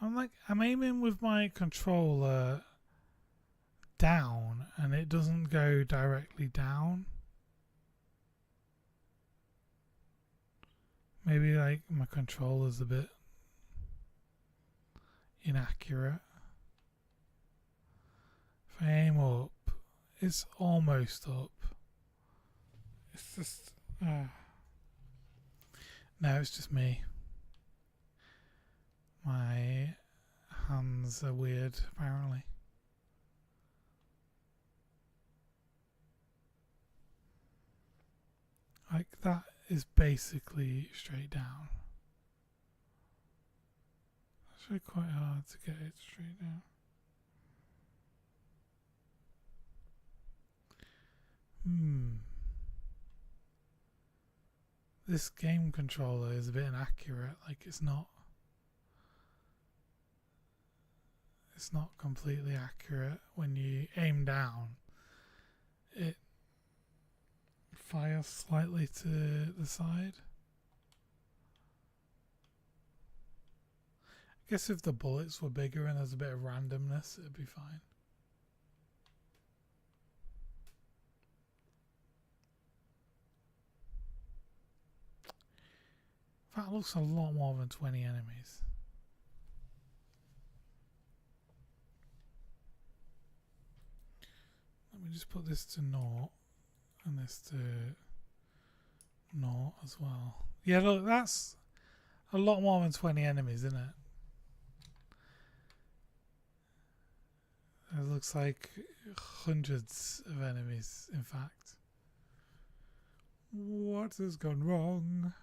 though. I'm aiming with my controller down and it doesn't go directly down. Maybe like my controller's a bit inaccurate. If I aim up, it's almost up. It's just no, it's just me. My hands are weird apparently. Like that is basically straight down. It's actually quite hard to get it straight down. This game controller is a bit inaccurate, like it's not completely accurate. When you aim down, it fires slightly to the side. I guess if the bullets were bigger and there's a bit of randomness, it'd be fine. That looks a lot more than 20 enemies. Let me just put this to 0 and this to 0 as well. Yeah, look, that's a lot more than 20 enemies, isn't it? It looks like hundreds of enemies, in fact. What has gone wrong?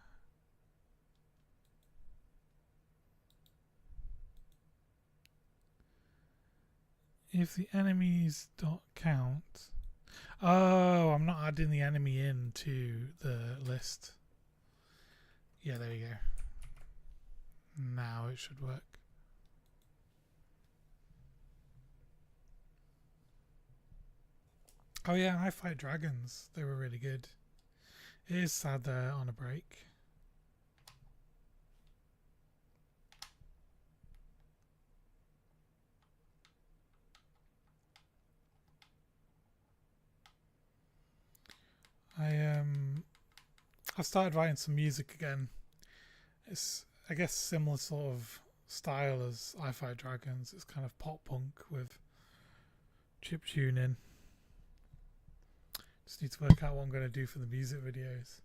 If the enemies don't count... Oh, I'm not adding the enemy into the list. Yeah, there you go. Now it should work. Oh yeah, I Fight Dragons. They were really good. It is sad they're on a break. I started writing some music again. It's, I guess, similar sort of style as I Fight Dragons. It's kind of pop punk with chip tuning. Just need to work out what I'm going to do for the music videos.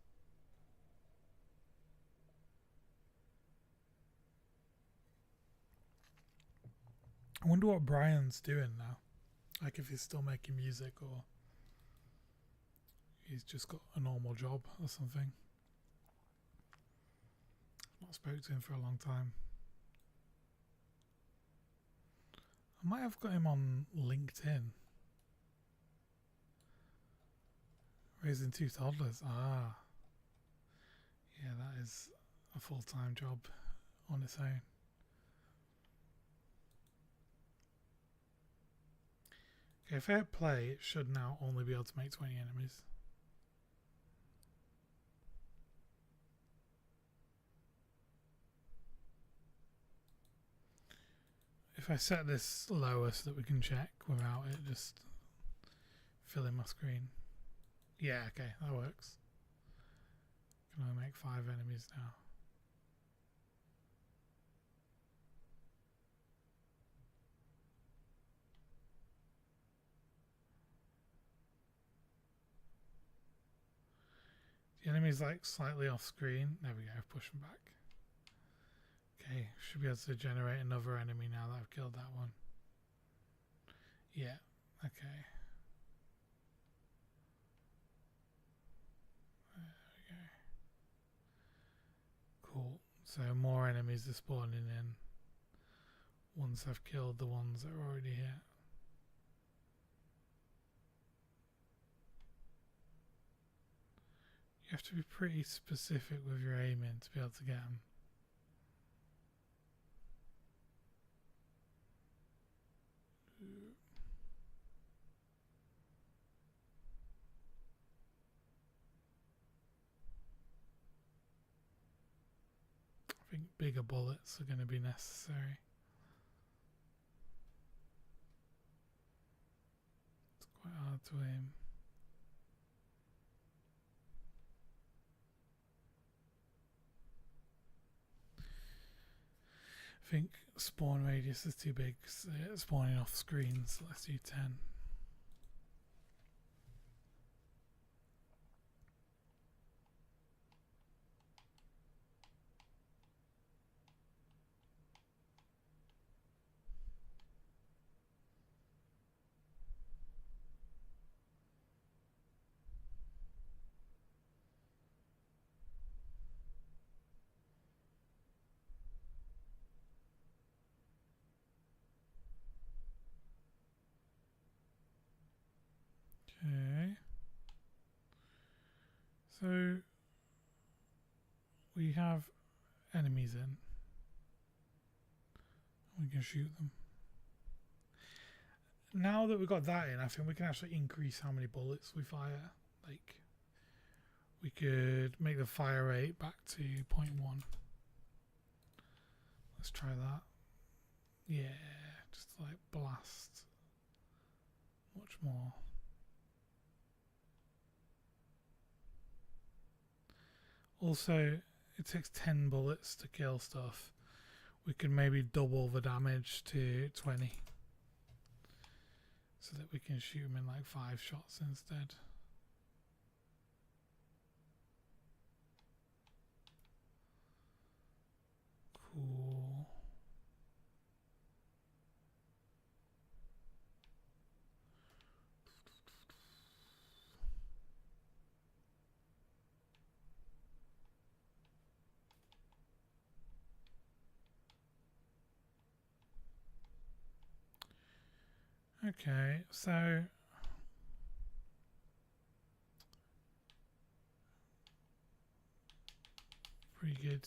I wonder what Brian's doing now. Like if he's still making music or he's just got a normal job or something. I've not spoke to him for a long time. I might have got him on LinkedIn. Raising 2 toddlers. Ah. Yeah, that is a full-time job on its own. Okay, if I hit play, it should now only be able to make 20 enemies. If I set this lower so that we can check without it just filling my screen. Yeah, okay, that works. Can only make 5 enemies now. The enemy's like slightly off screen. There we go, push them back. Okay, should be able to generate another enemy now that I've killed that one. Yeah, okay. There we go. Cool. So more enemies are spawning in once I've killed the ones that are already here. You have to be pretty specific with your aiming to be able to get them. I think bigger bullets are going to be necessary. hard to aim. I think spawn radius is too big, so spawning off screen, so let's do 10. Okay. So we have enemies in. We can shoot them. Now that we've got that in, I think we can actually increase how many bullets we fire. Like, we could make the fire rate back to 0.1. Let's try that. Yeah, just like blast much more. Also, it takes 10 bullets to kill stuff. We could maybe double the damage to 20. So that we can shoot them in like 5 shots instead. Cool. Okay, so pretty good.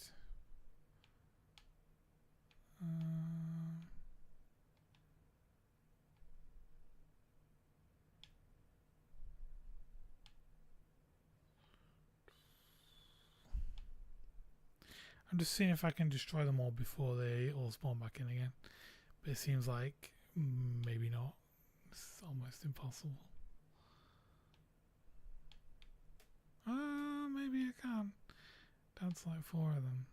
I'm just seeing if I can destroy them all before they all spawn back in again. But it seems like maybe not. It's almost impossible. Maybe I can. That's like 4 of them.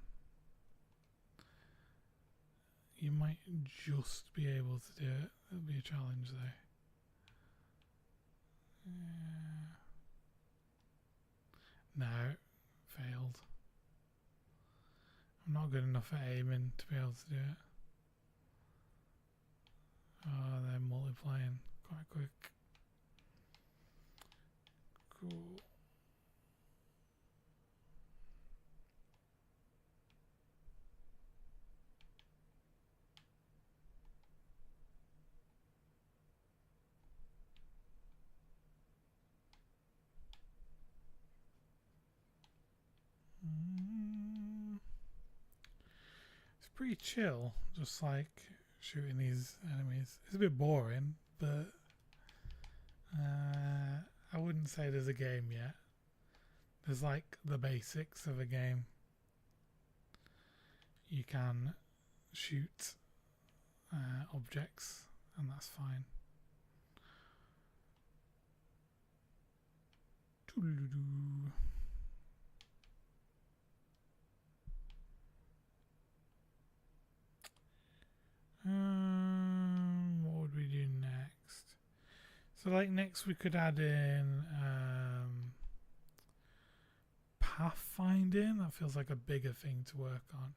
You might just be able to do it. It'll be a challenge though. No, failed. I'm not good enough at aiming to be able to do it. Oh, they're multiplying quite quick. Cool. It's pretty chill, just like shooting these enemies. It's a bit boring, but I wouldn't say there's a game yet. There's like the basics of a game. You can shoot objects, and that's fine. Toodaloo. What would we do next? So like next we could add in pathfinding. That feels like a bigger thing to work on.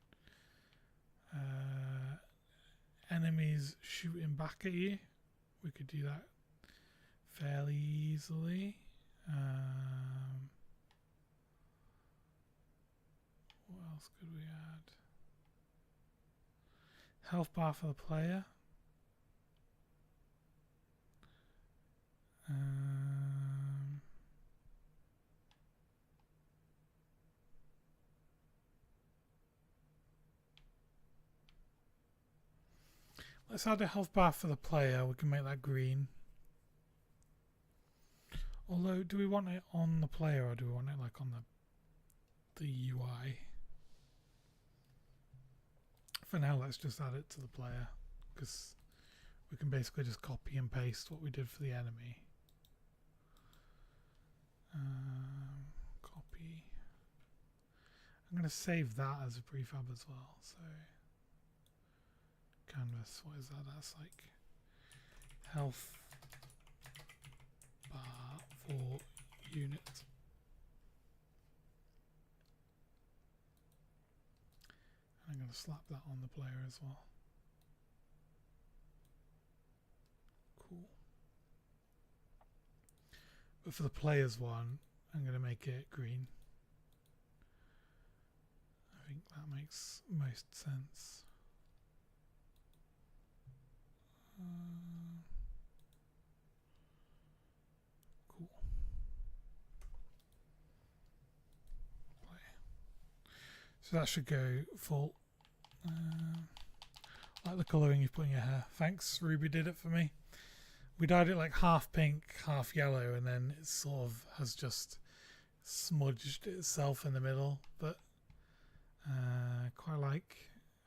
Enemies shooting back at you. We could do that fairly easily. What else could we add? Health bar for the player. Let's add a health bar for the player. We can make that green. Although, do we want it on the player or do we want it like on the UI? For now, let's just add it to the player because we can basically just copy and paste what we did for the enemy. Copy. I'm going to save that as a prefab as well. So canvas, what is that? That's like health bar for unit. And I'm going to slap that on the player as well. Cool. But for the players one, I'm going to make it green. I think that makes most sense. Cool. Play. So that should go full. Like the colouring you put in your hair. Thanks, Ruby did it for me. We dyed it like half pink, half yellow, and then it sort of has just smudged itself in the middle. But quite like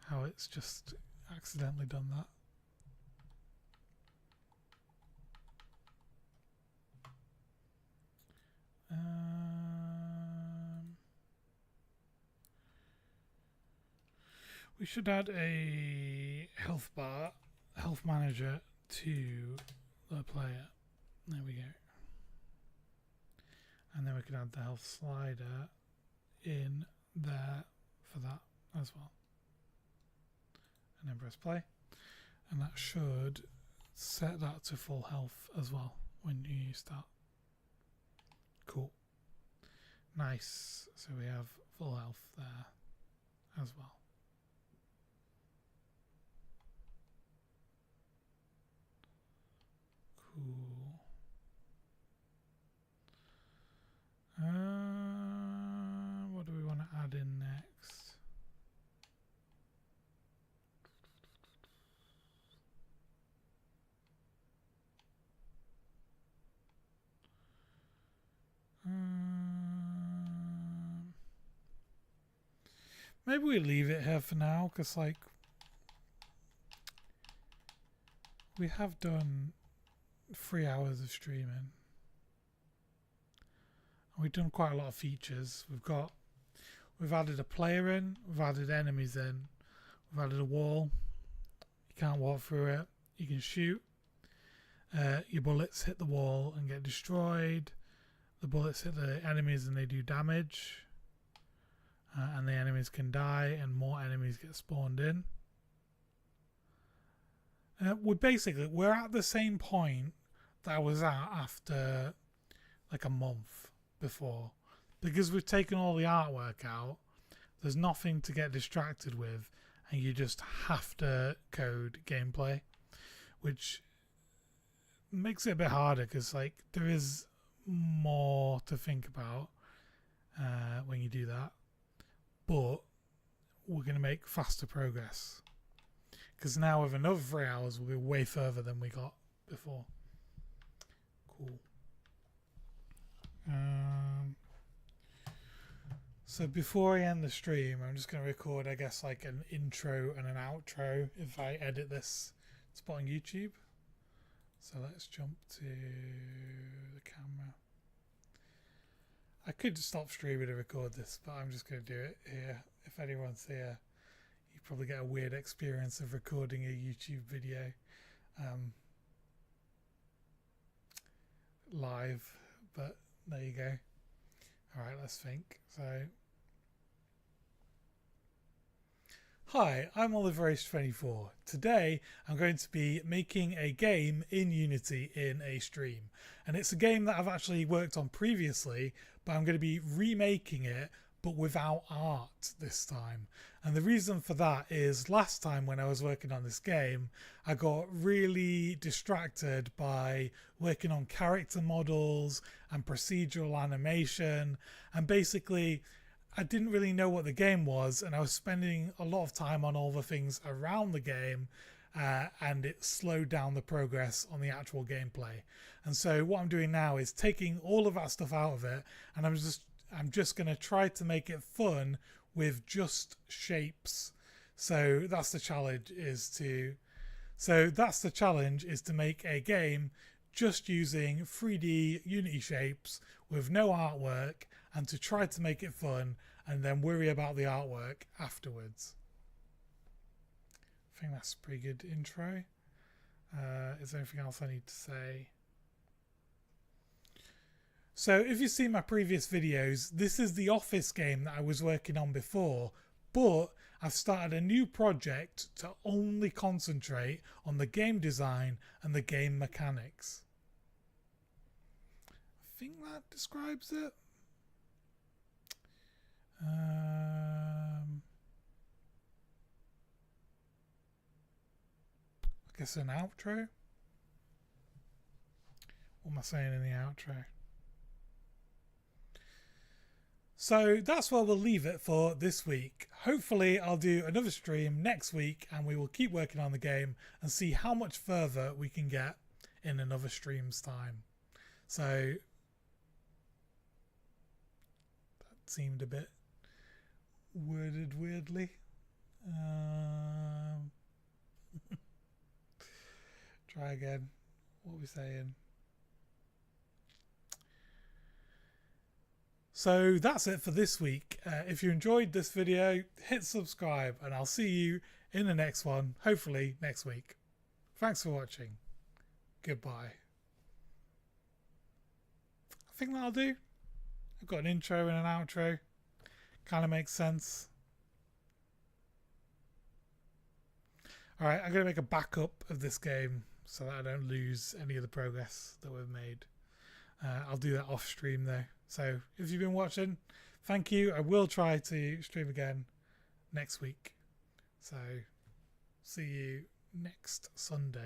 how it's just accidentally done that. We should add a health bar, health manager to the player. There we go. And then we can add the health slider in there for that as well. And then press play. And that should set that to full health as well when you start. Cool. Nice. So we have full health there as well. Cool. What do we want to add in next? Maybe we leave it here for now, because like we have done 3 hours of streaming. We've done quite a lot of features. We've added a player in, we've added enemies in, we've added a wall. You can't walk through it. You can shoot. Your bullets hit the wall and get destroyed. The bullets hit the enemies and they do damage. And the enemies can die and more enemies get spawned in. We're at the same point that I was at after like a month before, because we've taken all the artwork out. There's nothing to get distracted with, and you just have to code gameplay, which makes it a bit harder because like there is more to think about when you do that. But we're going to make faster progress, because now with another 3 hours we'll be way further than we got before. Cool. So before I end the stream, I'm just going to record, I guess, like an intro and an outro if I edit this to put on YouTube. So let's jump to the camera. I could stop streaming and record this, but I'm just going to do it here. If anyone's here, you probably get a weird experience of recording a YouTube video live, but there you go. Alright, let's think. So, hi, I'm Oliver-Ace24. Today I'm going to be making a game in Unity in a stream. And it's a game that I've actually worked on previously, but I'm going to be remaking it, but without art this time. And the reason for that is last time when I was working on this game, I got really distracted by working on character models and procedural animation, and basically I didn't really know what the game was, and I was spending a lot of time on all the things around the game, and it slowed down the progress on the actual gameplay. And so what I'm doing now is taking all of that stuff out of it, and I'm just going to try to make it fun with just shapes. So that's the challenge, is to make a game just using 3D Unity shapes with no artwork and to try to make it fun and then worry about the artwork afterwards. I think that's a pretty good intro. Is there anything else I need to say? So if you've seen my previous videos, this is the Office game that I was working on before, but I've started a new project to only concentrate on the game design and the game mechanics. I think that describes it. I guess an outro. What am I saying in the outro? So that's where we'll leave it for this week. Hopefully I'll do another stream next week and we will keep working on the game and see how much further we can get in another stream's time. So that seemed a bit worded weirdly. Try again. What are we saying? So that's it for this week. If you enjoyed this video, hit subscribe and I'll see you in the next one, hopefully next week. Thanks for watching. Goodbye. I think that'll do. I've got an intro and an outro. Kind of makes sense. Alright, I'm going to make a backup of this game so that I don't lose any of the progress that we've made. I'll do that off stream though. So if you've been watching, thank you. I will try to stream again next week. So see you next Sunday.